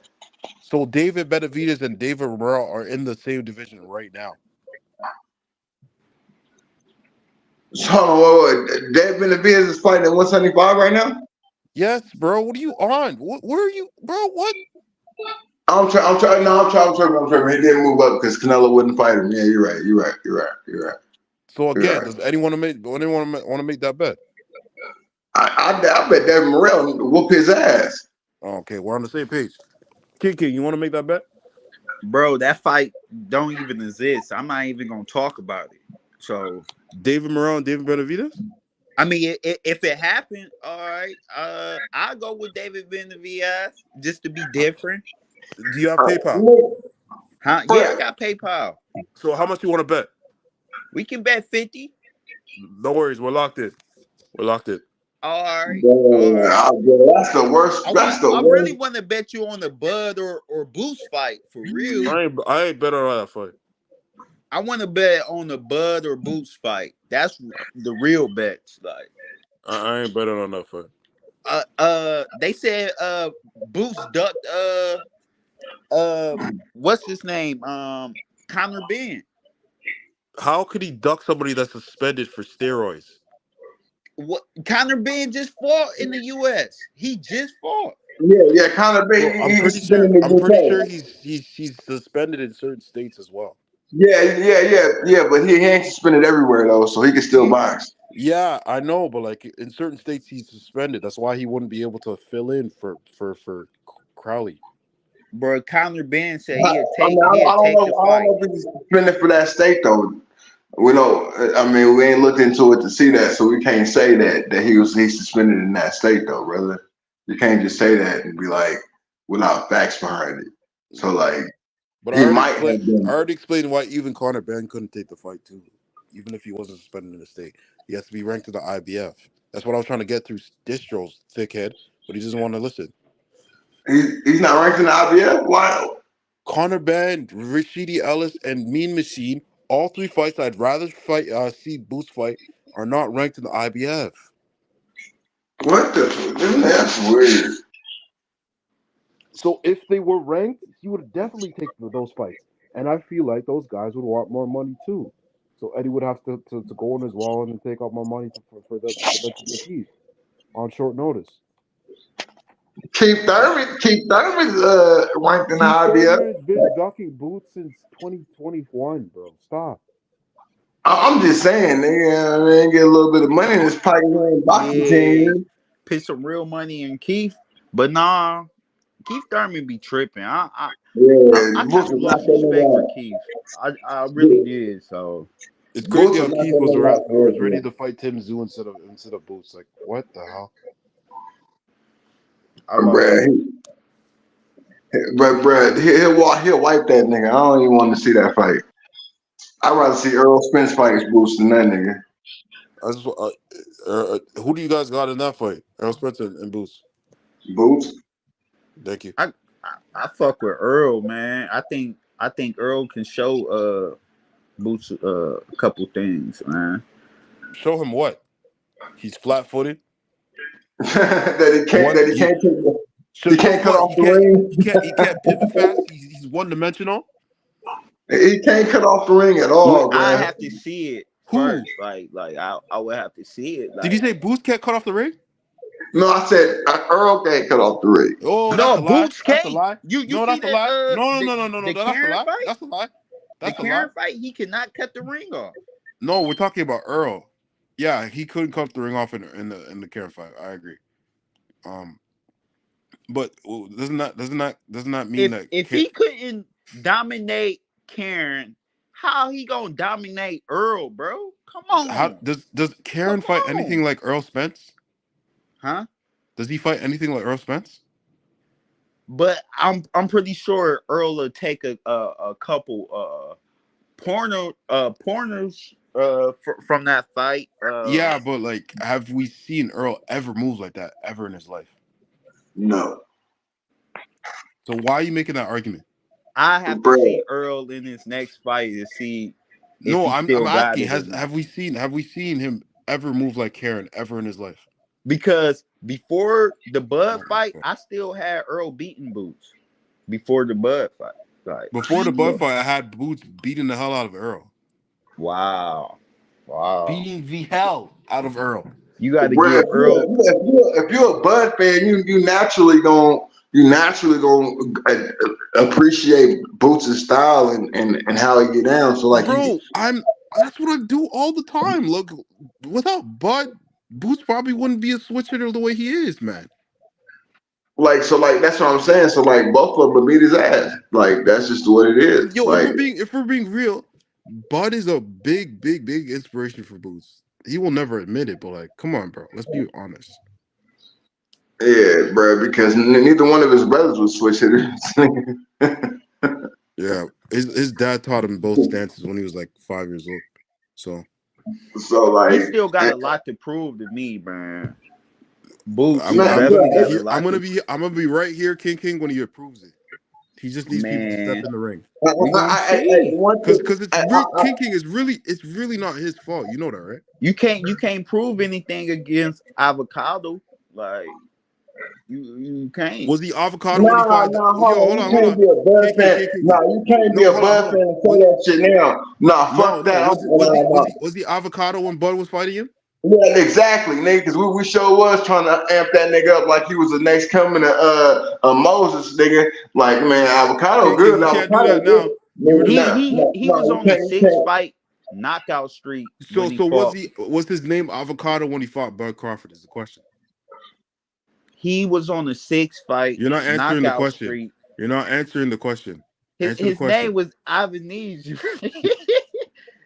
So David Benavidez and David Morrell are in the same division right now. So, Dave Benavidez is fighting at 175 right now. Yes, bro. What are you on? Where are you, bro? What? I'm trying. I'm trying. He didn't move up because Canelo wouldn't fight him. Yeah, you're right. You're right. So again, Right. does anyone want to make that bet? I bet David Morrell whoop his ass. Okay, we're on the same page. Kiki, you want to make that bet? Bro, that fight don't even exist. I'm not even gonna talk about it. So David Morrell and David Benavidez? I mean, if it happened, all right. I'll go with David Benavidez just to be different. Do you have PayPal? Huh? Yeah, I got PayPal. So how much you want to bet? We can bet 50. No worries, we're locked in. We're locked in. All right. All right. That's the worst. That's the I worst. really want to bet you on the Bud or Boost fight for real. I ain't bet on that fight. I want to bet on the Bud or Boost fight. That's the real bets. Like, I ain't betting on that fight. they said Boost ducked what's his name? Conor Ben. How could he duck somebody that's suspended for steroids? What Conor Ben just fought in the US. He just fought. Yeah. Conor Bro, Ben. I'm He's pretty suspended sure. in I'm the pretty sure UK. he's suspended in certain states as well. Yeah. But he ain't suspended everywhere though, so he can still box. Yeah, I know, but like in certain states he's suspended. That's why he wouldn't be able to fill in for Crowley. Bro, Conor Ben said I mean, I he'll don't take the know. I don't fight. know if he's suspended for that state though. We know. I mean, we ain't looked into it to see that, so we can't say that he's suspended in that state though, brother. You can't just say that and be like without facts behind it. So like, But he might have I been. already explained why even Conor Ben couldn't take the fight too, even if he wasn't suspended in the state. He has to be ranked in the IBF. That's what I was trying to get through Distro's thickhead, but he doesn't want to listen. He's not ranked in the IBF. Why? Conor Ben, Rashidi Ellis, and Mean Machine, all three fights I'd rather see Boost fight are not ranked in the IBF. What the? That's weird. So if they were ranked, he would definitely take those fights. And I feel like those guys would want more money too. So Eddie would have to go in his wallet and take out more money for them to compete on short notice. Keith Thurman's ranked in the Keith IBF. Thurman has been ducking boots since 2021, bro. Stop. I'm just saying, nigga, man, get a little bit of money in this pocket in boxing Yeah, team. put some real money in Keith, but nah, Keith Thurman be tripping. I Yeah, Boots kind of was not lost coming respect for out. Keith. I really did. So It's Boots crazy was how not Keith was coming out for was ready it. to fight Tim Zoo instead of Boots. Like, what the hell? I lost. Bruh, he'll wipe that nigga. I don't even want to see that fight. I'd rather see Earl Spence fight Boots than that nigga. I just, who do you guys got in that fight? Errol Spencer and Boots. Boots. Thank you. I fuck with Earl, man. I think Earl can show Boots a couple things, man. Show him what? He's flat-footed. that he can't cut what? off the ring. He can't pivot fast. He's one-dimensional. He can't cut off the ring at all, I man. have to see it Who? first. Like I would have to see it. Like, Did you say Boots can't cut off the ring? No, I said Earl can't cut off the ring. Oh, no, that's a lie. Boots That's a can't. lie. You No, see that's a that? lie. No. The That's a Karen lie. fight. That's a lie. The That's a lie. Karen fight. He cannot cut the ring off. No, we're talking about Earl. Yeah, he couldn't cut the ring off in the Karen fight. I agree. But doesn't that mean that if he couldn't dominate Karen, how he gonna dominate Earl, bro? Come on. how does Karen fight anything like Earl Spence? Huh? Does he fight anything like Earl Spence? But I'm pretty sure Earl will take a couple pointers from that fight. Yeah, but like, have we seen Earl ever move like that ever in his life? No. So why are you making that argument? I have to see Earl in his next fight to see. No, I'm asking. Have we seen him ever move like Karen ever in his life? Because before the Bud fight, I still had Earl beating Boots. Before the Bud fight, like before the Bud fight, I had Boots beating the hell out of Earl. Wow, beating the hell out of Earl. You got to give Earl. If you're a Bud fan, you naturally gonna appreciate Boots' style and how he get down. So like, bro, that's what I do all the time. Look, without Bud, Boots probably wouldn't be a switch hitter the way he is, man. That's what I'm saying. So like, both of them would beat his ass. Like, that's just what it is. Yo, like, if we're being real, Bud is a big inspiration for Boots. He will never admit it, but like, come on, bro. Let's be honest. Yeah, bro, because neither one of his brothers was switch hitters. Yeah, his dad taught him both stances when he was like 5 years old. So like, he still got a lot to prove to me, man. Boots, I'm gonna be right here, King, when he approves it. He just needs people to step in the ring. Because King is really not his fault. You know that, right? You can't prove anything against Avocado. Like, you can't. Was the Avocado when he fought? Hold on. You can't be a Bud fan. You can't be a Bud fan and say that shit now. Fuck that. Was the Avocado when Bud was fighting him? Yeah, exactly, nigga. Because we sure was trying to amp that nigga up like he was the next coming to Moses, nigga. Like, man, Avocado good. You can't do that now. He was on the 6-fight knockout streak. So was his name Avocado when he fought Bud Crawford? Is the question. He was on the 6-fight. You're not answering the question. Streak. You're not answering the question. His name was Avenesian.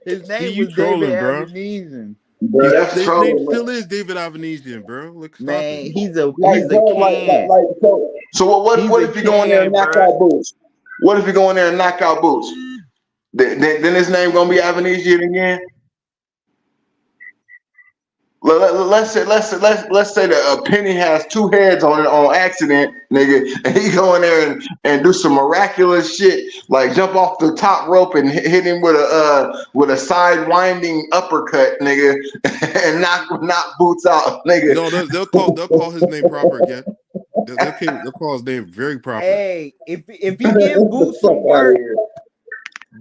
His name was David Avenesian. His name still is David Avenesian, bro. Look, man, it. he's a can. So what if you go in there and knock out Boots? What if you go in there and knock out Boots? Then his name gonna be Avenesian again? Let's say that a penny has two heads on it on accident, nigga, and he go in there and do some miraculous shit, like jump off the top rope and hit him with a side winding uppercut, nigga, and knock Boots out, nigga. No, they'll call his name proper again. They'll call his name very proper. Hey, if he give Boots some work,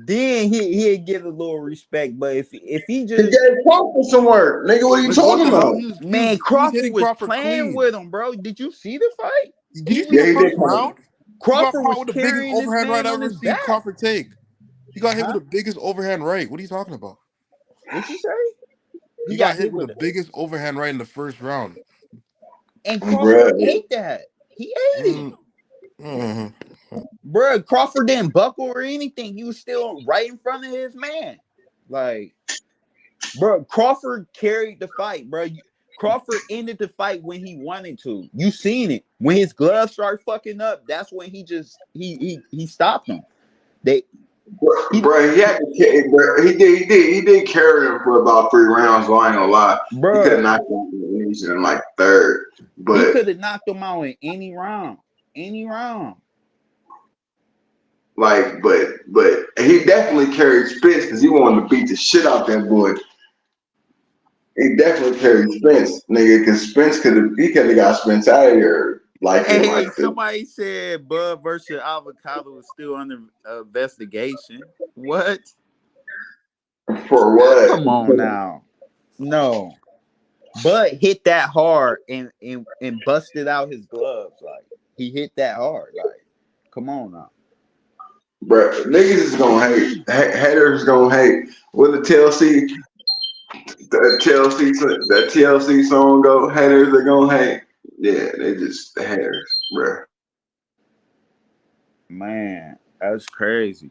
then he'll get a little respect. But if he just gave Crawford some work, nigga, what are you talking about? Man, Crawford was playing with him, bro. Did you see the fight? Did you see Yeah, the he did first come. round? He got Crawford caught was with the biggest carrying this overhand right man I've on ever his seen back. Crawford take. He got hit Huh? with the biggest overhand right. What are you talking about? What you say? He got hit with the biggest overhand right in the first round. And Crawford Bruh. ate that. He ate it. Mm, mhm. Bruh, Crawford didn't buckle or anything. He was still right in front of his man. Like, bro, Crawford carried the fight, bro. Crawford ended the fight when he wanted to. You seen it. When his gloves started fucking up, that's when he stopped them. He Bruh, he had to carry, bruh, he did carry him for about 3 rounds, so I ain't gonna lie. He could have bro, knocked him in like third. he But could have knocked him out in any round. Any round. like, but he definitely carried Spence because he wanted to beat the shit out that boy. He definitely carried Spence, nigga, because Spence could have got Spence out of here like in Hey, like the somebody said Bud versus Avocado is still under investigation. What? for what? Come on now. No. Bud hit that hard and busted out his gloves. Like, he hit that hard. Like, come on now. Bruh, niggas is gonna hate. Haters gonna hate. When the TLC song go, haters are gonna hate. Yeah, they just the haters, bruh. Man, that's crazy.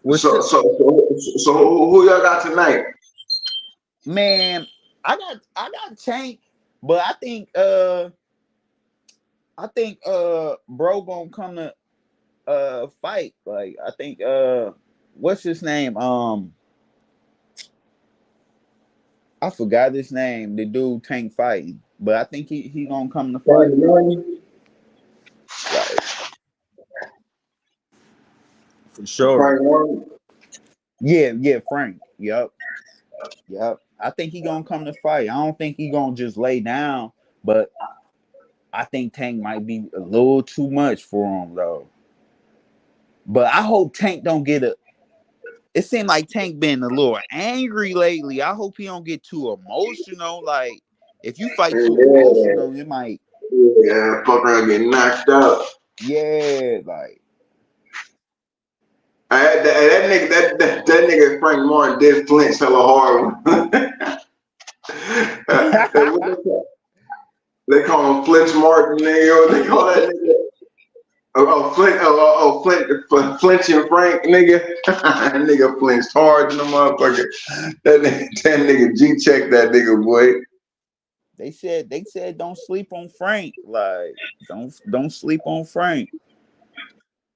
What's So up? so so who y'all got tonight? Man, I got Tank, but I think bro gonna come to fight. Like, I think what's his name? I forgot his name. The dude Tank fighting, but I think he gonna come to fight. Like, for sure. Frank Warren. Yeah, Frank. Yep. I think he gonna come to fight. I don't think he gonna just lay down, but I think Tank might be a little too much for him though. But I hope Tank don't get a. It seemed like Tank been a little angry lately. I hope he don't get too emotional. Like, if you fight too Yeah, emotional, it might. yeah, fuck around get knocked out. Yeah, like. I had that nigga Frank Martin did flinch hella hard. They call him Flinch Martin, nigga. What they call that nigga? Flinching Frank, nigga. That nigga flinched hard in the motherfucker. That nigga G checked that nigga, boy. They said don't sleep on Frank. Like, don't sleep on Frank.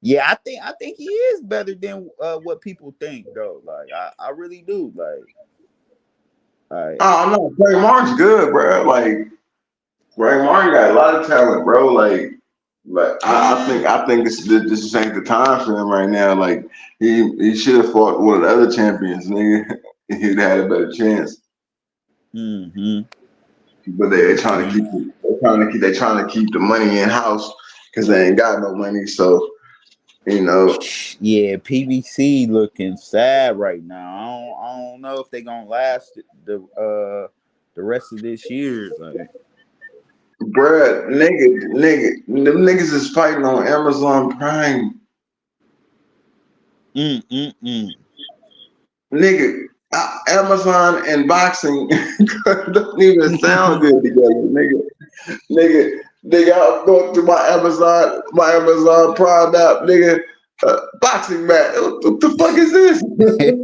Yeah, I think he is better than what people think though. Like, I really do. Like Oh no, Frank Martin's good, bro. Like Frank Martin got a lot of talent, bro. Like I think this ain't the time for him right now. Like he should have fought one of the other champions, nigga. He'd had a better chance. mm-hmm. But they're trying to keep the money in house because they ain't got no money. So you know, Yeah, PBC looking sad right now. I don't know if they gonna last the rest of this year. Like, bruh, them niggas is fighting on Amazon Prime, mm. nigga. Amazon and boxing don't even sound good together, nigga. Nigga, I'm going through my Amazon Prime app, nigga. Boxing match. What the fuck is this? What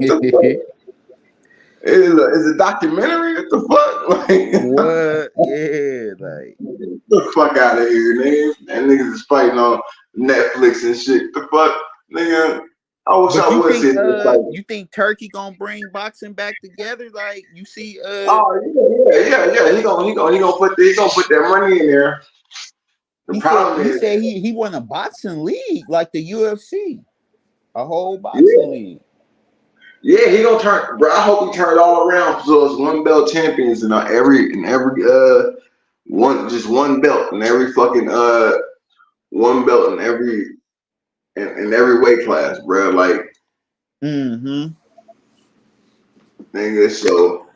the fuck? Is a documentary? What the fuck? Like, What? Yeah, like. get the fuck out of here, nigga. And niggas is fighting on Netflix and shit. The fuck, nigga. I wish But I would see this fight. you think Turkey gonna bring boxing back together? Like, you see Oh yeah. He gonna put that money in there. The problem he is, said he won a boxing league like the UFC, a whole yeah, boxing league. yeah, he gonna turn, bro. I hope he turned all around so it's one belt champions and every one belt in every fucking one belt in every weight class, bro. Like Mm-hmm. nigga, so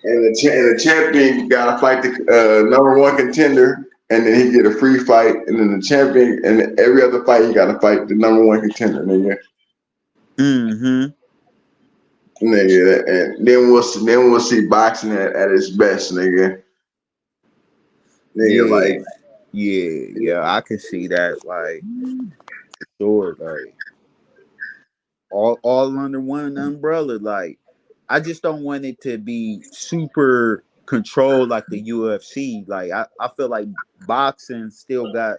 and the champion gotta fight the number one contender, and then he get a free fight, and then the champion, and every other fight he gotta fight the number one contender, nigga. Mm-hmm. Nigga, and then we'll see boxing at its best, nigga. Nigga, Yeah. like Yeah. I can see that. Like, sure. Like, all under one umbrella. Like, I just don't want it to be super controlled like the UFC. Like, I feel like boxing still got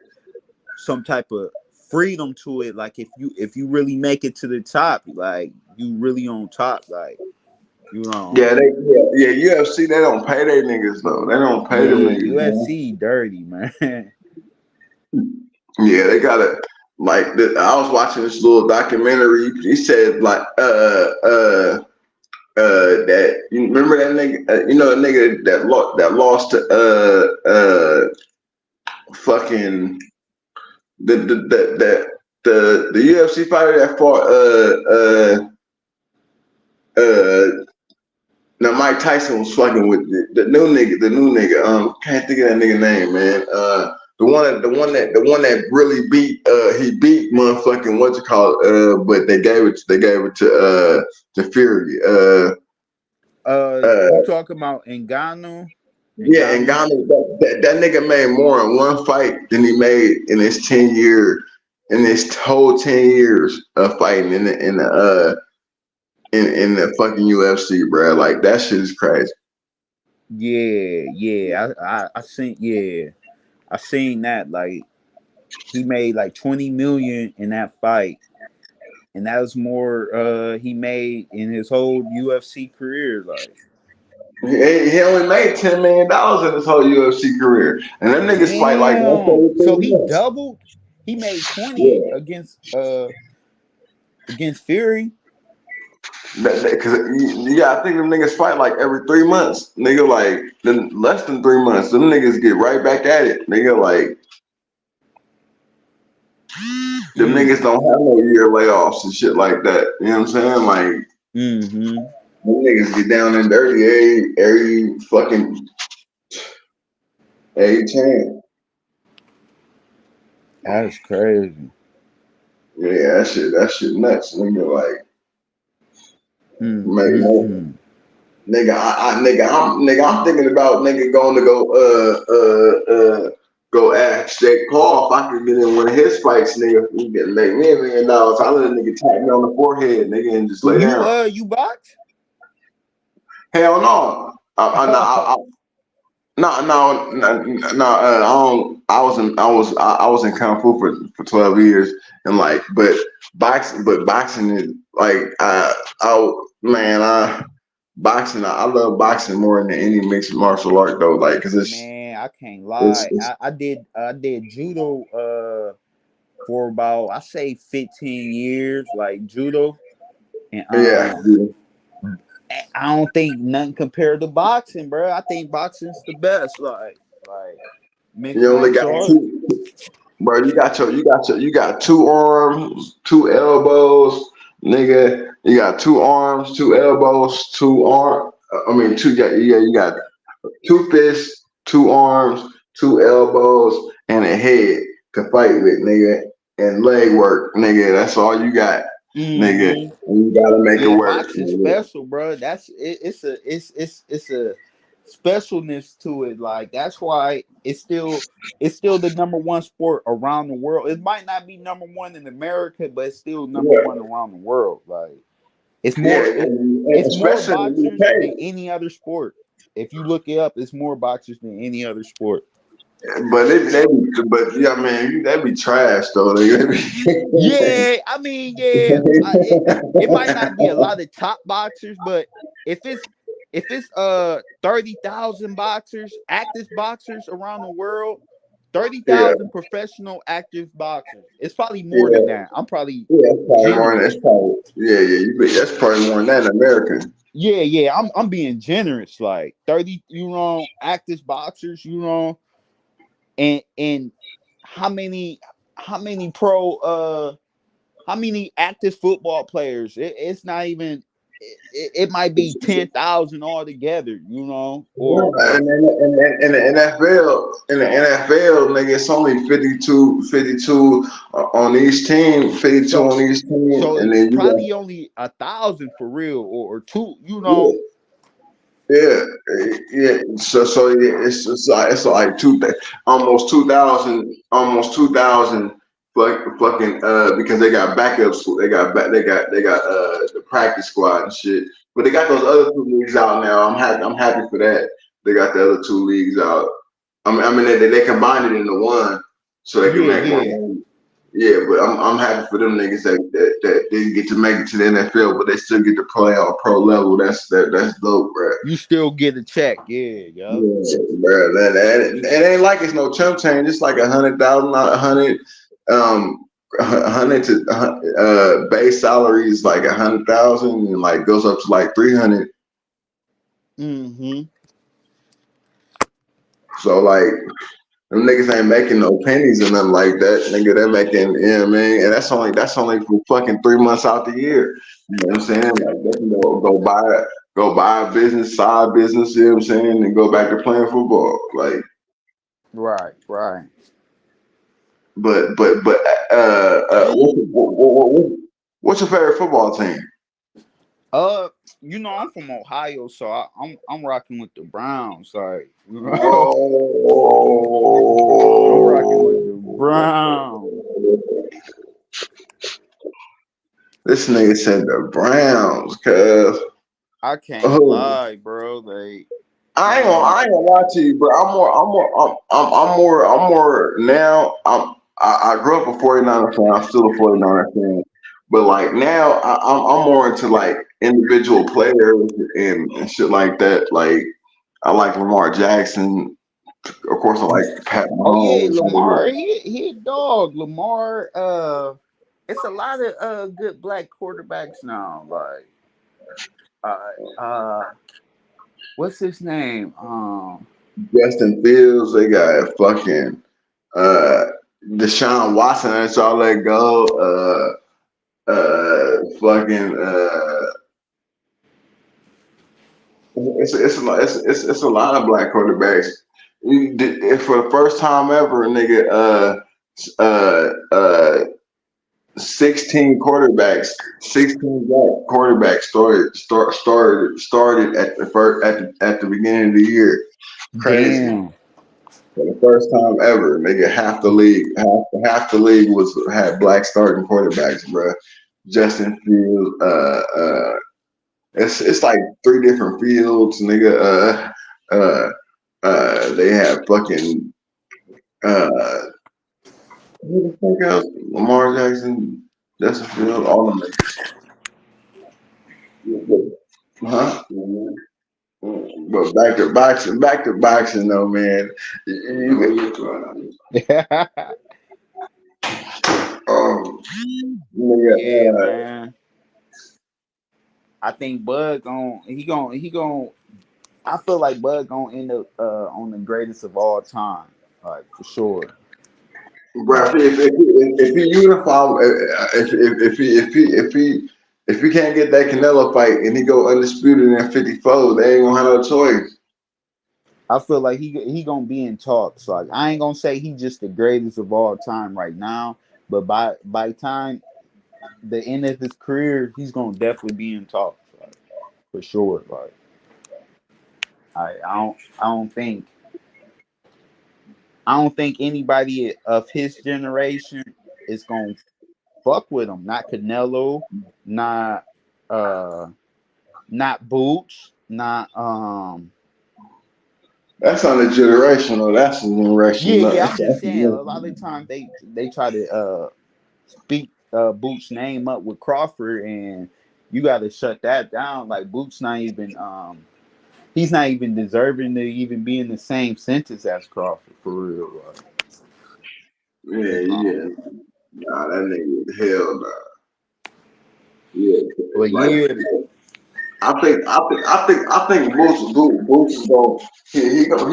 some type of freedom to it. Like, if you really make it to the top, like you really on top. Like, you know. UFC, they don't pay their niggas though. They don't pay them Yeah, niggas, man. UFC dirty, man. Yeah, they gotta like. I was watching this little documentary. He said like that you remember that nigga, you know, the nigga that lost to fucking the UFC fighter that fought now Mike Tyson was fucking with the new nigga. Can't think of that nigga name, man. The one that really beat he beat motherfucking what you call it, but they gave it to Fury. You talking about Ngannou? Yeah, and Ghana, that nigga made more in one fight than he made in his in his whole 10 years of fighting in the fucking UFC, bro. Like that shit is crazy. Yeah. I seen that. Like, he made like 20 million in that fight, and that was more he made in his whole UFC career. Like, He only made $10 million in his whole UFC career, and them niggas fight like once damn. every So 3 he months. doubled. He made 20 Yeah, against Fury. because I think them niggas fight like every 3 months. Nigga, like then less than 3 months, them niggas get right back at it. Nigga, like them Mm. niggas don't have no year layoffs and shit like that. You know what I'm saying? Like Mm-hmm. them niggas get down and dirty every fucking chance. That's crazy. Yeah, that shit nuts. Nigga, like man, Mm-mm-mm. I'm thinking about nigga going to go ask Jake Paul if I could get in one of his fights, nigga. He get make me $1 million. I let a nigga tap me on the forehead, nigga, and just lay down. You box? Hell no. I don't. I was in kung fu for 12 years, and like, but boxing is like, boxing. I love boxing more than any mixed martial art though, like, cause Man, I can't it's, lie. it's I did judo for about, I say, 15 years, like judo, and yeah. I don't think nothing compared to boxing, bro. I think boxing's the best, like mixed You only got martial art. two, bro. You got 2 arms, 2 elbows, nigga. You got 2 arms, 2 elbows, 2 arm. I mean, two. Yeah, you got 2 fists, 2 arms, 2 elbows, and a head to fight with, nigga, and leg work, nigga. That's all you got, nigga. Hmm. And you gotta make it Yeah, work, boxing nigga. special, bro. That's it, it's a specialness to it. Like, that's why it's still the number one sport around the world. It might not be number one in America, but it's still number Yeah, one around the world. Like, it's yeah, more and it's more especially in the boxers than UK. any other sport. If you look it up, it's more boxers than any other sport. But yeah, man, they be trash though. They be Yeah, I mean, yeah, it might not be a lot of top boxers, but if it's 30,000 boxers, active boxers around the world, thirty yeah, thousand professional active boxers, it's probably more than yeah, that. I'm probably yeah. It's probably more than generous. that's probably yeah. That's probably more than that in America. Yeah, I'm being generous. Like, 30, active boxers, and how many how many pro how many active football players? It's not even. it might be 10,000 altogether, you know, or Yeah, and in the NFL, nigga, it's only 52 on each team, 52 so on each team, so and it's then you got probably only 1,000 for real, or two, you yeah, know. yeah, yeah. So yeah, it's like almost 2,000, fucking because they got backups, they got the practice squad and shit. But they got those other two leagues out now. I'm happy for that. They got the other two leagues out. I mean they combined it into one so they can Yeah, make more yeah. money. Yeah, but I'm happy for them niggas that didn't get to make it to the NFL, but they still get to play on a pro level. That's dope, bro. You still get a check, yeah, yup. Yeah, bro. It ain't like it's no chump change. It's like 100,000, not 100. 100 to base salary is like 100,000, and like goes up to like 300. Mm-hmm. So like them niggas ain't making no pennies or nothing like that. Nigga, they're making, you know what I mean? And that's only for fucking 3 months out the year. You know what I'm saying? Like they can go buy a business, side business, you know what I'm saying, and go back to playing football. Like, Right, right. but what's your favorite football team? You know, I'm from Ohio, so I'm rocking with the Browns. Like, you know, I'm rocking with the Browns. This nigga said the Browns, cuz. I can't Oh, lie, bro. Like, I you ain't gonna, know, I ain't gonna lie to you, bro. I'm more now. I grew up a 49er fan. I'm still a 49er fan, but like now, I'm more into like individual players and shit like that. Like I like Lamar Jackson. Of course, I like Pat oh yeah, Mahomes. Lamar, he a dog. Lamar, it's a lot of good black quarterbacks now. Like, uh, what's his name? Justin Fields. They got fucking uh, Deshaun Watson. That's all let go. Fucking. It's a lot of black quarterbacks. For the first time ever, nigga, 16 black quarterbacks started at the beginning of the year. Crazy. Damn. For the first time ever, nigga, half the league had black starting quarterbacks, bro. Justin Fields, it's like three different fields, nigga. They have fucking who the fuck else? Lamar Jackson, Justin Fields, all them niggas. Huh? But back to boxing though, man. Um, Yeah, nigga, man. I think Bud gon' I feel like Bud gonna end up on the greatest of all time, like for sure. bro, Like, if he unify, if he can't get that Canelo fight and he go undisputed in 54, they ain't gonna have no choice. I feel like he gonna be in talks. Like, I ain't gonna say he just the greatest of all time right now, but by time the end of his career, he's gonna definitely be in talks, like, for sure. Like, I don't think anybody of his generation is gonna fuck with him. Not Canelo, not uh not Boots, not That's on the generational. That's the generation. yeah, No, yeah. that's I'm just saying a lot of the times they try to speak Boots' name up with Crawford, and you gotta shut that down. Like, Boots not even he's not even deserving to even be in the same sentence as Crawford, for real. yeah, yeah. Nah, that nigga hell nah. Yeah, But like yeah, I think Boots is going he gonna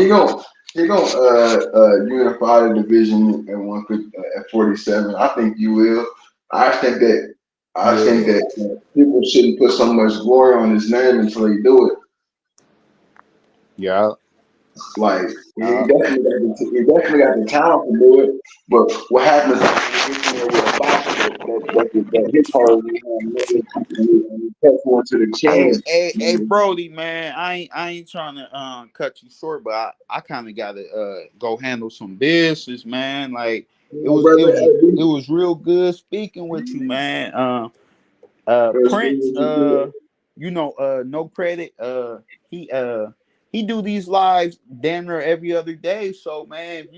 unify the division at 150 at 47. I think you will. I think that I think Yeah. that people shouldn't put so much glory on his name until they do it. Yeah. Like Uh, he definitely got the talent to do it. But what happens when he gets in there with a boxer that hits hard and he cuts one to the hey, chin? hey, Brody, man, I ain't trying to cut you short, but I kind of gotta go handle some business, man. Like it was it Brother, was it was real good speaking with you, man. Prince, no credit. He he do these lives damn near every other day. So man,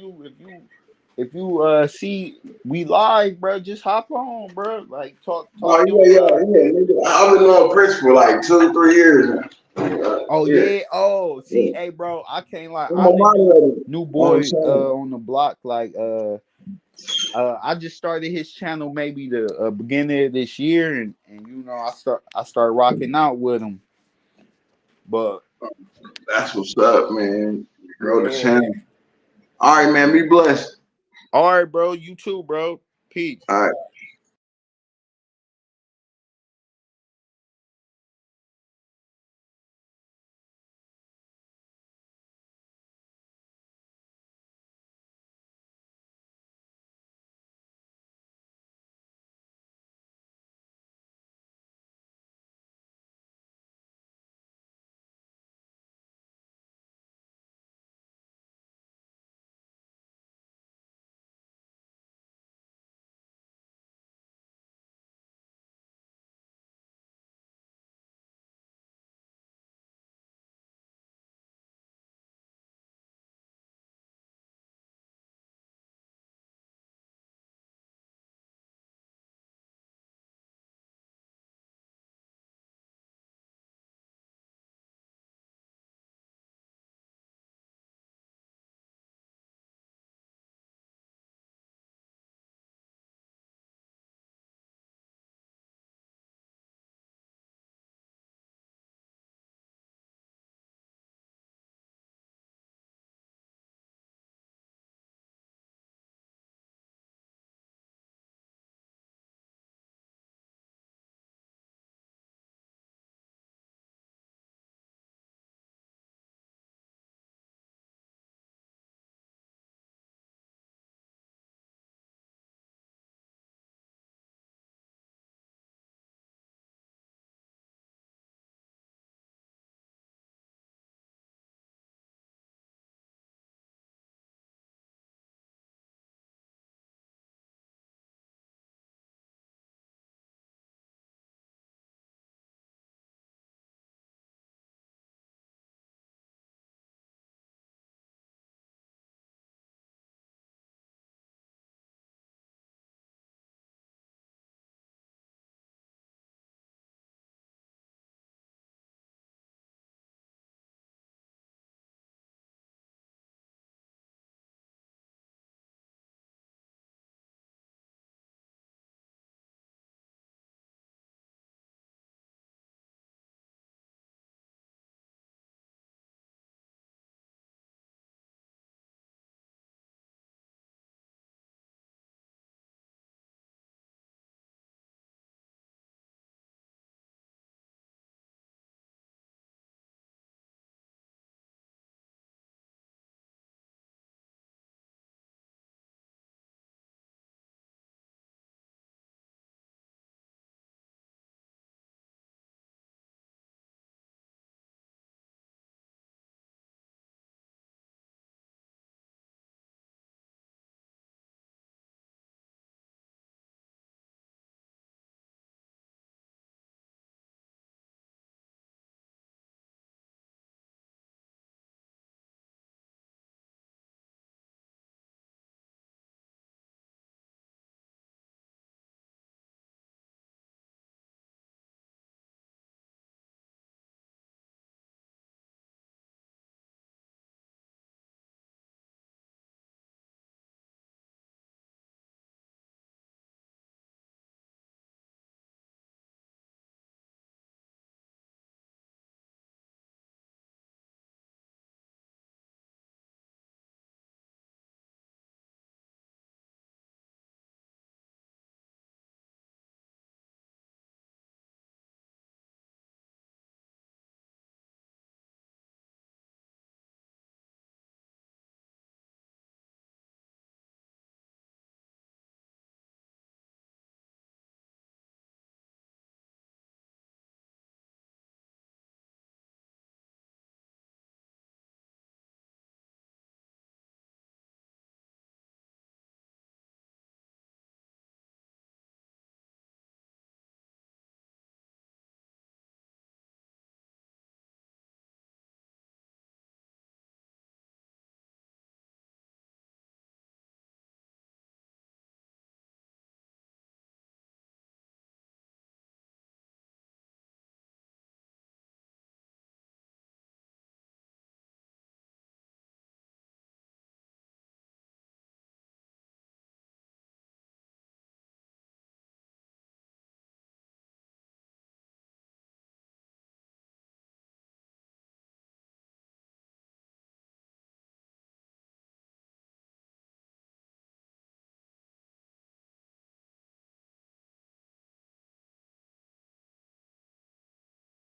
if you see we live, bro, just hop on, bro. Like oh talk your yeah, stuff. nigga. I've been knowing Prince for like 2, 3 years now. Oh Yeah, yeah. Oh, see, yeah. hey, bro, I can't lie. I'm I'm a the moderator new on the boy channel. on the block. Like I just started his channel maybe the beginning of this year, and I start rocking out with him. But That's what's up, man. Grow the yeah. channel. All right, man. Be blessed. All right, bro. You too, bro. Peace. All right.